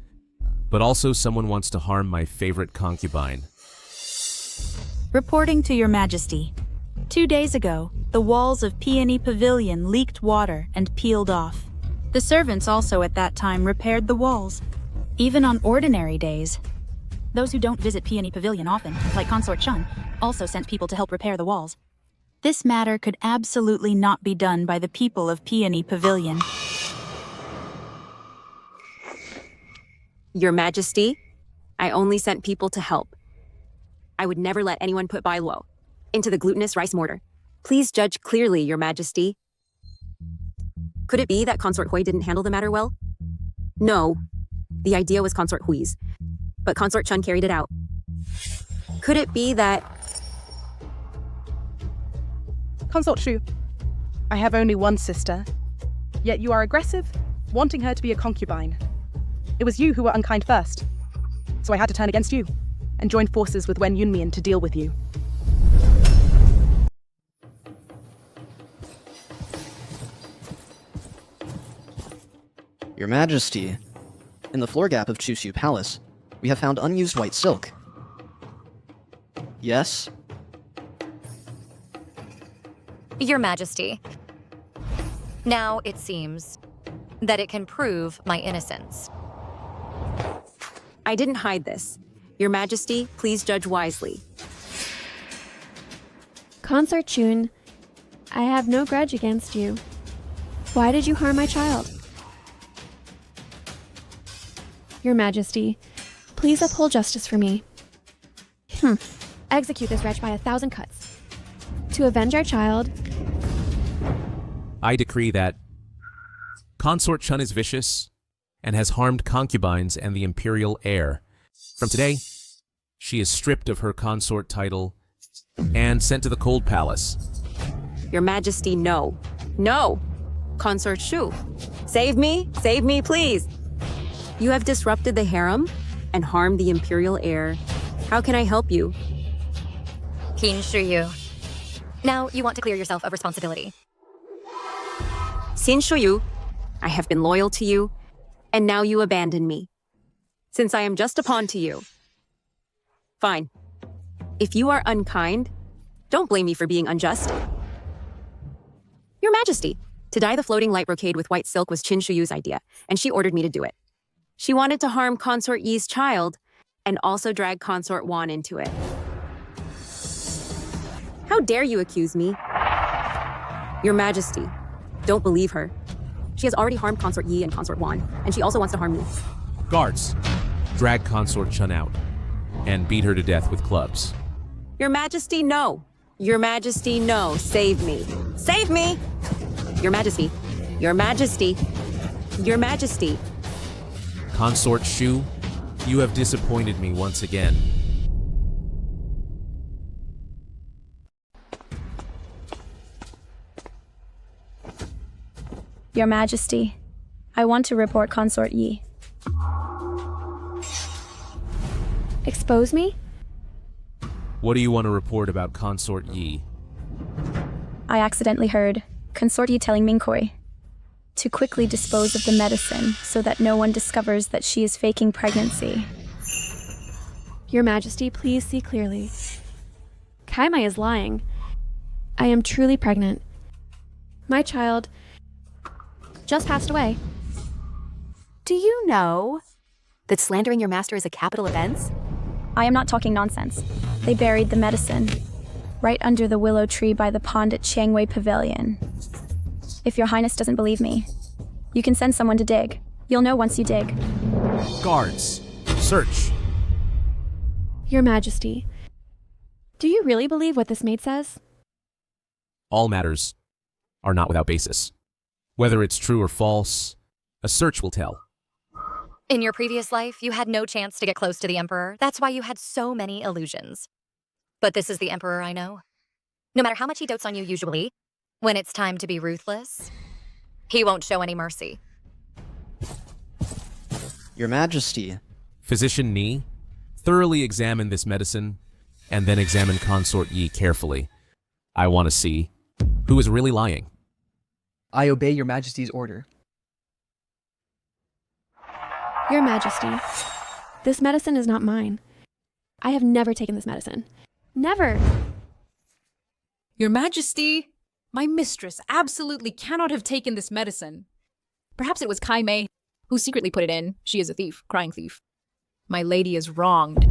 Speaker 4: but also someone wants to harm my favorite concubine.
Speaker 10: Reporting to Your Majesty. 2 days ago, the walls of Peony Pavilion leaked water and peeled off. The servants also at that time repaired the walls. Even on ordinary days, those who don't visit Peony Pavilion often, like Consort Shun, also sent people to help repair the walls. This matter could absolutely not be done by the people of Peony Pavilion.
Speaker 2: Your Majesty, I only sent people to help. I would never let anyone put Beiluo into the glutinous rice mortar. Please judge clearly, Your Majesty. Could it be that Consort Ye didn't handle the matter well? No. The idea was Consort Hui's, but Consort Chun carried it out. Could it be that...
Speaker 6: Consort Shu, I have only one sister, yet you are aggressive, wanting her to be a concubine. It was you who were unkind first, so I had to turn against you and join forces with Wen Yunmian to deal with you.
Speaker 12: Your Majesty, in the floor gap of Shu Palace, we have found unused white silk. Yes?
Speaker 1: Your Majesty. Now it seems that it can prove my innocence.
Speaker 2: I didn't hide this. Your Majesty, please judge wisely.
Speaker 3: Consort Shu, I have no grudge against you. Why did you harm my child? Your Majesty, please uphold justice for me. Execute this wretch by 1,000 cuts. To avenge our child,
Speaker 4: I decree that Consort Chun is vicious and has harmed concubines and the imperial heir. From today, she is stripped of her consort title and sent to the cold palace.
Speaker 2: Your Majesty, no. No! Consort Shu, save me, please! You have disrupted the harem and harmed the imperial heir. How can I help you?
Speaker 1: Qin Shi Yu. Now you want to clear yourself of responsibility.
Speaker 2: Xin Shuyu, I have been loyal to you, and now you abandon me. Since I am just a pawn to you. Fine. If you are unkind, don't blame me for being unjust. Your Majesty, to dye the floating light brocade with white silk was Qin Shuyu's idea, and she ordered me to do it. She wanted to harm Consort Ye's child, and also drag Consort Wan into it. How dare you accuse me? Your Majesty, don't believe her. She has already harmed Consort Ye and Consort Wan, and she also wants to harm me.
Speaker 4: Guards, drag Consort Chun out and beat her to death with clubs.
Speaker 2: Your Majesty, no. Your Majesty, no. Save me. Save me! Your Majesty. Your Majesty. Your Majesty.
Speaker 4: Consort Shu, you have disappointed me once again.
Speaker 11: Your Majesty, I want to report Consort Ye.
Speaker 3: expose me?
Speaker 4: What do you want to report about Consort Ye?
Speaker 11: I accidentally heard Consort Ye telling Minkoi to quickly dispose of the medicine so that no one discovers that she is faking pregnancy.
Speaker 3: Your Majesty, please see clearly. Kaimai is lying. I am truly pregnant. My child just passed away.
Speaker 9: Do you know that slandering your master is a capital offense?
Speaker 11: I am not talking nonsense. They buried the medicine right under the willow tree by the pond at Changwei Pavilion. If your highness doesn't believe me, you can send someone to dig. You'll know once you dig.
Speaker 4: Guards, search.
Speaker 3: Your Majesty, do you really believe what this maid says?
Speaker 4: All matters are not without basis. Whether it's true or false, a search will tell.
Speaker 1: In your previous life, you had no chance to get close to the Emperor. That's why you had so many illusions. But this is the Emperor I know. No matter how much he dotes on you usually, when it's time to be ruthless, he won't show any mercy.
Speaker 12: Your Majesty.
Speaker 4: Physician Ni, thoroughly examine this medicine, and then examine Consort Ye carefully. I want to see who is really lying.
Speaker 14: I obey your Majesty's order.
Speaker 3: Your Majesty, this medicine is not mine. I have never taken this medicine. Never!
Speaker 8: Your Majesty, my mistress absolutely cannot have taken this medicine. Perhaps it was Kai Mei who secretly put it in. She is a thief, crying thief. My lady is wronged.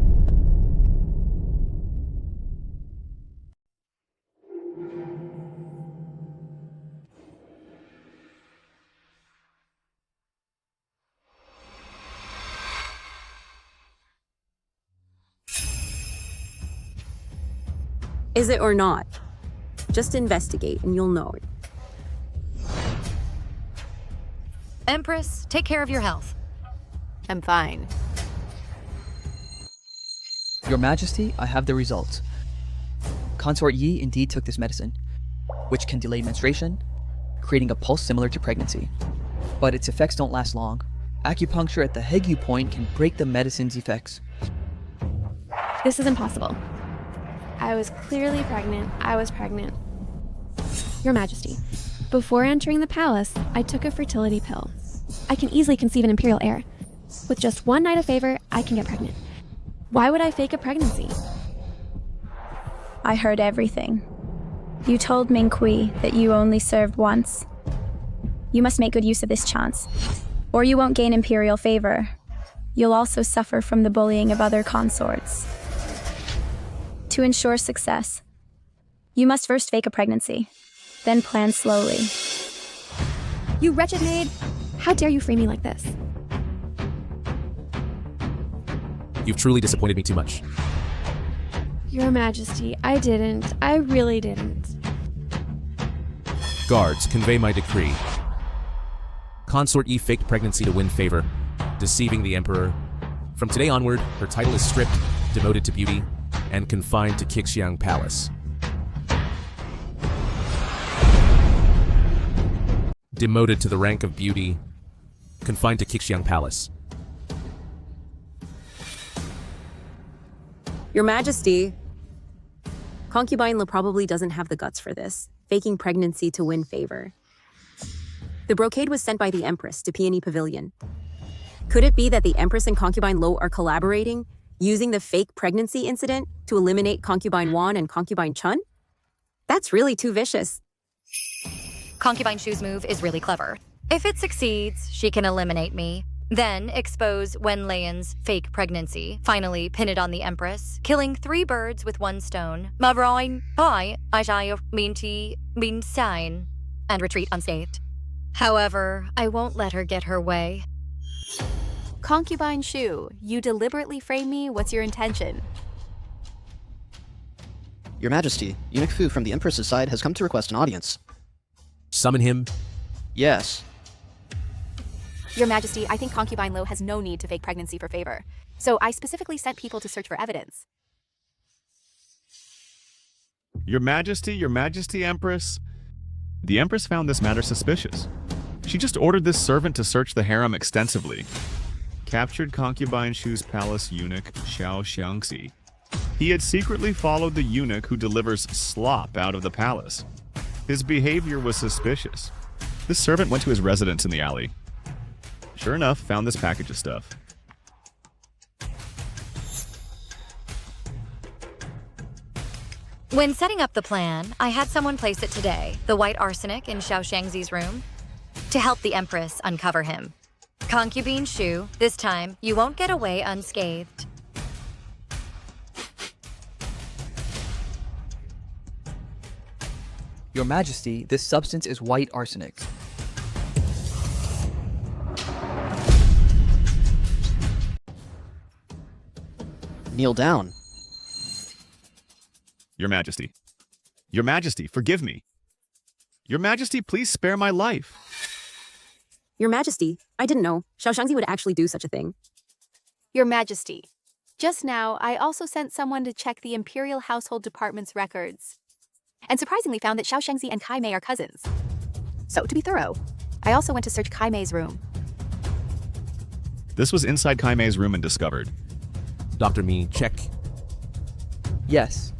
Speaker 2: Is it or not? Just investigate and you'll know it.
Speaker 1: Empress, take care of your health.
Speaker 9: I'm fine.
Speaker 14: Your Majesty, I have the results. Consort Ye indeed took this medicine, which can delay menstruation, creating a pulse similar to pregnancy. But its effects don't last long. Acupuncture at the Hegu point can break the medicine's effects.
Speaker 3: This is impossible. I was clearly pregnant. I was pregnant. Your Majesty, before entering the palace, I took a fertility pill. I can easily conceive an imperial heir. With just one night of favor, I can get pregnant. Why would I fake a pregnancy?
Speaker 11: I heard everything. You told Ming Kui that you only served once. You must make good use of this chance, or you won't gain imperial favor. You'll also suffer from the bullying of other consorts. To ensure success, you must first fake a pregnancy, then plan slowly.
Speaker 3: You wretched maid! How dare you frame me like this?
Speaker 4: You've truly disappointed me too much.
Speaker 3: Your Majesty, I didn't. I really didn't.
Speaker 4: Guards, convey my decree. Consort Ye faked pregnancy to win favor, deceiving the Emperor. From today onward, her title is stripped, demoted to beauty, and confined to Kixiang Palace. Demoted to the rank of beauty, confined to Kixiang Palace.
Speaker 2: Your Majesty, Concubine Lo probably doesn't have the guts for this, faking pregnancy to win favor. The brocade was sent by the Empress to Peony Pavilion. Could it be that the Empress and Concubine Lo are collaborating, using the fake pregnancy incident to eliminate Concubine Wan and Concubine Chun? That's really too vicious.
Speaker 1: Concubine Shu's move is really clever. If it succeeds, she can eliminate me, then expose Wen Leian's fake pregnancy, finally pin it on the Empress, killing 3 birds with 1 stone, and retreat unscathed. However, I won't let her get her way.
Speaker 9: Concubine Shu, you deliberately frame me. What's your intention?
Speaker 12: Your Majesty, Eunuch Fu from the Empress's side has come to request an audience.
Speaker 4: Summon him?
Speaker 12: Yes.
Speaker 9: Your Majesty, I think Concubine Lo has no need to fake pregnancy for favor. So I specifically sent people to search for evidence.
Speaker 7: Your Majesty, Empress. The Empress found this matter suspicious. She just ordered this servant to search the harem extensively. Captured Concubine Shu's palace eunuch, Xiao Xiangxi. He had secretly followed the eunuch who delivers slop out of the palace. His behavior was suspicious. This servant went to his residence in the alley. Sure enough, found this package of stuff.
Speaker 1: When setting up the plan, I had someone place it today, the white arsenic in Xiao Shangzi's room, to help the Empress uncover him. Concubine Shu, this time you won't get away unscathed.
Speaker 14: Your Majesty, this substance is white arsenic.
Speaker 12: Kneel down.
Speaker 7: Your Majesty. Your Majesty, forgive me. Your Majesty, please spare my life.
Speaker 2: Your Majesty, I didn't know Xiao Shangzi would actually do such a thing.
Speaker 9: Your Majesty, just now I also sent someone to check the Imperial Household Department's records, and surprisingly found that Xiao Shangzi and Kai Mei are cousins. So to be thorough, I also went to search Kai Mei's room.
Speaker 7: This was inside Kai Mei's room and discovered.
Speaker 4: Dr. Mi, check.
Speaker 14: Yes.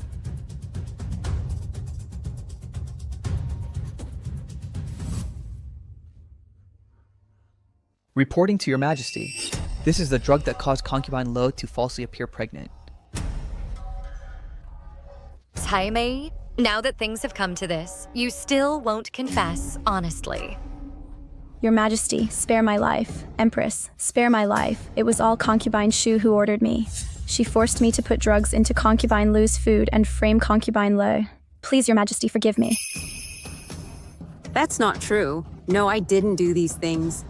Speaker 14: Reporting to Your Majesty, this is the drug that caused Concubine Lo to falsely appear pregnant.
Speaker 1: Kai Mei, now that things have come to this, you still won't confess honestly.
Speaker 11: Your Majesty, spare my life. Empress, spare my life. It was all Concubine Shu who ordered me. She forced me to put drugs into Concubine Lu's food and frame Concubine Lo. Please, Your Majesty, forgive me.
Speaker 2: That's not true. No, I didn't do these things.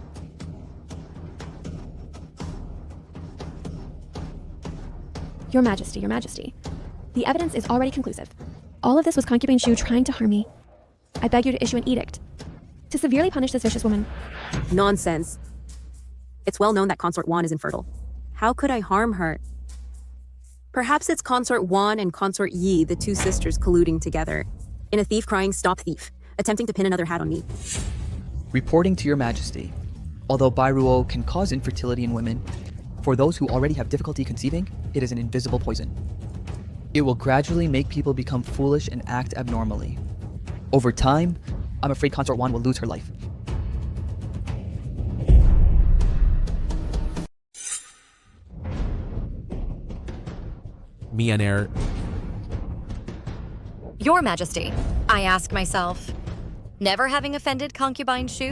Speaker 3: Your Majesty, Your Majesty. The evidence is already conclusive. All of this was Concubine Shu trying to harm me. I beg you to issue an edict to severely punish this vicious woman.
Speaker 2: Nonsense. It's well known that Consort Wan is infertile. How could I harm her? Perhaps it's Consort Wan and Consort Ye, the 2 sisters colluding together, in a thief crying, "Stop thief," attempting to pin another hat on me.
Speaker 14: Reporting to Your Majesty, although Bairuo can cause infertility in women, for those who already have difficulty conceiving, it is an invisible poison. It will gradually make people become foolish and act abnormally. Over time, I'm afraid Consort Wan will lose her life.
Speaker 4: Miener,
Speaker 1: Your Majesty, I ask myself, never having offended concubine Shu?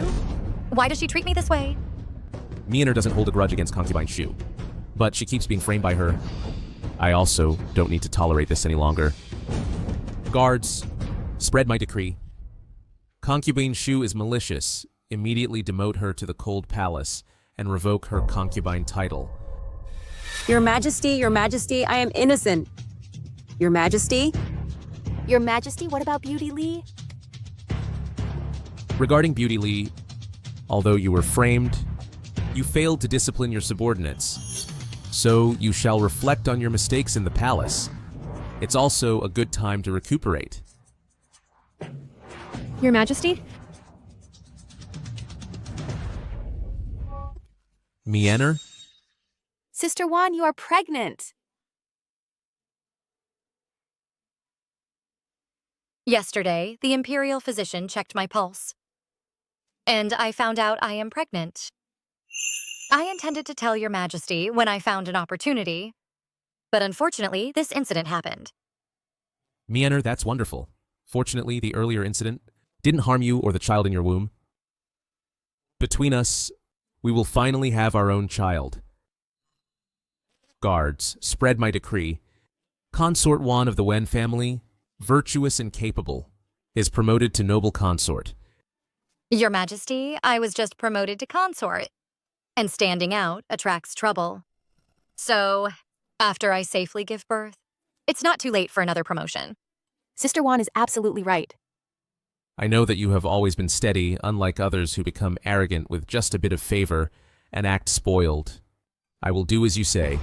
Speaker 1: Why does she treat me this way?
Speaker 4: Miener doesn't hold a grudge against concubine Shu, but she keeps being framed by her. I also don't need to tolerate this any longer. Guards, spread my decree. Concubine Shu is malicious. Immediately demote her to the Cold Palace and revoke her concubine title.
Speaker 2: Your Majesty, I am innocent. Your Majesty?
Speaker 9: Your Majesty, what about Beauty Lee?
Speaker 4: Regarding Beauty Lee, although you were framed, you failed to discipline your subordinates. So you shall reflect on your mistakes in the palace. It's also a good time to recuperate.
Speaker 3: Your Majesty?
Speaker 4: Miener?
Speaker 9: Sister Wan, you are pregnant.
Speaker 1: Yesterday, the imperial physician checked my pulse, and I found out I am pregnant. I intended to tell Your Majesty when I found an opportunity, but unfortunately, this incident happened.
Speaker 4: Miener, that's wonderful. Fortunately, the earlier incident didn't harm you or the child in your womb. Between us, we will finally have our own child. Guards, spread my decree. Consort Wan of the Wen family, virtuous and capable, is promoted to noble consort.
Speaker 1: Your Majesty, I was just promoted to consort, and standing out attracts trouble. So, after I safely give birth, it's not too late for another promotion.
Speaker 9: Sister Wan is absolutely right.
Speaker 4: I know that you have always been steady, unlike others who become arrogant with just a bit of favor and act spoiled. I will do as you say.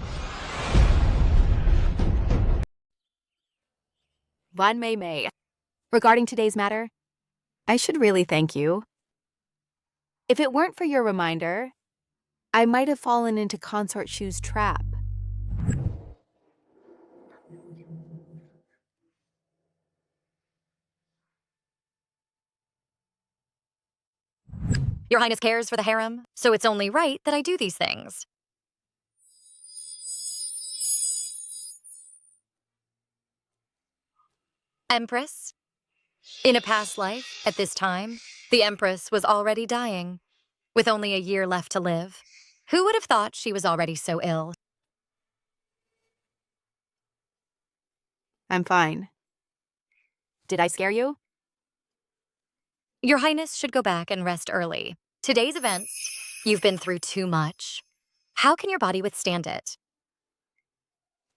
Speaker 9: Wan Mei Mei. Regarding today's matter, I should really thank you. If it weren't for your reminder, I might have fallen into Consort Shu's trap.
Speaker 1: Your Highness cares for the harem, so it's only right that I do these things. Empress? In a past life, at this time, the Empress was already dying, with only a year left to live. Who would have thought she was already so ill?
Speaker 9: I'm fine. Did I scare you?
Speaker 1: Your Highness should go back and rest early. Today's events, you've been through too much. How can your body withstand it?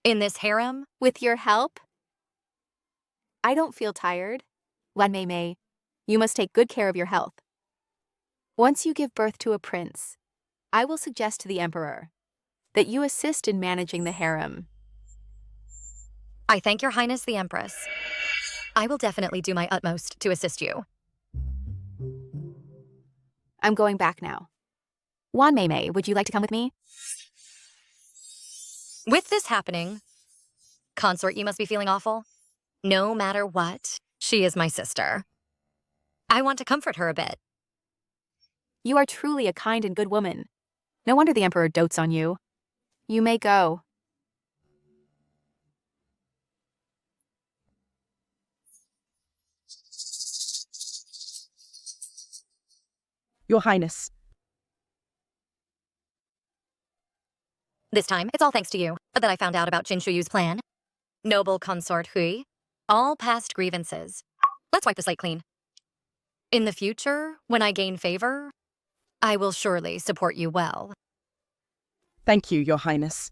Speaker 1: In this harem?
Speaker 9: With your help? I don't feel tired. Wan Mei Mei, you must take good care of your health. Once you give birth to a prince, I will suggest to the Emperor that you assist in managing the harem.
Speaker 1: I thank Your Highness the Empress. I will definitely do my utmost to assist you.
Speaker 9: I'm going back now. Wan Mei Mei, would you like to come with me?
Speaker 1: With this happening, Consort Ye must be feeling awful. No matter what, she is my sister. I want to comfort her a bit.
Speaker 9: You are truly a kind and good woman. No wonder the Emperor dotes on you. You may go.
Speaker 6: Your Highness.
Speaker 1: This time, it's all thanks to you that I found out about Jin Shuyu's plan. Noble Consort Hui, all past grievances. Let's wipe the slate clean. In the future, when I gain favor, I will surely support you well.
Speaker 6: Thank you, Your Highness.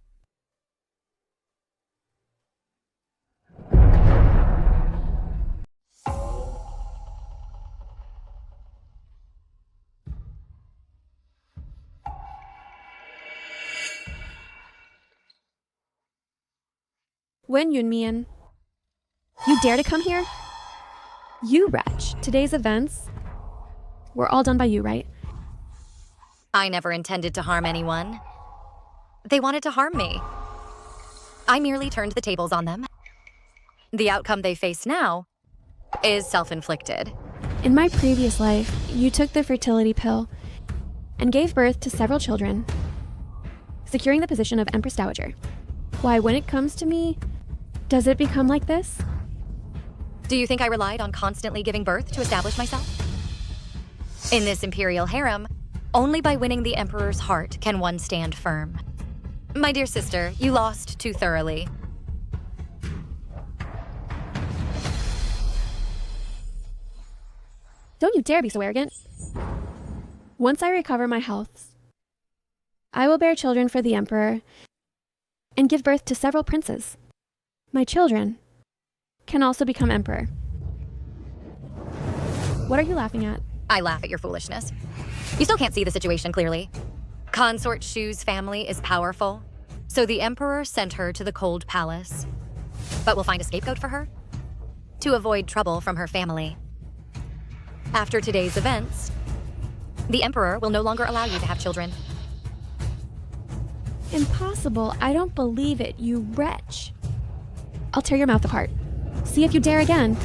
Speaker 3: Wen Yunmian, you dare to come here? You wretch. Today's events were all done by you, right?
Speaker 1: I never intended to harm anyone. They wanted to harm me. I merely turned the tables on them. The outcome they face now is self-inflicted.
Speaker 3: In my previous life, you took the fertility pill and gave birth to several children, securing the position of Empress Dowager. Why, when it comes to me, Does it become like this?
Speaker 1: Do you think I relied on constantly giving birth to establish myself? In this imperial harem, only by winning the emperor's heart can one stand firm. My dear sister, you lost too thoroughly.
Speaker 3: Don't you dare be so arrogant. Once I recover my health, I will bear children for the emperor and give birth to several princes. My children can also become emperor. What are you laughing at?
Speaker 1: I laugh at your foolishness. You still can't see the situation clearly. Consort Shu's family is powerful, so the emperor sent her to the cold palace. But we'll find a scapegoat for her to avoid trouble from her family. After today's events, the emperor will no longer allow you to have children.
Speaker 3: Impossible. I don't believe it, you wretch. I'll tear your mouth apart. See if you dare again.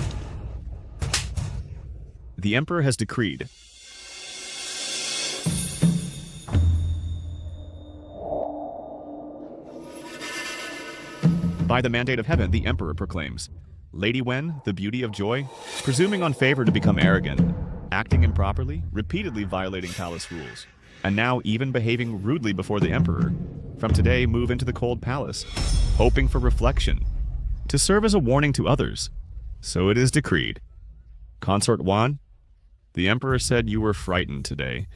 Speaker 7: The Emperor has decreed. By the mandate of heaven, the Emperor proclaims, Lady Wen, the beauty of joy, presuming on favor to become arrogant, acting improperly, repeatedly violating palace rules, and now even behaving rudely before the Emperor, from today move into the cold palace, hoping for reflection, to serve as a warning to others. So it is decreed. Consort Wan, the Emperor said you were frightened today,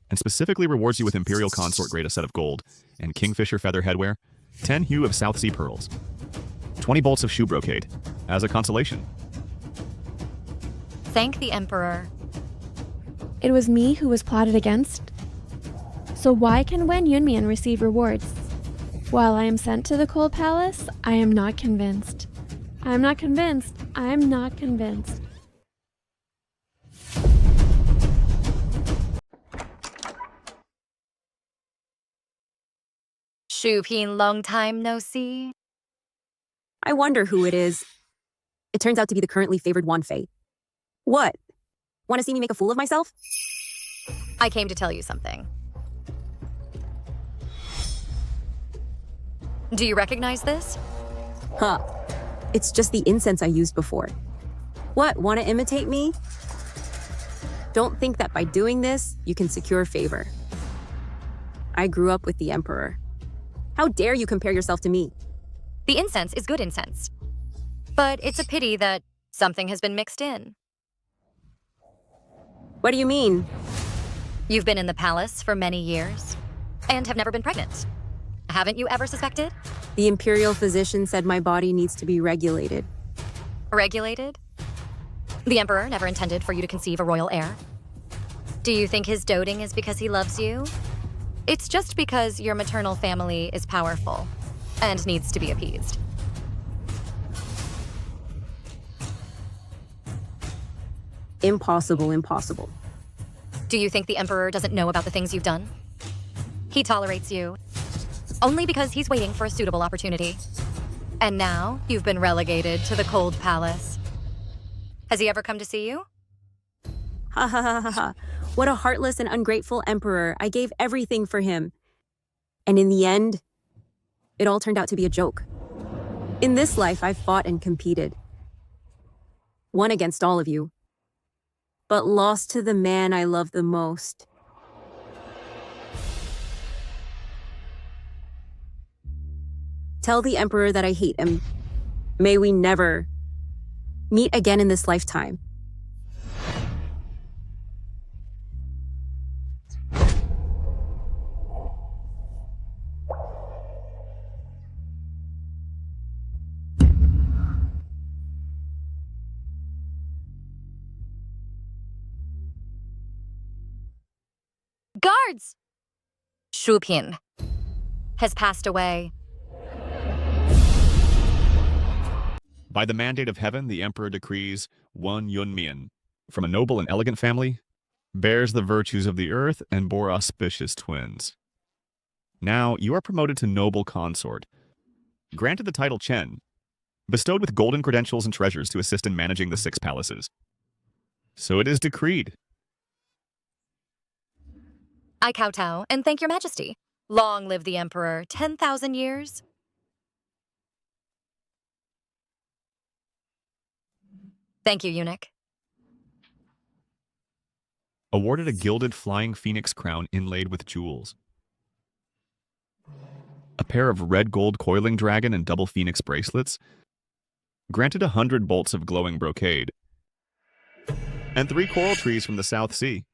Speaker 7: and specifically rewards you with Imperial Consort Grade, a set of gold, and Kingfisher feather headwear, 10 hue of South Sea pearls, 20 bolts of shoe brocade, as a consolation.
Speaker 1: Thank the Emperor.
Speaker 3: It was me who was plotted against. So why can Wen Yunmian receive rewards? While I am sent to the cold palace, I am not convinced. I'm not convinced. I'm not convinced.
Speaker 1: Shu Pin, long time no see.
Speaker 2: I wonder who it is. It turns out to be the currently favored Wan Fei. What? Want to see me make a fool of myself?
Speaker 1: I came to tell you something. Do you recognize this?
Speaker 2: Huh. It's just the incense I used before. What, want to imitate me? Don't think that by doing this, you can secure favor. I grew up with the Emperor. How dare you compare yourself to me?
Speaker 1: The incense is good incense. But it's a pity that something has been mixed in.
Speaker 2: What do you mean?
Speaker 1: You've been in the palace for many years and have never been pregnant. Haven't you ever suspected?
Speaker 2: The imperial physician said my body needs to be regulated.
Speaker 1: Regulated? The Emperor never intended for you to conceive a royal heir. Do you think his doting is because he loves you? It's just because your maternal family is powerful and needs to be appeased.
Speaker 2: Impossible, impossible.
Speaker 1: Do you think the Emperor doesn't know about the things you've done? He tolerates you only because he's waiting for a suitable opportunity. And now you've been relegated to the cold palace. Has he ever come to see you?
Speaker 2: Ha ha ha ha ha. What a heartless and ungrateful emperor. I gave everything for him. And in the end, it all turned out to be a joke. In this life, I've fought and competed. Won against all of you. But lost to the man I love the most. Tell the emperor that I hate him. May we never meet again in this lifetime.
Speaker 1: Guards! Shu Pin has passed away.
Speaker 7: By the mandate of heaven, the Emperor decrees Wen Yunmian, from a noble and elegant family, bears the virtues of the earth and bore auspicious twins. Now you are promoted to noble consort, granted the title Chen, bestowed with golden credentials and treasures to assist in managing the 6 palaces. So it is decreed.
Speaker 1: I kowtow and thank your majesty. Long live the Emperor, 10,000 years. Thank you, eunuch.
Speaker 7: Awarded a gilded flying phoenix crown inlaid with jewels. A pair of red gold coiling dragon and double phoenix bracelets. Granted 100 bolts of glowing brocade. And 3 coral trees from the South Sea.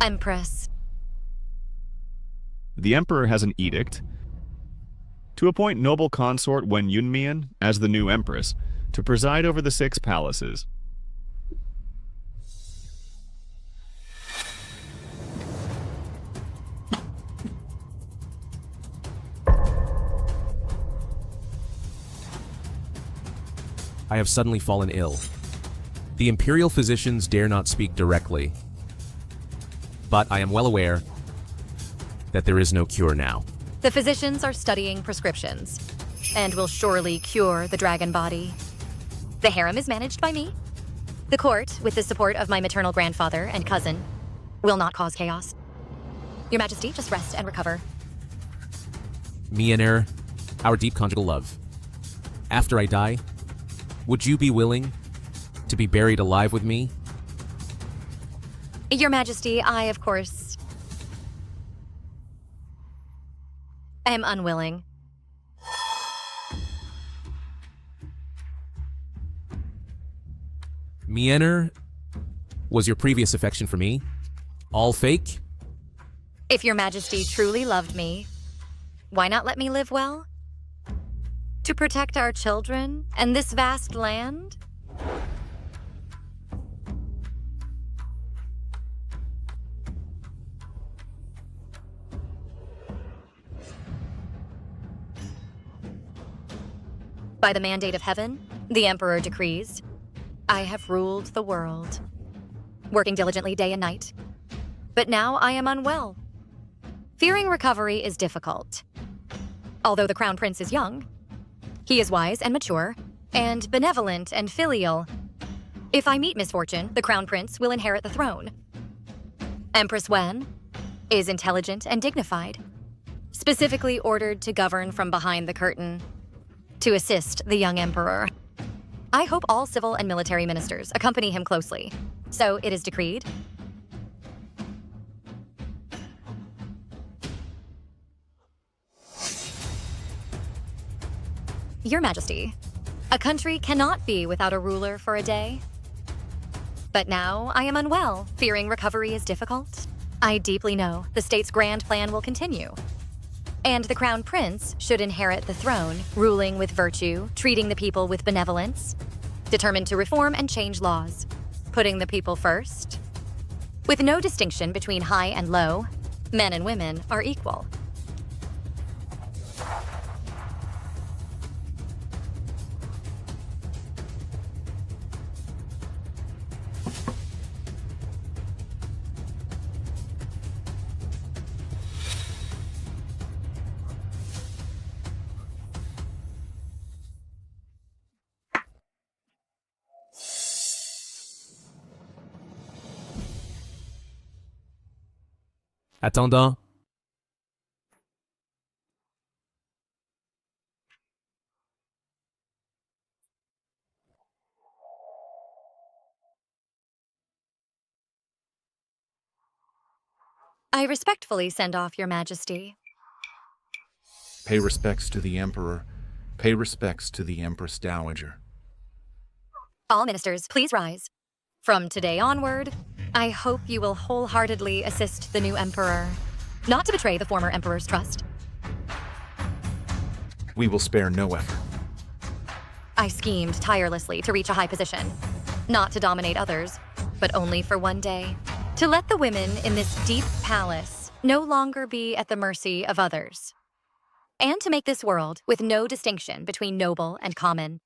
Speaker 1: Empress.
Speaker 7: The Emperor has an edict to appoint noble consort Wen Yunmian as the new Empress to preside over the 6 palaces.
Speaker 4: I have suddenly fallen ill. The imperial physicians dare not speak directly, but I am well aware that there is no cure now.
Speaker 1: The physicians are studying prescriptions and will surely cure the dragon body. The harem is managed by me. The court, with the support of my maternal grandfather and cousin, will not cause chaos. Your Majesty, just rest and recover.
Speaker 4: Me and our deep conjugal love. After I die, would you be willing to be buried alive with me?
Speaker 1: Your Majesty, I, of course, am unwilling.
Speaker 4: Miener, was your previous affection for me all fake?
Speaker 1: If your Majesty truly loved me, why not let me live well? To protect our children and this vast land? By the mandate of heaven, the Emperor decrees, I have ruled the world, working diligently day and night. But now I am unwell. Fearing recovery is difficult. Although the Crown Prince is young, he is wise and mature, and benevolent and filial. If I meet misfortune, the Crown Prince will inherit the throne. Empress Wen is intelligent and dignified, specifically ordered to govern from behind the curtain, to assist the young emperor. I hope all civil and military ministers accompany him closely. So it is decreed. Your Majesty, a country cannot be without a ruler for a day. But now I am unwell, fearing recovery is difficult. I deeply know the state's grand plan will continue. And the Crown Prince should inherit the throne, ruling with virtue, treating the people with benevolence, determined to reform and change laws, putting the people first. With no distinction between high and low, men and women are equal.
Speaker 4: Attendant.
Speaker 1: I respectfully send off your Majesty.
Speaker 17: Pay respects to the Emperor. Pay respects to the Empress Dowager.
Speaker 1: All ministers, please rise. From today onward, I hope you will wholeheartedly assist the new emperor, not to betray the former emperor's trust.
Speaker 17: We will spare no effort.
Speaker 1: I schemed tirelessly to reach a high position, not to dominate others, but only for one day. To let the women in this deep palace no longer be at the mercy of others. And to make this world with no distinction between noble and common.